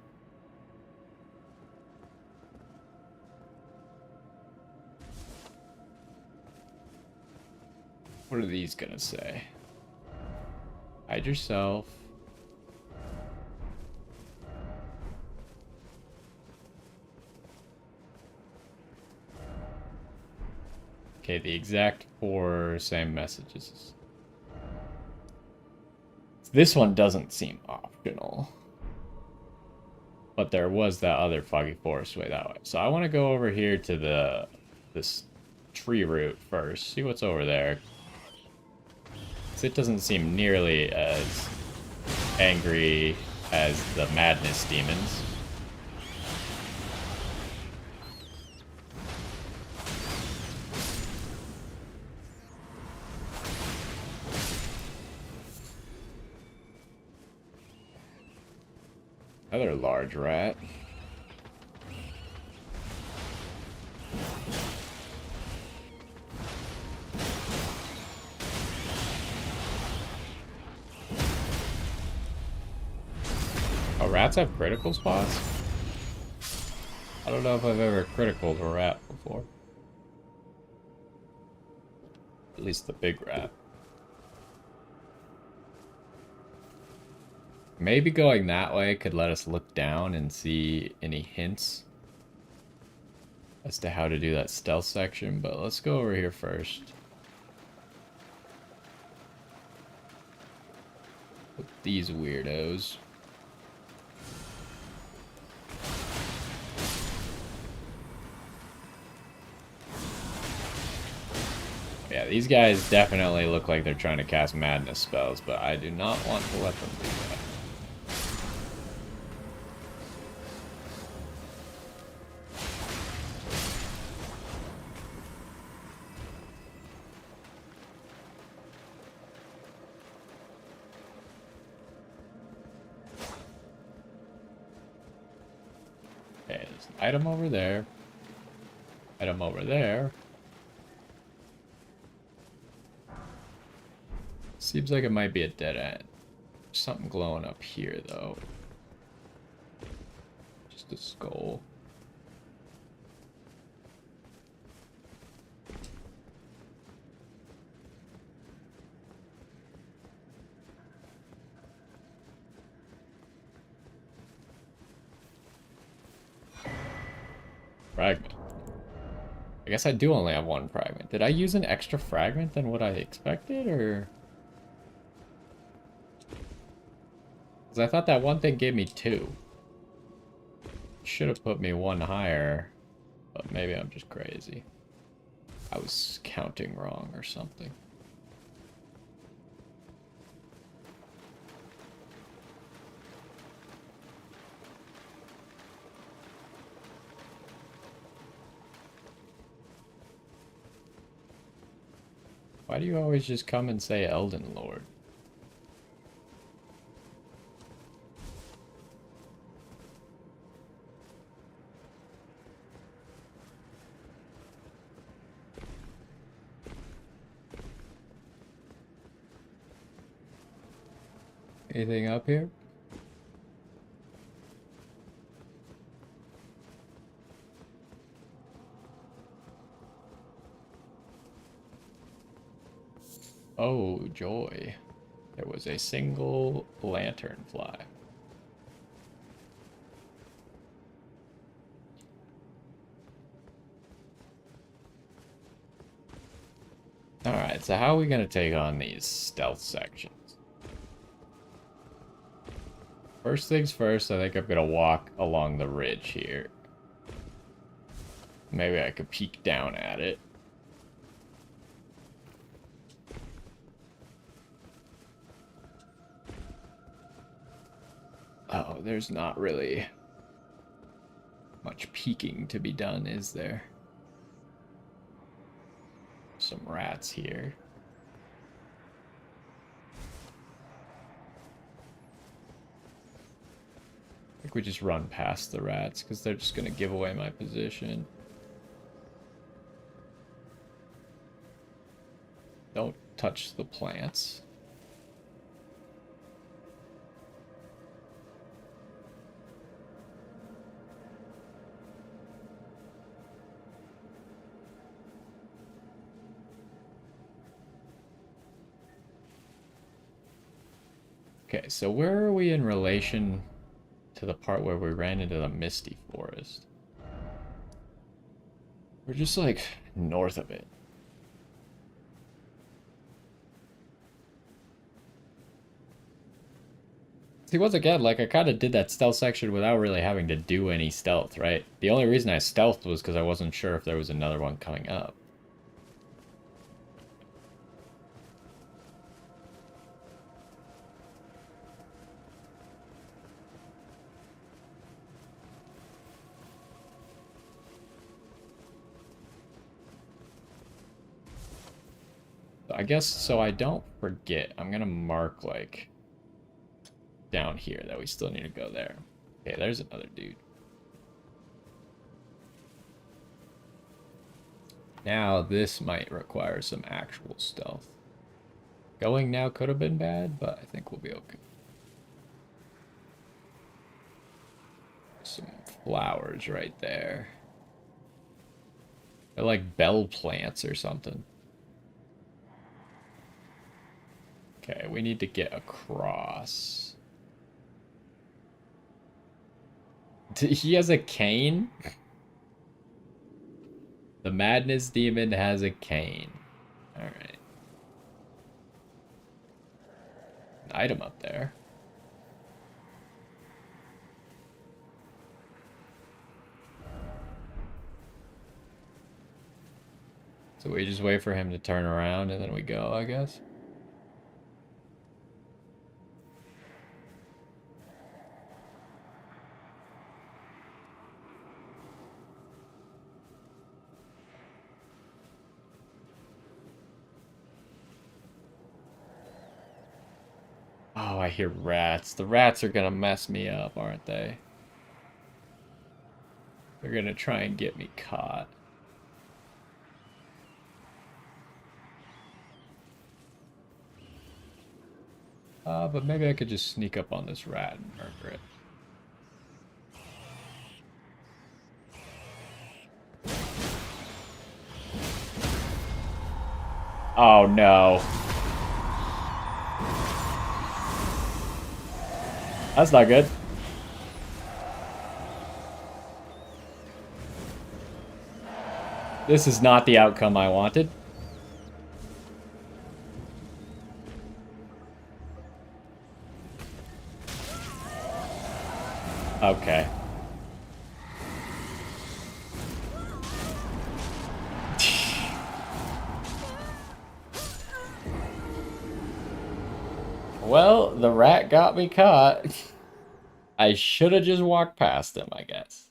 What are these gonna say? Hide yourself. Okay, the exact 4 same messages. This one doesn't seem optional. But there was that other foggy forest way that way. So I want to go over here to this tree root first. See what's over there. So it doesn't seem nearly as angry as the madness demons. Another large rat. Oh, rats have critical spots? I don't know if I've ever criticaled a rat before. At least the big rat. Maybe going that way could let us look down and see any hints as to how to do that stealth section, but let's go over here first. With these weirdos. Yeah, these guys definitely look like they're trying to cast madness spells, but I do not want to let them do that. Okay, there's an item over there. Item over there. Seems like it might be a dead end. There's something glowing up here, though. Just a skull. Fragment. I guess I do only have 1 fragment. Did I use an extra fragment than what I expected, or...? Because I thought that one thing gave me 2. Should have put me 1 higher, but maybe I'm just crazy. I was counting wrong or something. Why do you always just come and say Elden Lord? Anything up here? Oh, joy. There was a single lanternfly. Alright, so how are we going to take on these stealth sections? First things first, I think I'm going to walk along the ridge here. Maybe I could peek down at it. Oh, there's not really much peeking to be done, is there? Some rats here. I think we just run past the rats because they're just going to give away my position. touch the plants. Okay, so where are we in relation to the part where we ran into the Misty Forest? We're just like north of it. See, once again, like I kind of did that stealth section without really having to do any stealth, right? The only reason I stealthed was because I wasn't sure if there was another one coming up. I guess, so I don't forget, I'm gonna mark, like, down here that we still need to go there. Okay, there's another dude. Now, this might require some actual stealth. Going now could have been bad, but I think we'll be okay. Some flowers right there. They're like bell plants or something. Okay, we need to get across. He has a cane? The Madness Demon has a cane. Alright. An item up there. So we just wait for him to turn around and then we go, I guess. Oh, I hear rats. The rats are gonna mess me up, aren't they? They're gonna try and get me caught. But maybe I could just sneak up on this rat and murder it. Oh no. That's not good. This is not the outcome I wanted. Okay. Well, the rat got me caught. I should have just walked past him, I guess.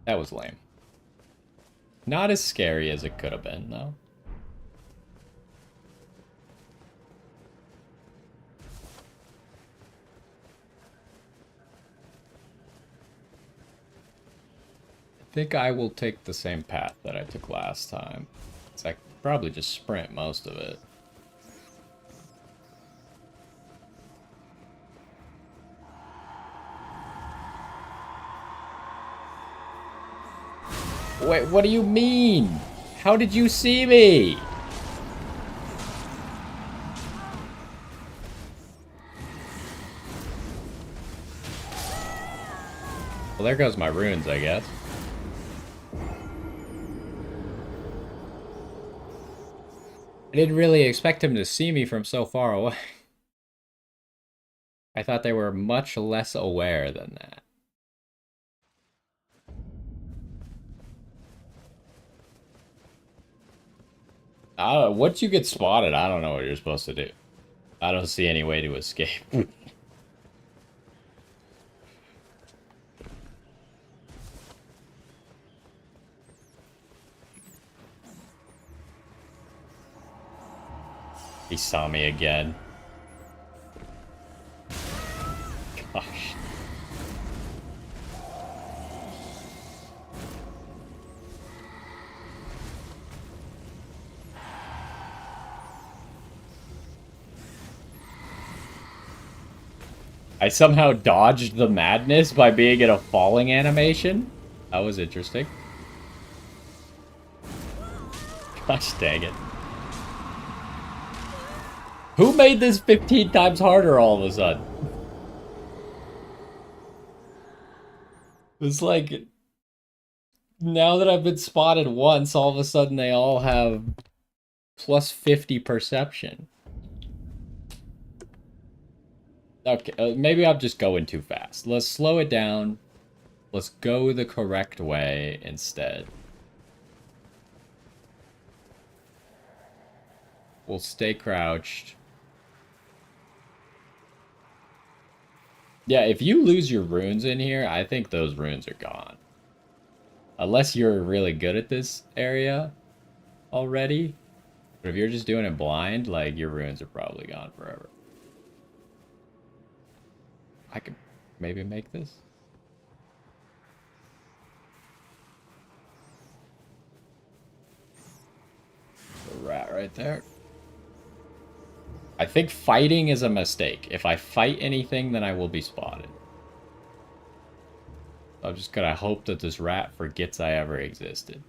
That was lame. Not as scary as it could have been, though. I think I will take the same path that I took last time. So I could probably just sprint most of it. Wait, what do you mean? How did you see me? Well, there goes my runes, I guess. I didn't really expect him to see me from so far away. I thought they were much less aware than that. I don't know. Once you get spotted, I don't know what you're supposed to do. I don't see any way to escape. He saw me again. Gosh. I somehow dodged the madness by being in a falling animation. That was interesting. Gosh dang it. Who made this 15 times harder all of a sudden? It's like, now that I've been spotted once, all of a sudden they all have plus 50 perception. Okay, maybe I'm just going too fast. Let's slow it down. Let's go the correct way instead. We'll stay crouched. Yeah, if you lose your runes in here, I think those runes are gone. Unless you're really good at this area already. But if you're just doing it blind, like, your runes are probably gone forever. I could maybe make this. The rat right there. I think fighting is a mistake. If I fight anything, then I will be spotted. I'm just gonna hope that this rat forgets I ever existed.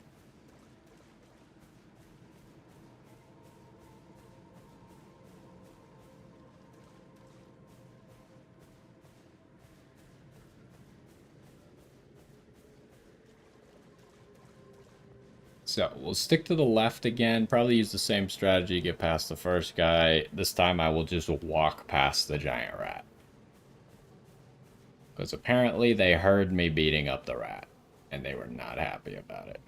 So, we'll stick to the left again. Probably use the same strategy, get past the first guy. This time I will just walk past the giant rat. Because apparently they heard me beating up the rat. And they were not happy about it.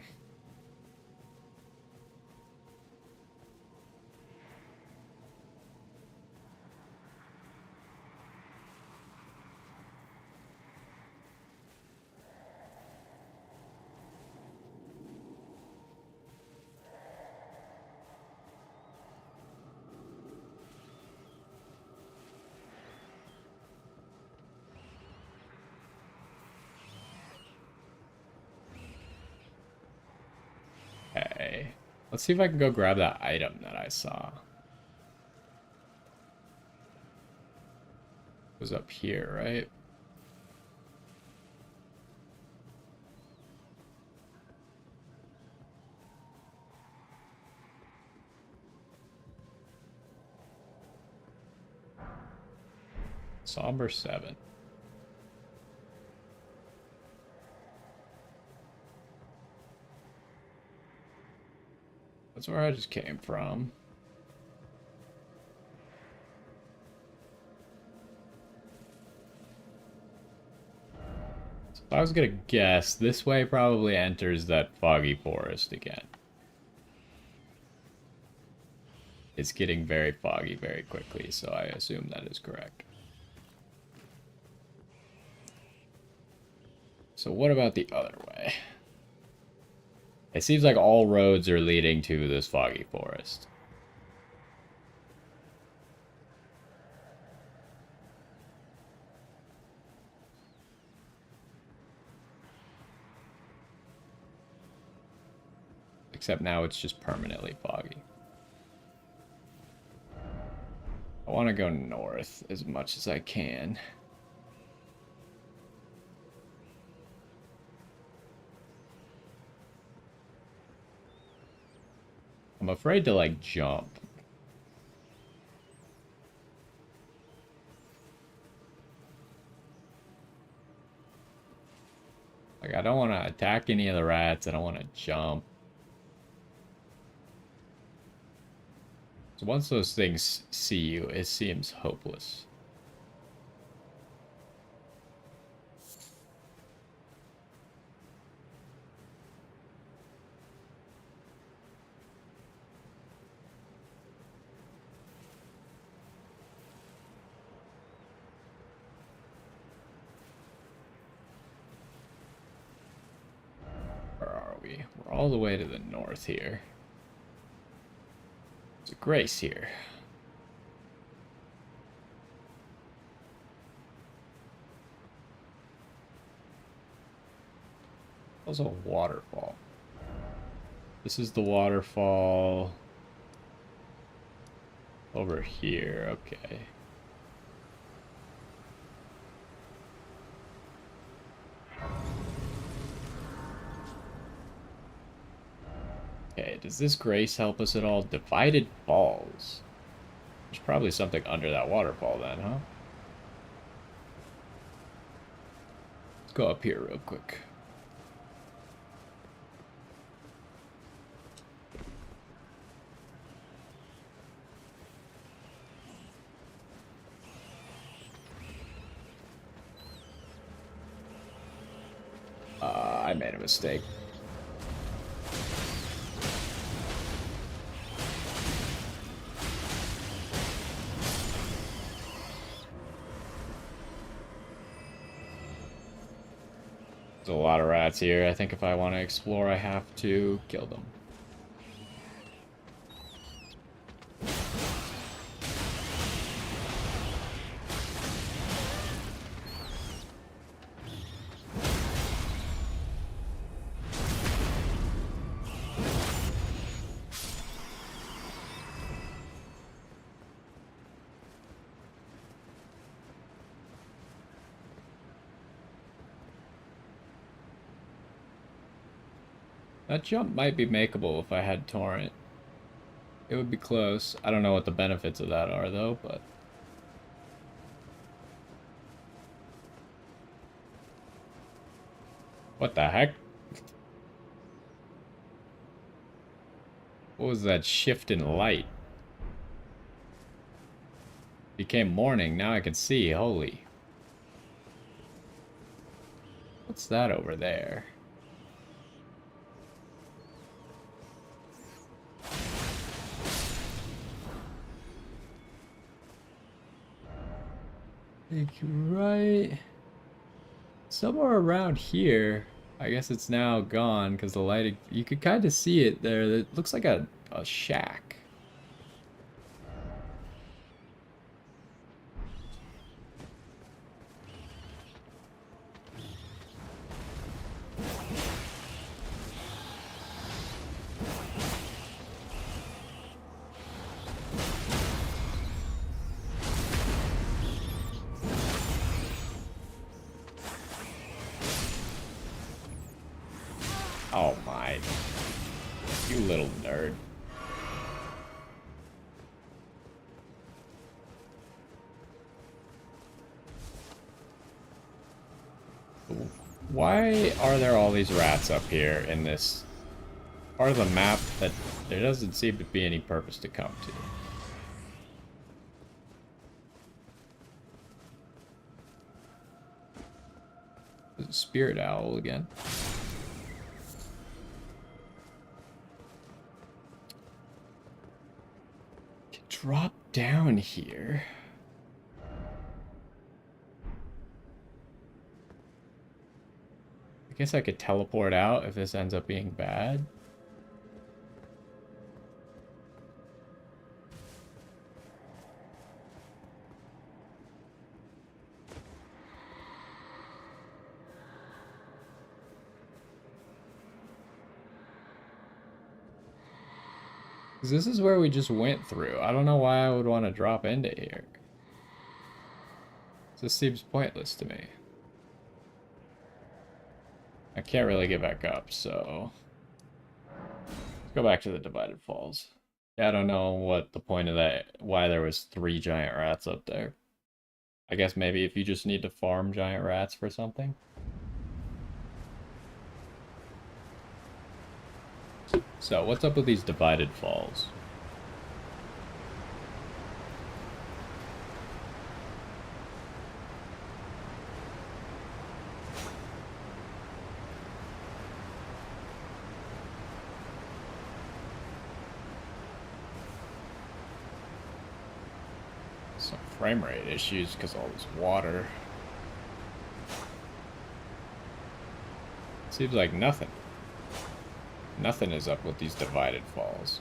Okay. Let's see if I can go grab that item that I saw. It was up here, right? Somber 7. That's where I just came from. So if I was gonna guess, this way probably enters that foggy forest again. It's getting very foggy very quickly, so I assume that is correct. So what about the other way? It seems like all roads are leading to this foggy forest. Except now it's just permanently foggy. I want to go north as much as I can. I'm afraid to, like, jump. Like, I don't want to attack any of the rats. I don't want to jump. So once those things see you, it seems hopeless. Where are we? We're all the way to the north here. There's a grace here. Also a waterfall. This is the waterfall over here. Okay. Okay, does this grace help us at all? Divided falls. There's probably something under that waterfall then, huh? Let's go up here real quick. I made a mistake. There's a lot of rats here. I think if I want to explore, I have to kill them. That jump might be makeable if I had Torrent. It would be close. I don't know what the benefits of that are, though, but... What the heck? What was that shift in light? Became morning, now I can see. Holy. What's that over there? Like right somewhere around here. I guess it's now gone because the light, you could kind of see it there. It looks like a shack. Oh my. You little nerd. Why are there all these rats up here in this part of the map that there doesn't seem to be any purpose to come to? Spirit owl again. Drop down here. I guess I could teleport out if this ends up being bad. This is where we just went through. I don't know why I would want to drop into here. This seems pointless to me. I can't really get back up, so... Let's go back to the Divided Falls. Yeah, I don't know what the point of that, why there was 3 giant rats up there. I guess maybe if you just need to farm giant rats for something. So, what's up with these Divided Falls? Some frame rate issues because all this water. Seems like nothing. Nothing is up with these Divided Falls.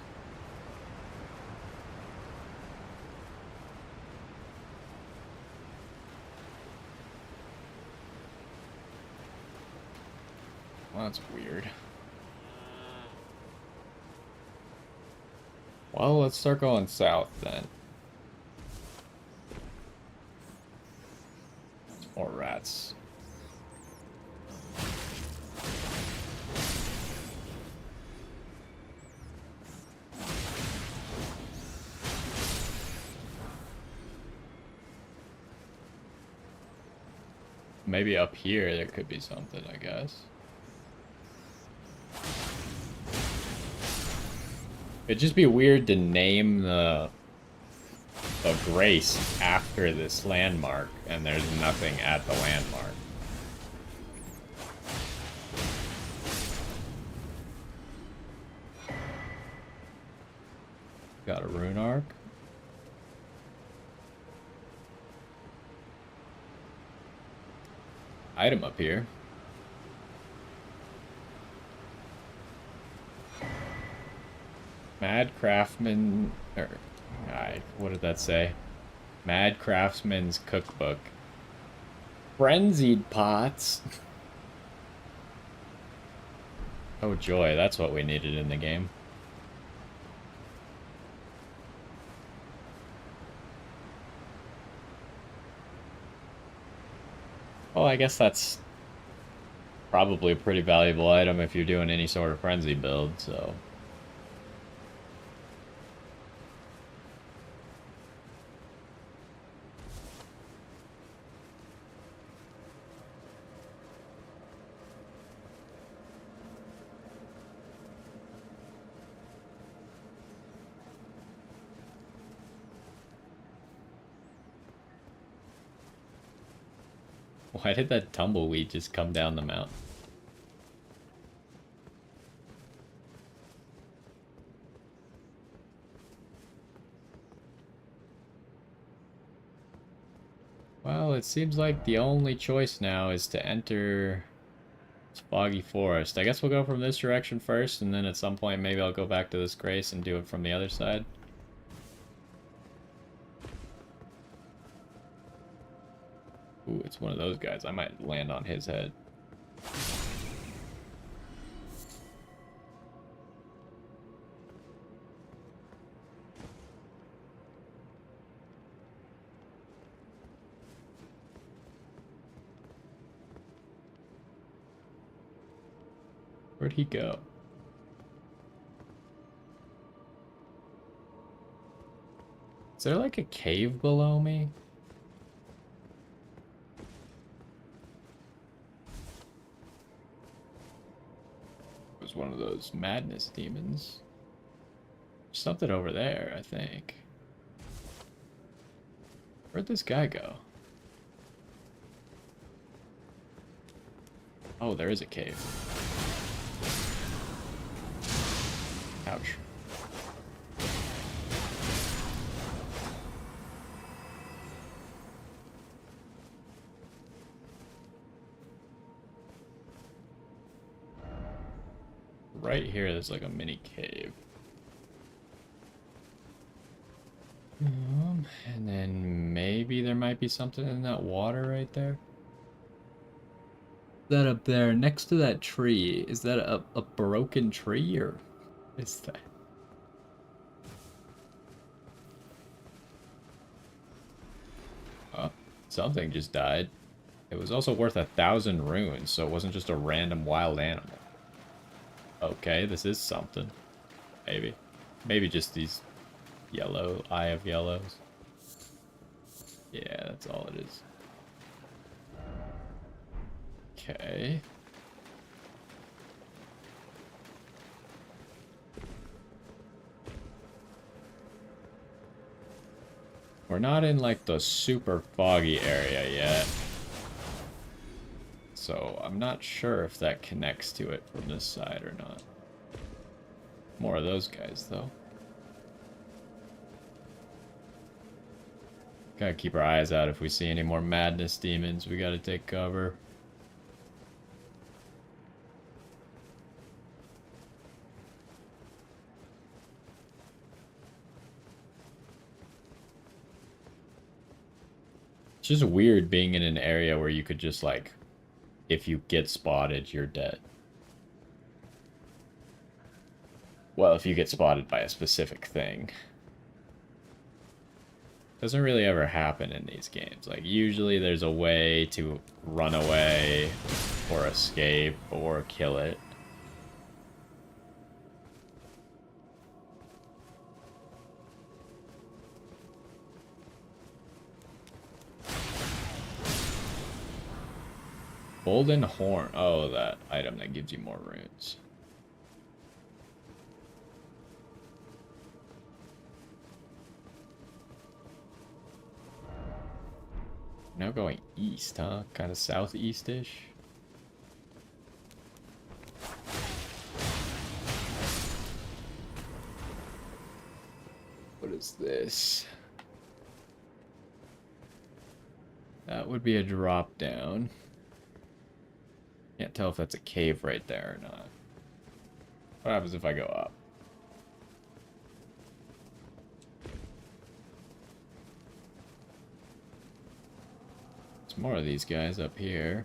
Well, that's weird. Well, let's start going south then. More rats. maybe up here there could be something, I guess. It'd just be weird to name the Grace after this landmark, and there's nothing at the landmark. Got a rune arc. Item up here. Mad Craftsman, or, what did that say? Mad Craftsman's Cookbook. Frenzied Pots. Oh joy, that's what we needed in the game. Well, I guess that's probably a pretty valuable item if you're doing any sort of frenzy build, so... Why did that tumbleweed just come down the mountain? Well, it seems like the only choice now is to enter Foggy Forest. I guess we'll go from this direction first, and then at some point maybe I'll go back to this Grace and do it from the other side. Ooh, it's one of those guys. I might land on his head. Where'd he go? Is there like a cave below me? One of those madness demons. There's something over there, I think. Where'd this guy go? Oh, there is a cave. Ouch. Right here, there's like a mini cave. And then maybe there might be something in that water right there. That up there, next to that tree, is that a broken tree, or what is that? Oh, something just died. It was also worth 1,000 runes, so it wasn't just a random wild animal. Okay, this is something. Maybe. Maybe just these yellow, eye of yellows. Yeah, that's all it is. Okay. We're not in like the super foggy area yet. So I'm not sure if that connects to it from this side or not. More of those guys though. Gotta keep our eyes out if we see any more madness demons. We gotta take cover. It's just weird being in an area where you could just like, if you get spotted, you're dead. Well, if you get spotted by a specific thing. Doesn't really ever happen in these games. Like, usually there's a way to run away, or escape, or kill it. Golden Horn. Oh, that item that gives you more runes. Now going east, huh? Kind of southeast-ish. What is this? That would be a drop down. Can't tell if that's a cave right there or not. What happens if I go up? There's more of these guys up here.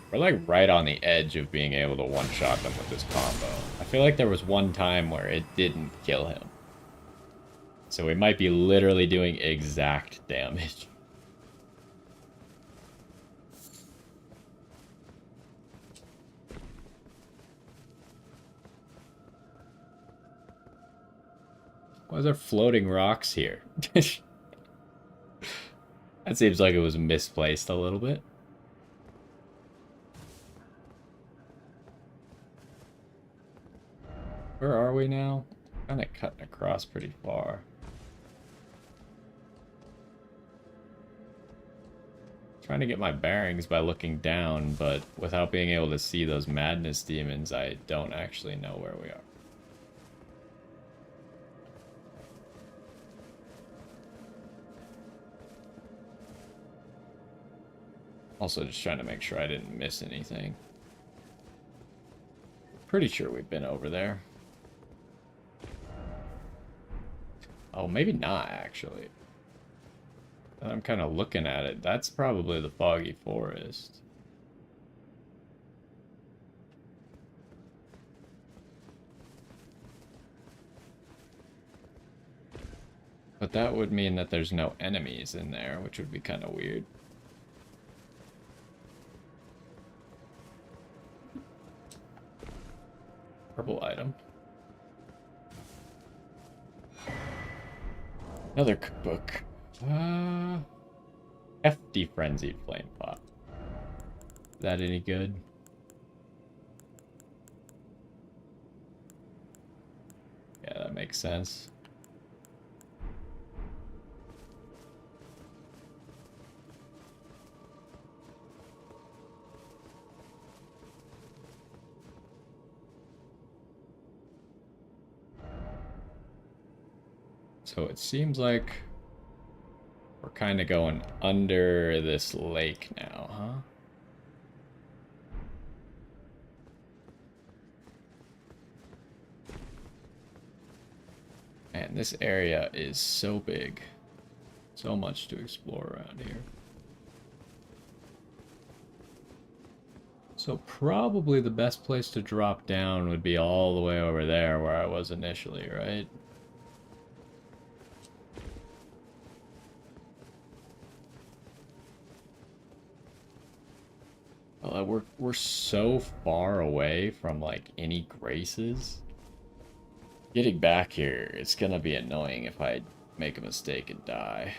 We're like right on the edge of being able to one-shot them with this combo. I feel like there was one time where it didn't kill him. So we might be literally doing exact damage. Why is there floating rocks here? That seems like it was misplaced a little bit. Where are we now? Kind of cutting across pretty far. Trying to get my bearings by looking down, but without being able to see those madness demons, I don't actually know where we are. Also just trying to make sure I didn't miss anything. Pretty sure we've been over there. Oh, maybe not, actually. I'm kind of looking at it. That's probably the Foggy Forest. But that would mean that there's no enemies in there, which would be kind of weird. Purple item. Another cookbook. Hefty Frenzied Flame Pot. Is that any good? Yeah, that makes sense. So it seems like we're kind of going under this lake now, huh? Man, this area is so big. So much to explore around here. So probably the best place to drop down would be all the way over there where I was initially, right? We're so far away from like any graces. Getting back here, it's gonna be annoying if I make a mistake and die.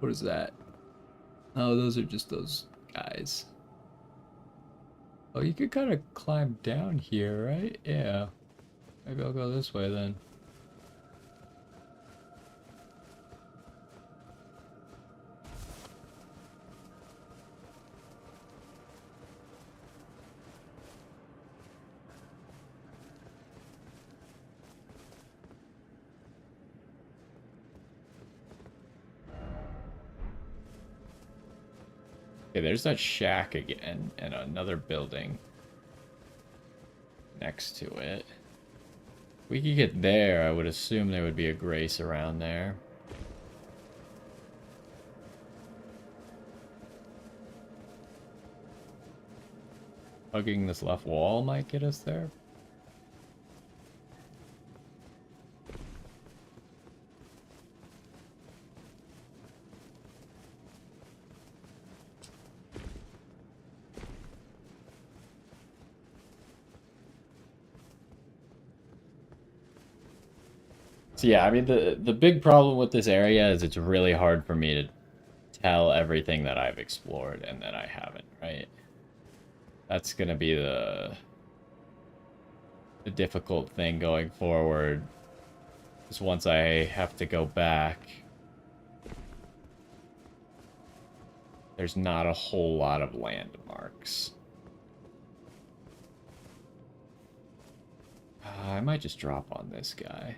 What is that? Oh, those are just those guys. Oh, you could kind of climb down here, right? Yeah. Maybe I'll go this way then. Okay, there's that shack again, and another building next to it. If we could get there, I would assume there would be a grace around there. Hugging this left wall might get us there. So yeah, I mean the big problem with this area is it's really hard for me to tell everything that I've explored and that I haven't, right? That's gonna be the difficult thing going forward. Is once I have to go back, there's not a whole lot of landmarks. I might just drop on this guy.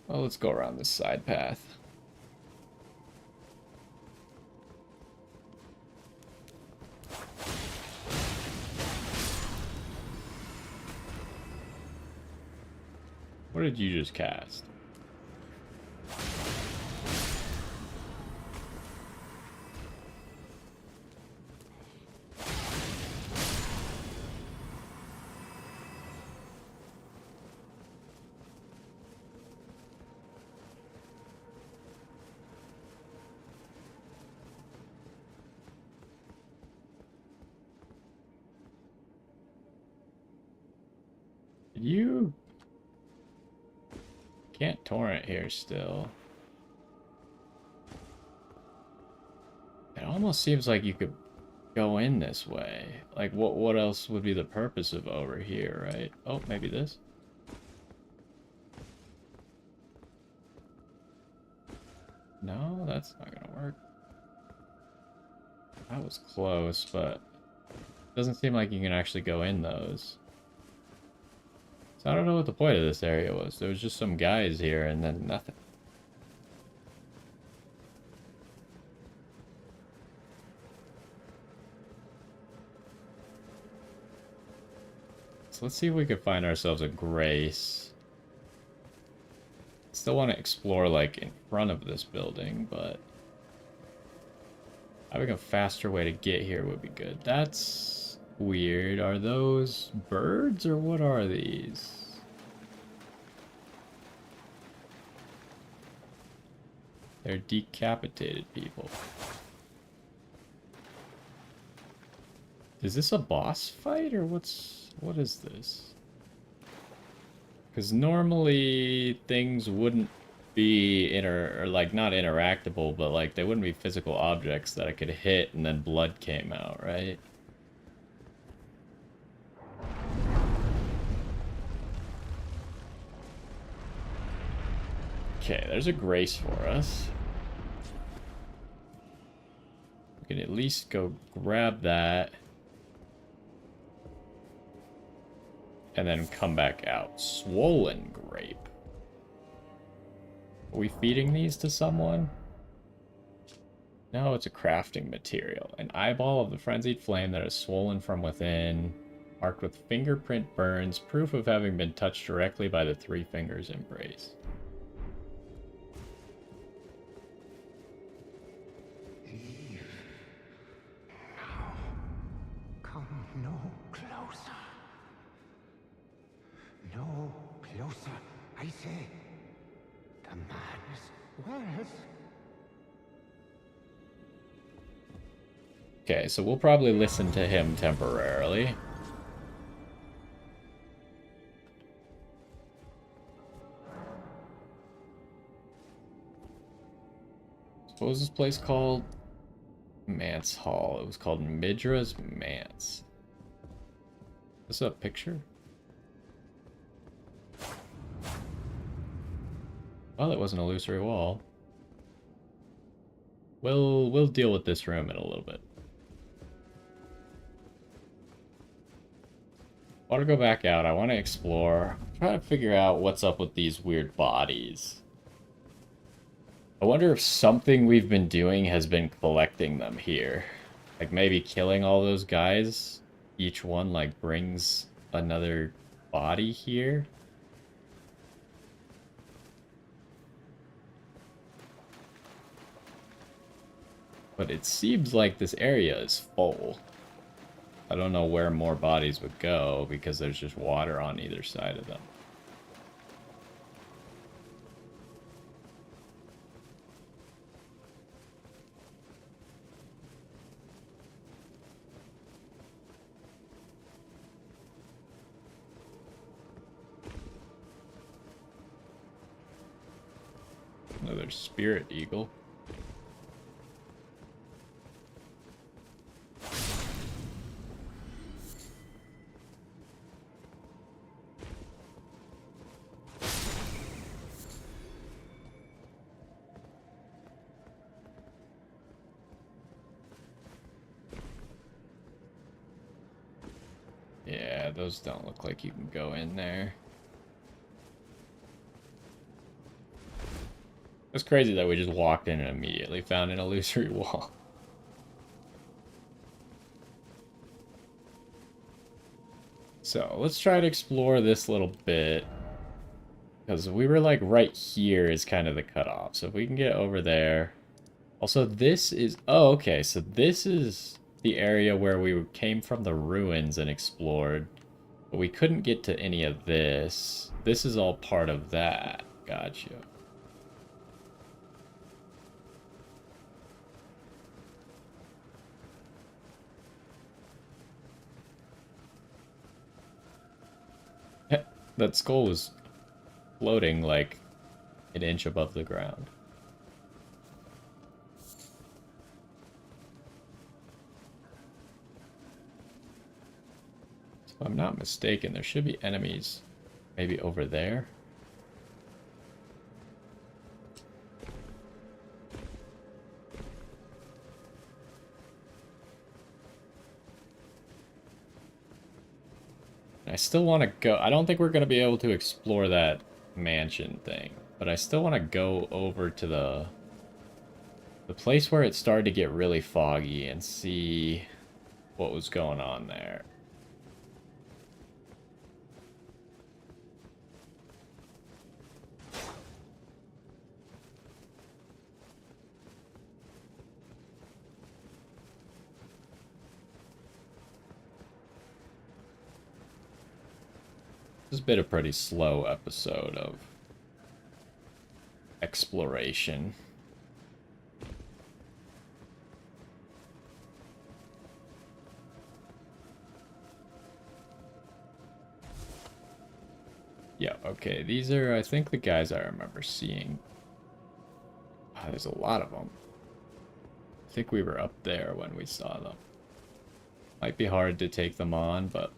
Well, let's go around this side path. What did you just cast? You can't torrent here still. It almost seems like you could go in this way. Like, what else would be the purpose of over here, right? Oh, maybe this? No, that's not gonna work. That was close, but it doesn't seem like you can actually go in those. So I don't know what the point of this area was. There was just some guys here and then nothing. So let's see if we could find ourselves a grace. Still want to explore, like, in front of this building, but having a faster way to get here would be good. That's weird. Are those birds, or what are these? They're decapitated people. Is this a boss fight, or what is this? Because normally things wouldn't be or like not interactable, but like they wouldn't be physical objects that I could hit and then blood came out, right? Okay, there's a grace for us. We can at least go grab that. And then come back out. Swollen grape. Are we feeding these to someone? No, it's a crafting material. An eyeball of the frenzied flame that is swollen from within, marked with fingerprint burns, proof of having been touched directly by the three fingers embrace. Eve. Now, come no closer. No closer, I say. The man's words. Okay, so we'll probably listen to him temporarily. What was this place called? Manse Hall. It was called Midra's Manse. Is this a picture? Well, it was an illusory wall. We'll deal with this room in a little bit. I want to go back out. I want to explore. Try to figure out what's up with these weird bodies. I wonder if something we've been doing has been collecting them here. Like maybe killing all those guys. Each one like brings another body here. But it seems like this area is full. I don't know where more bodies would go because there's just water on either side of them. Another spirit eagle. Yeah, those don't look like you can go in there. It's crazy that we just walked in and immediately found an illusory wall. So, let's try to explore this little bit. Because we were like right here is kind of the cutoff. So if we can get over there. Also, this is... Oh, okay. So this is the area where we came from the ruins and explored. But we couldn't get to any of this. This is all part of that. Gotcha. That skull was floating like an inch above the ground. So if I'm not mistaken, there should be enemies maybe over there. I still want to go... I don't think we're going to be able to explore that mansion thing. But I still want to go over to the place where it started to get really foggy and see what was going on there. This has been a pretty slow episode of exploration. Yeah, okay, these are, I think, the guys I remember seeing. Ah, there's a lot of them. I think we were up there when we saw them. Might be hard to take them on, but...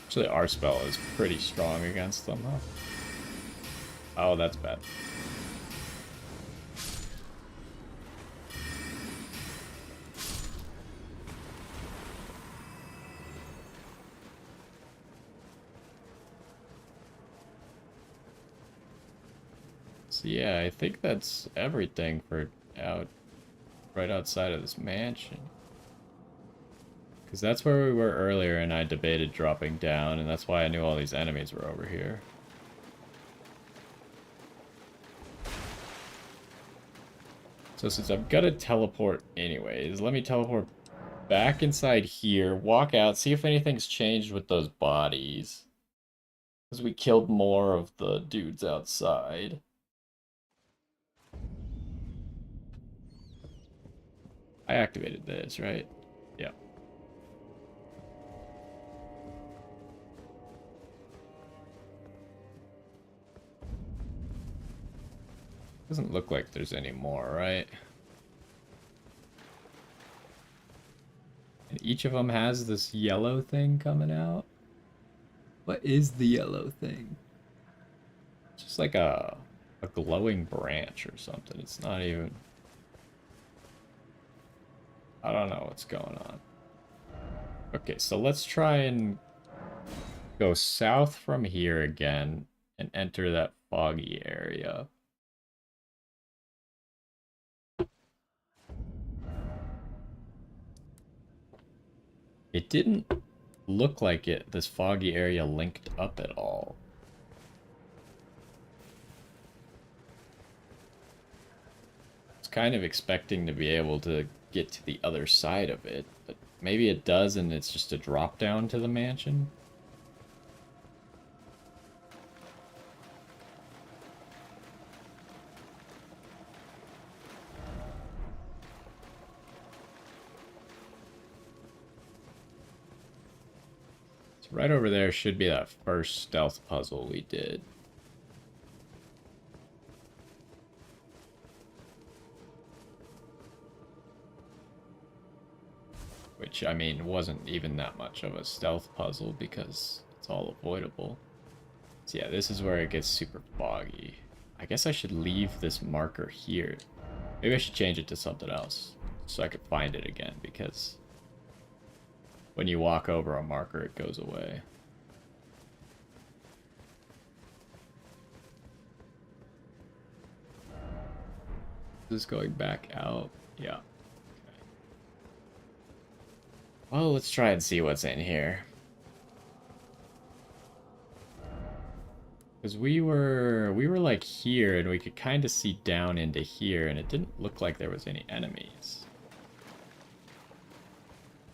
Actually, our spell is pretty strong against them, huh? Oh, that's bad. So yeah, I think that's everything for right outside of this mansion. Because that's where we were earlier, and I debated dropping down, and that's why I knew all these enemies were over here. So since I'm gonna teleport anyways, let me teleport back inside here, walk out, see if anything's changed with those bodies. Because we killed more of the dudes outside. I activated this, right? Yeah. Doesn't look like there's any more, right? And each of them has this yellow thing coming out. What is the yellow thing? It's just like a glowing branch or something. It's not even... I don't know what's going on. Okay, so let's try and go south from here again and enter that foggy area. It didn't look like this foggy area linked up at all. I was kind of expecting to be able to get to the other side of it, but maybe it does and it's just a drop down to the mansion. Right over there should be that first stealth puzzle we did. Which, I mean, wasn't even that much of a stealth puzzle because it's all avoidable. So yeah, this is where it gets super foggy. I guess I should leave this marker here. Maybe I should change it to something else so I could find it again, because when you walk over a marker, it goes away. Is this going back out? Yeah. Okay. Well, let's try and see what's in here. Because we were like here, and we could kind of see down into here, and it didn't look like there was any enemies.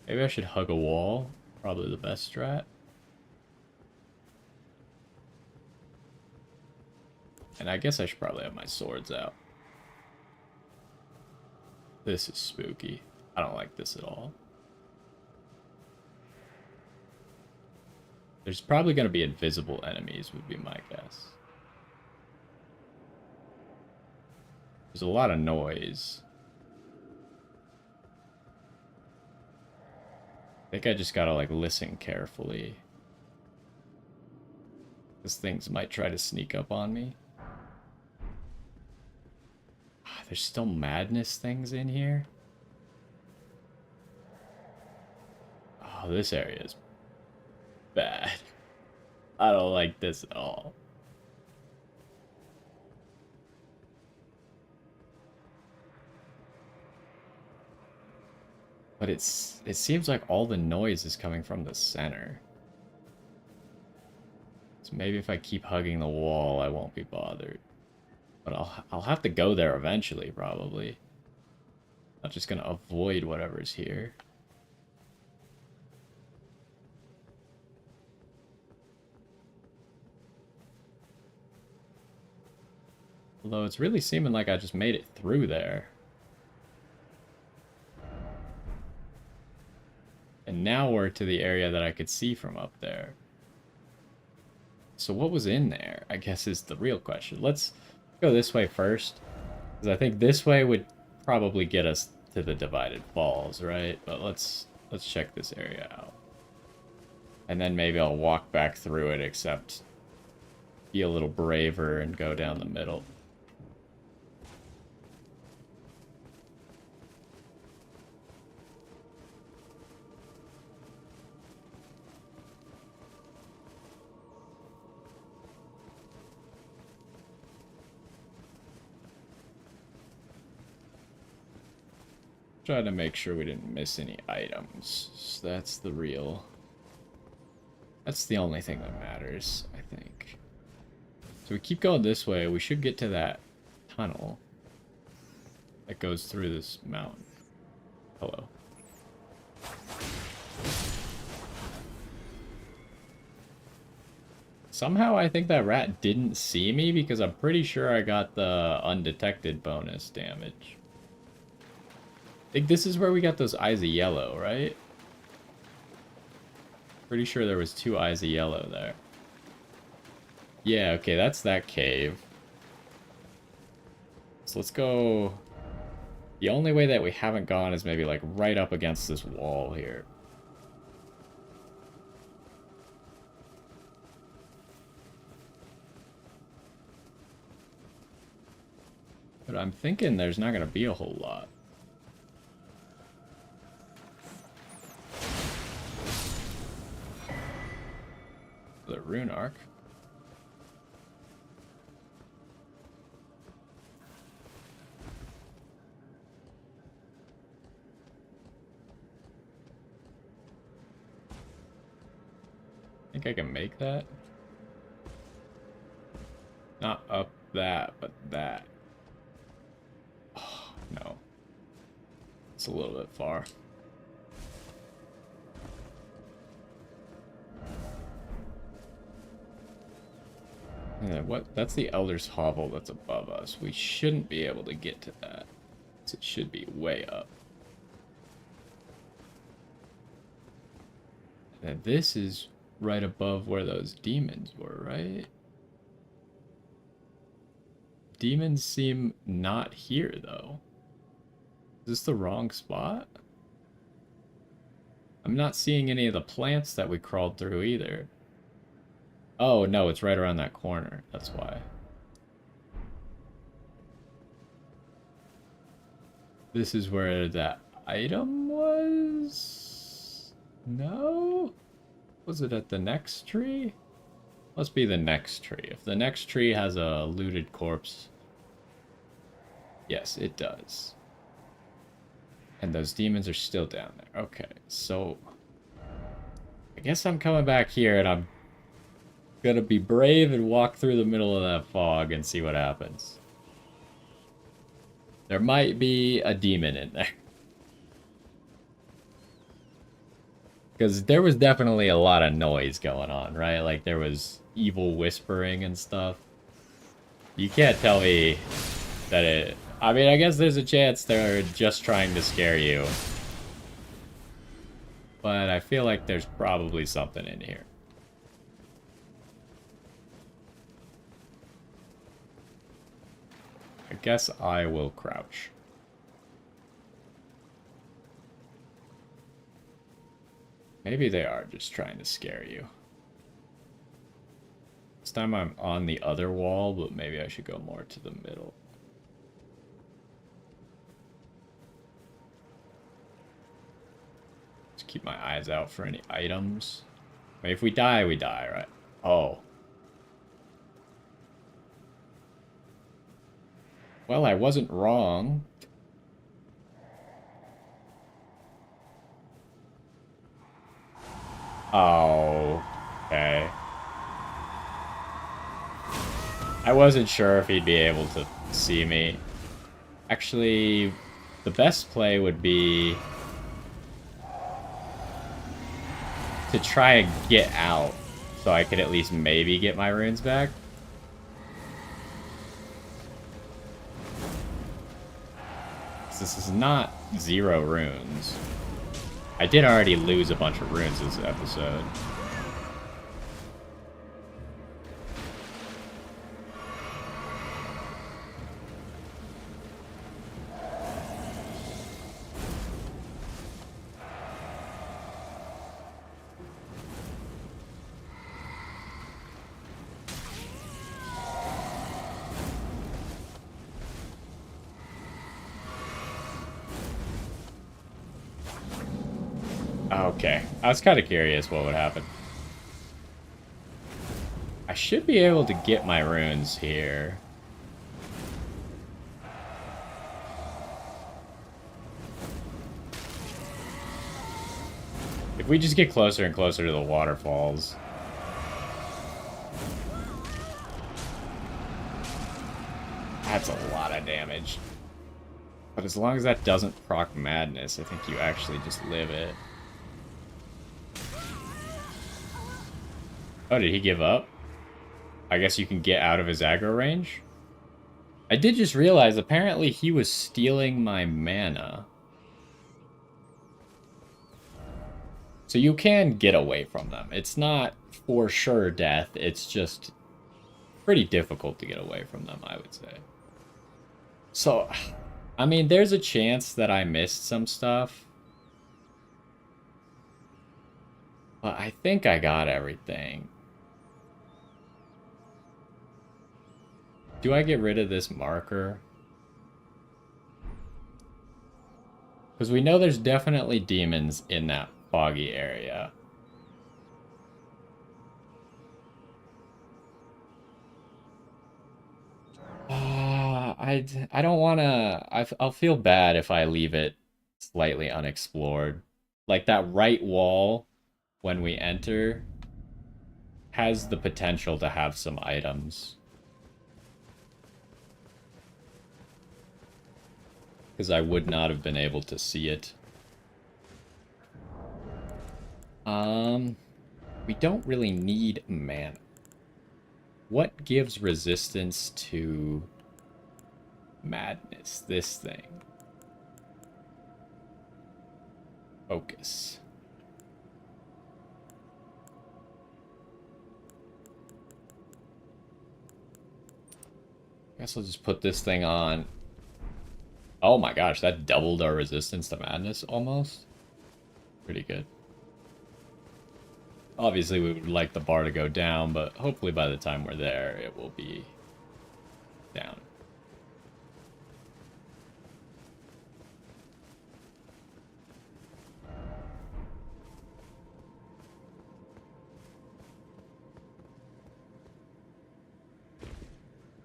Maybe I should hug a wall. Probably the best strat. And I guess I should probably have my swords out. This is spooky. I don't like this at all. There's probably going to be invisible enemies, would be my guess. There's a lot of noise. I think I just gotta, like, listen carefully. Because things might try to sneak up on me. There's still madness things in here. Oh, this area is bad. I don't like this at all. But it seems like all the noise is coming from the center. So maybe if I keep hugging the wall, I won't be bothered. But I'll have to go there eventually, probably. I'm just gonna avoid whatever's here. Although it's really seeming like I just made it through there. And now we're to the area that I could see from up there. So what was in there, I guess, is the real question. Let's go this way first, because I think this way would probably get us to the Divided Falls, right? But let's check this area out. And then maybe I'll walk back through it, except be a little braver and go down the middle. Trying to make sure we didn't miss any items. So that's the only thing that matters, I think. So we keep going this way. We should get to that tunnel that goes through this mountain. Hello. Somehow I think that rat didn't see me because I'm pretty sure I got the undetected bonus damage. I think this is where we got those eyes of yellow, right? Pretty sure there was 2 eyes of yellow there. Yeah, okay, that's that cave. So let's go... The only way that we haven't gone is maybe, like, right up against this wall here. But I'm thinking there's not going to be a whole lot. The rune arc. Think I can make that? Not up that, but that. Oh, no. It's a little bit far. Yeah, what? That's the Elder's Hovel that's above us. We shouldn't be able to get to that. So it should be way up. And this is right above where those demons were, right? Demons seem not here, though. Is this the wrong spot? I'm not seeing any of the plants that we crawled through either. Oh, no, it's right around that corner. That's why. This is where that item was? No? Was it at the next tree? Must be the next tree. If the next tree has a looted corpse. Yes, it does. And those demons are still down there. Okay, so I guess I'm coming back here and I'm gonna be brave and walk through the middle of that fog and see what happens. There might be a demon in there. Because there was definitely a lot of noise going on, right? Like there was evil whispering and stuff. You can't tell me that it... I mean, I guess there's a chance they're just trying to scare you. But I feel like there's probably something in here. I guess I will crouch. Maybe they are just trying to scare you. This time I'm on the other wall, but maybe I should go more to the middle. Just keep my eyes out for any items. I mean, if we die, right? Oh. Well, I wasn't wrong. Oh, okay. I wasn't sure if he'd be able to see me. Actually, the best play would be to try and get out so I could at least maybe get my runes back. This is not 0 runes. I did already lose a bunch of runes this episode. Okay, I was kind of curious what would happen. I should be able to get my runes here. If we just get closer and closer to the waterfalls. That's a lot of damage. But as long as that doesn't proc madness, I think you actually just live it. Oh, did he give up? I guess you can get out of his aggro range? I did just realize, apparently he was stealing my mana. So you can get away from them. It's not for sure death, it's just pretty difficult to get away from them, I would say. So, I mean, there's a chance that I missed some stuff. But I think I got everything. Do I get rid of this marker? Because we know there's definitely demons in that foggy area. I don't want to... I'll feel bad if I leave it slightly unexplored. Like that right wall, when we enter, has the potential to have some items. Because I would not have been able to see it. We don't really need mana. What gives resistance to madness? This thing. Focus. Guess I'll just put this thing on. Oh my gosh, that doubled our resistance to madness almost. Pretty good. Obviously, we would like the bar to go down, but hopefully by the time we're there, it will be down.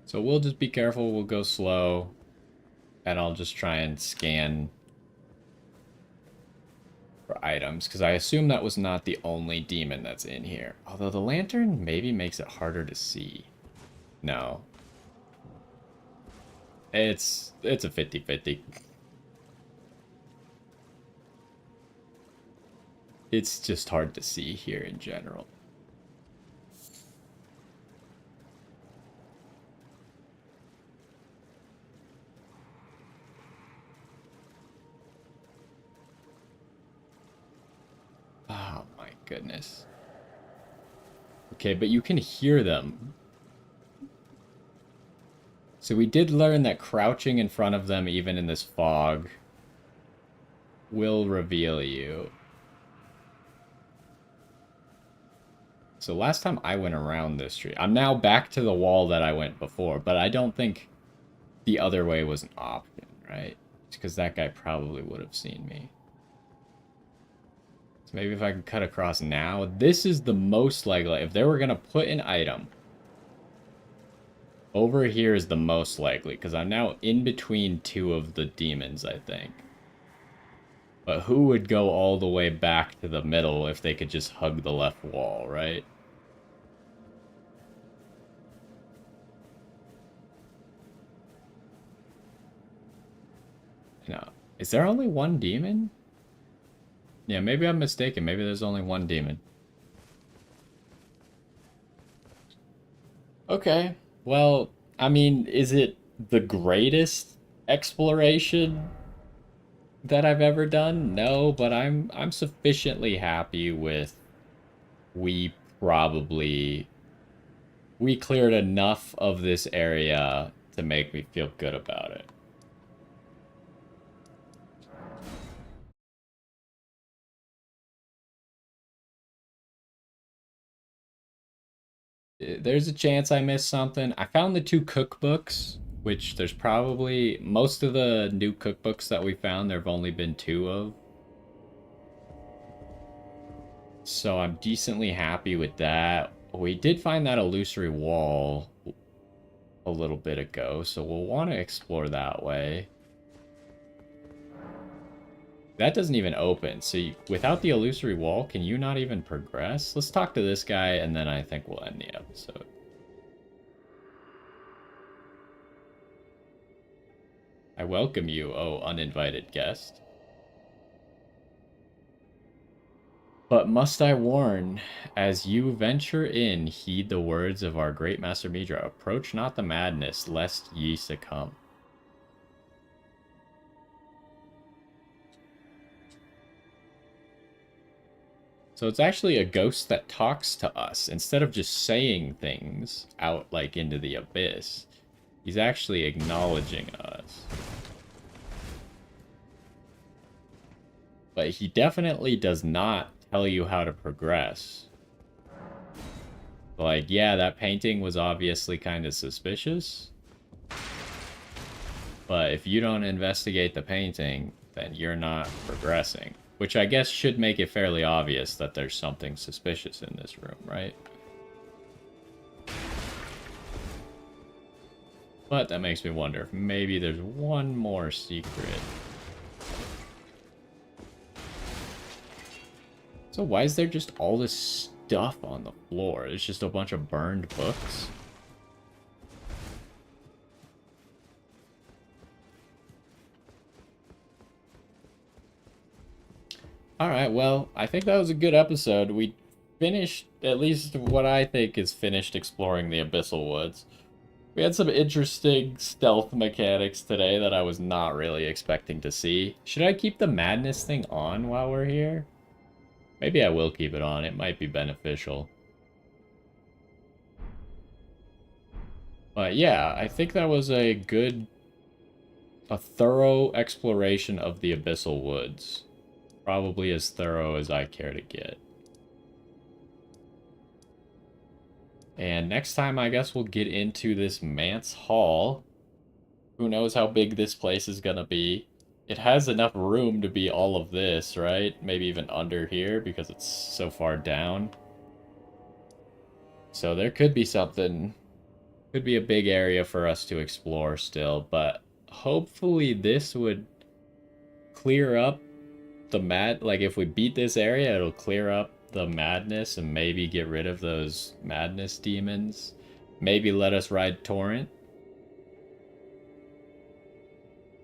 So we'll just be careful, we'll go slow, and I'll just try and scan for items, because I assume that was not the only demon that's in here. Although the lantern maybe makes it harder to see. No. It's a 50-50. It's just hard to see here in general. Oh my goodness. Okay, but you can hear them. So we did learn that crouching in front of them, even in this fog, will reveal you. So last time I went around this tree, I'm now back to the wall that I went before, but I don't think the other way was an option, right? Because that guy probably would have seen me. So maybe if I can cut across now, this is the most likely. If they were going to put an item, over here is the most likely, because I'm now in between two of the demons, I think. But who would go all the way back to the middle if they could just hug the left wall, right? No. Is there only one demon? Yeah, maybe I'm mistaken. Maybe there's only one demon. Okay. Well, I mean, is it the greatest exploration that I've ever done? No, but I'm sufficiently happy with we probably we cleared enough of this area to make me feel good about it. There's a chance I missed something. I found the two cookbooks, which there's probably most of the new cookbooks that we found, there have only been two of. So I'm decently happy with that. We did find that illusory wall a little bit ago, so we'll want to explore that way. That doesn't even open. So without the illusory wall, can you not even progress? Let's talk to this guy, and then I think we'll end the episode. I welcome you, oh uninvited guest. But must I warn, as you venture in, heed the words of our great Master Midra. Approach not the madness, lest ye succumb. So it's actually a ghost that talks to us. Instead of just saying things out like into the abyss, he's actually acknowledging us. But he definitely does not tell you how to progress. Like, yeah, that painting was obviously kind of suspicious. But if you don't investigate the painting, then you're not progressing. Which I guess should make it fairly obvious that there's something suspicious in this room, right? But that makes me wonder if maybe there's one more secret. So why is there just all this stuff on the floor? There's just a bunch of burned books. Alright, well, I think that was a good episode. We finished, at least what I think is finished exploring the Abyssal Woods. We had some interesting stealth mechanics today that I was not really expecting to see. Should I keep the madness thing on while we're here? Maybe I will keep it on. It might be beneficial. But yeah, I think that was a thorough exploration of the Abyssal Woods. Probably as thorough as I care to get. And next time, I guess we'll get into this Manse Hall. Who knows how big this place is gonna be. It has enough room to be all of this, right? Maybe even under here because it's so far down. So there could be something, could be a big area for us to explore still, but hopefully this would clear up the like if we beat this area, it'll clear up the madness and maybe get rid of those madness demons. Maybe let us ride Torrent.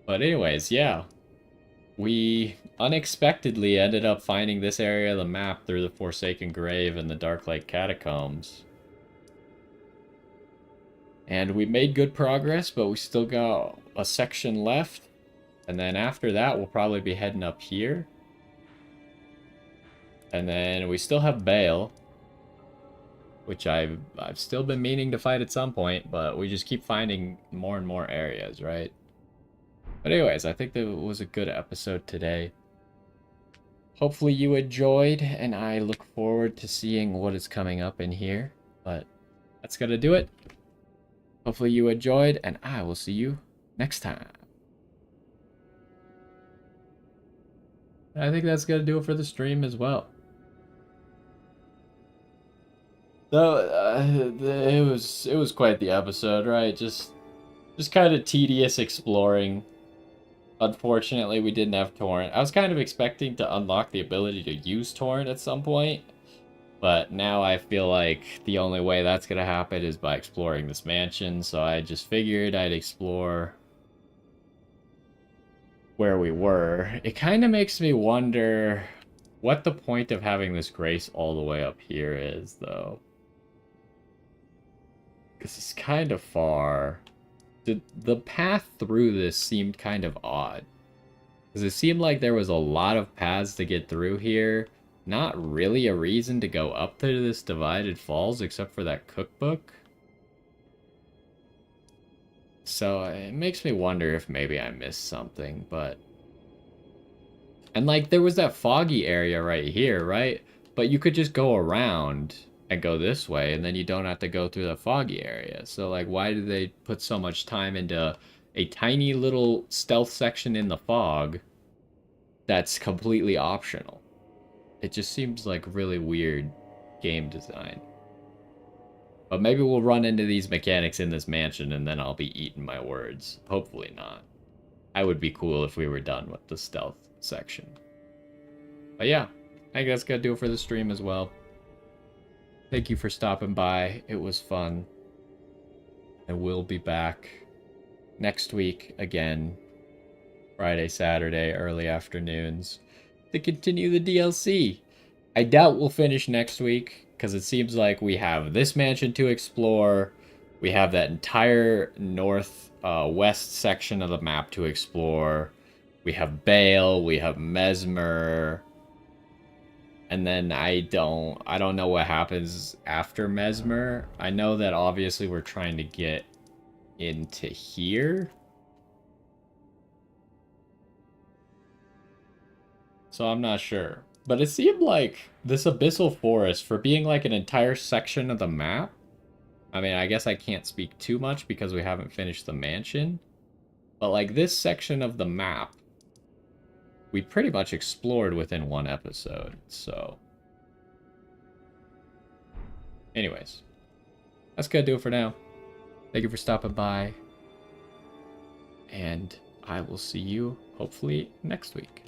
But anyways, yeah. We unexpectedly ended up finding this area of the map through the Forsaken Grave and the Dark Lake Catacombs. And we made good progress, but we still got a section left. And then after that, we'll probably be heading up here. And then we still have Bale, which I've still been meaning to fight at some point, but we just keep finding more and more areas, right? But anyways, I think that was a good episode today. Hopefully you enjoyed, and I look forward to seeing what is coming up in here. But that's gonna do it. Hopefully you enjoyed, and I will see you next time. I think that's gonna do it for the stream as well. Though it was quite the episode, right? Just kind of tedious exploring. Unfortunately, we didn't have Torrent. I was kind of expecting to unlock the ability to use Torrent at some point, but now I feel like the only way that's gonna happen is by exploring this mansion. So I just figured I'd explore where we were. It kind of makes me wonder what the point of having this grace all the way up here is, though. This is kind of far. The path through this seemed kind of odd. Because it seemed like there was a lot of paths to get through here. Not really a reason to go up to this Divided Falls except for that cookbook. So it makes me wonder if maybe I missed something, but... And like, there was that foggy area right here, right? But you could just go around and go this way, and then you don't have to go through the foggy area. So like, why did they put so much time into a tiny little stealth section in the fog that's completely optional? It just seems like really weird game design. But maybe we'll run into these mechanics in this mansion and then I'll be eating my words. Hopefully not. I would be cool if we were done with the stealth section. But yeah, I think that's gonna do it for the stream as well. Thank you for stopping by. It was fun. And we'll be back next week again. Friday, Saturday, early afternoons. To continue the DLC. I doubt we'll finish next week. Because it seems like we have this mansion to explore. We have that entire west section of the map to explore. We have Bale. We have Mesmer. And then I don't know what happens after Mesmer. I know that obviously we're trying to get into here. So I'm not sure. But it seemed like this Abyssal Forest, for being like an entire section of the map, I mean, I guess I can't speak too much because we haven't finished the mansion. But like this section of the map, we pretty much explored within one episode, so... Anyways, that's gonna do it for now. Thank you for stopping by. And I will see you, hopefully, next week.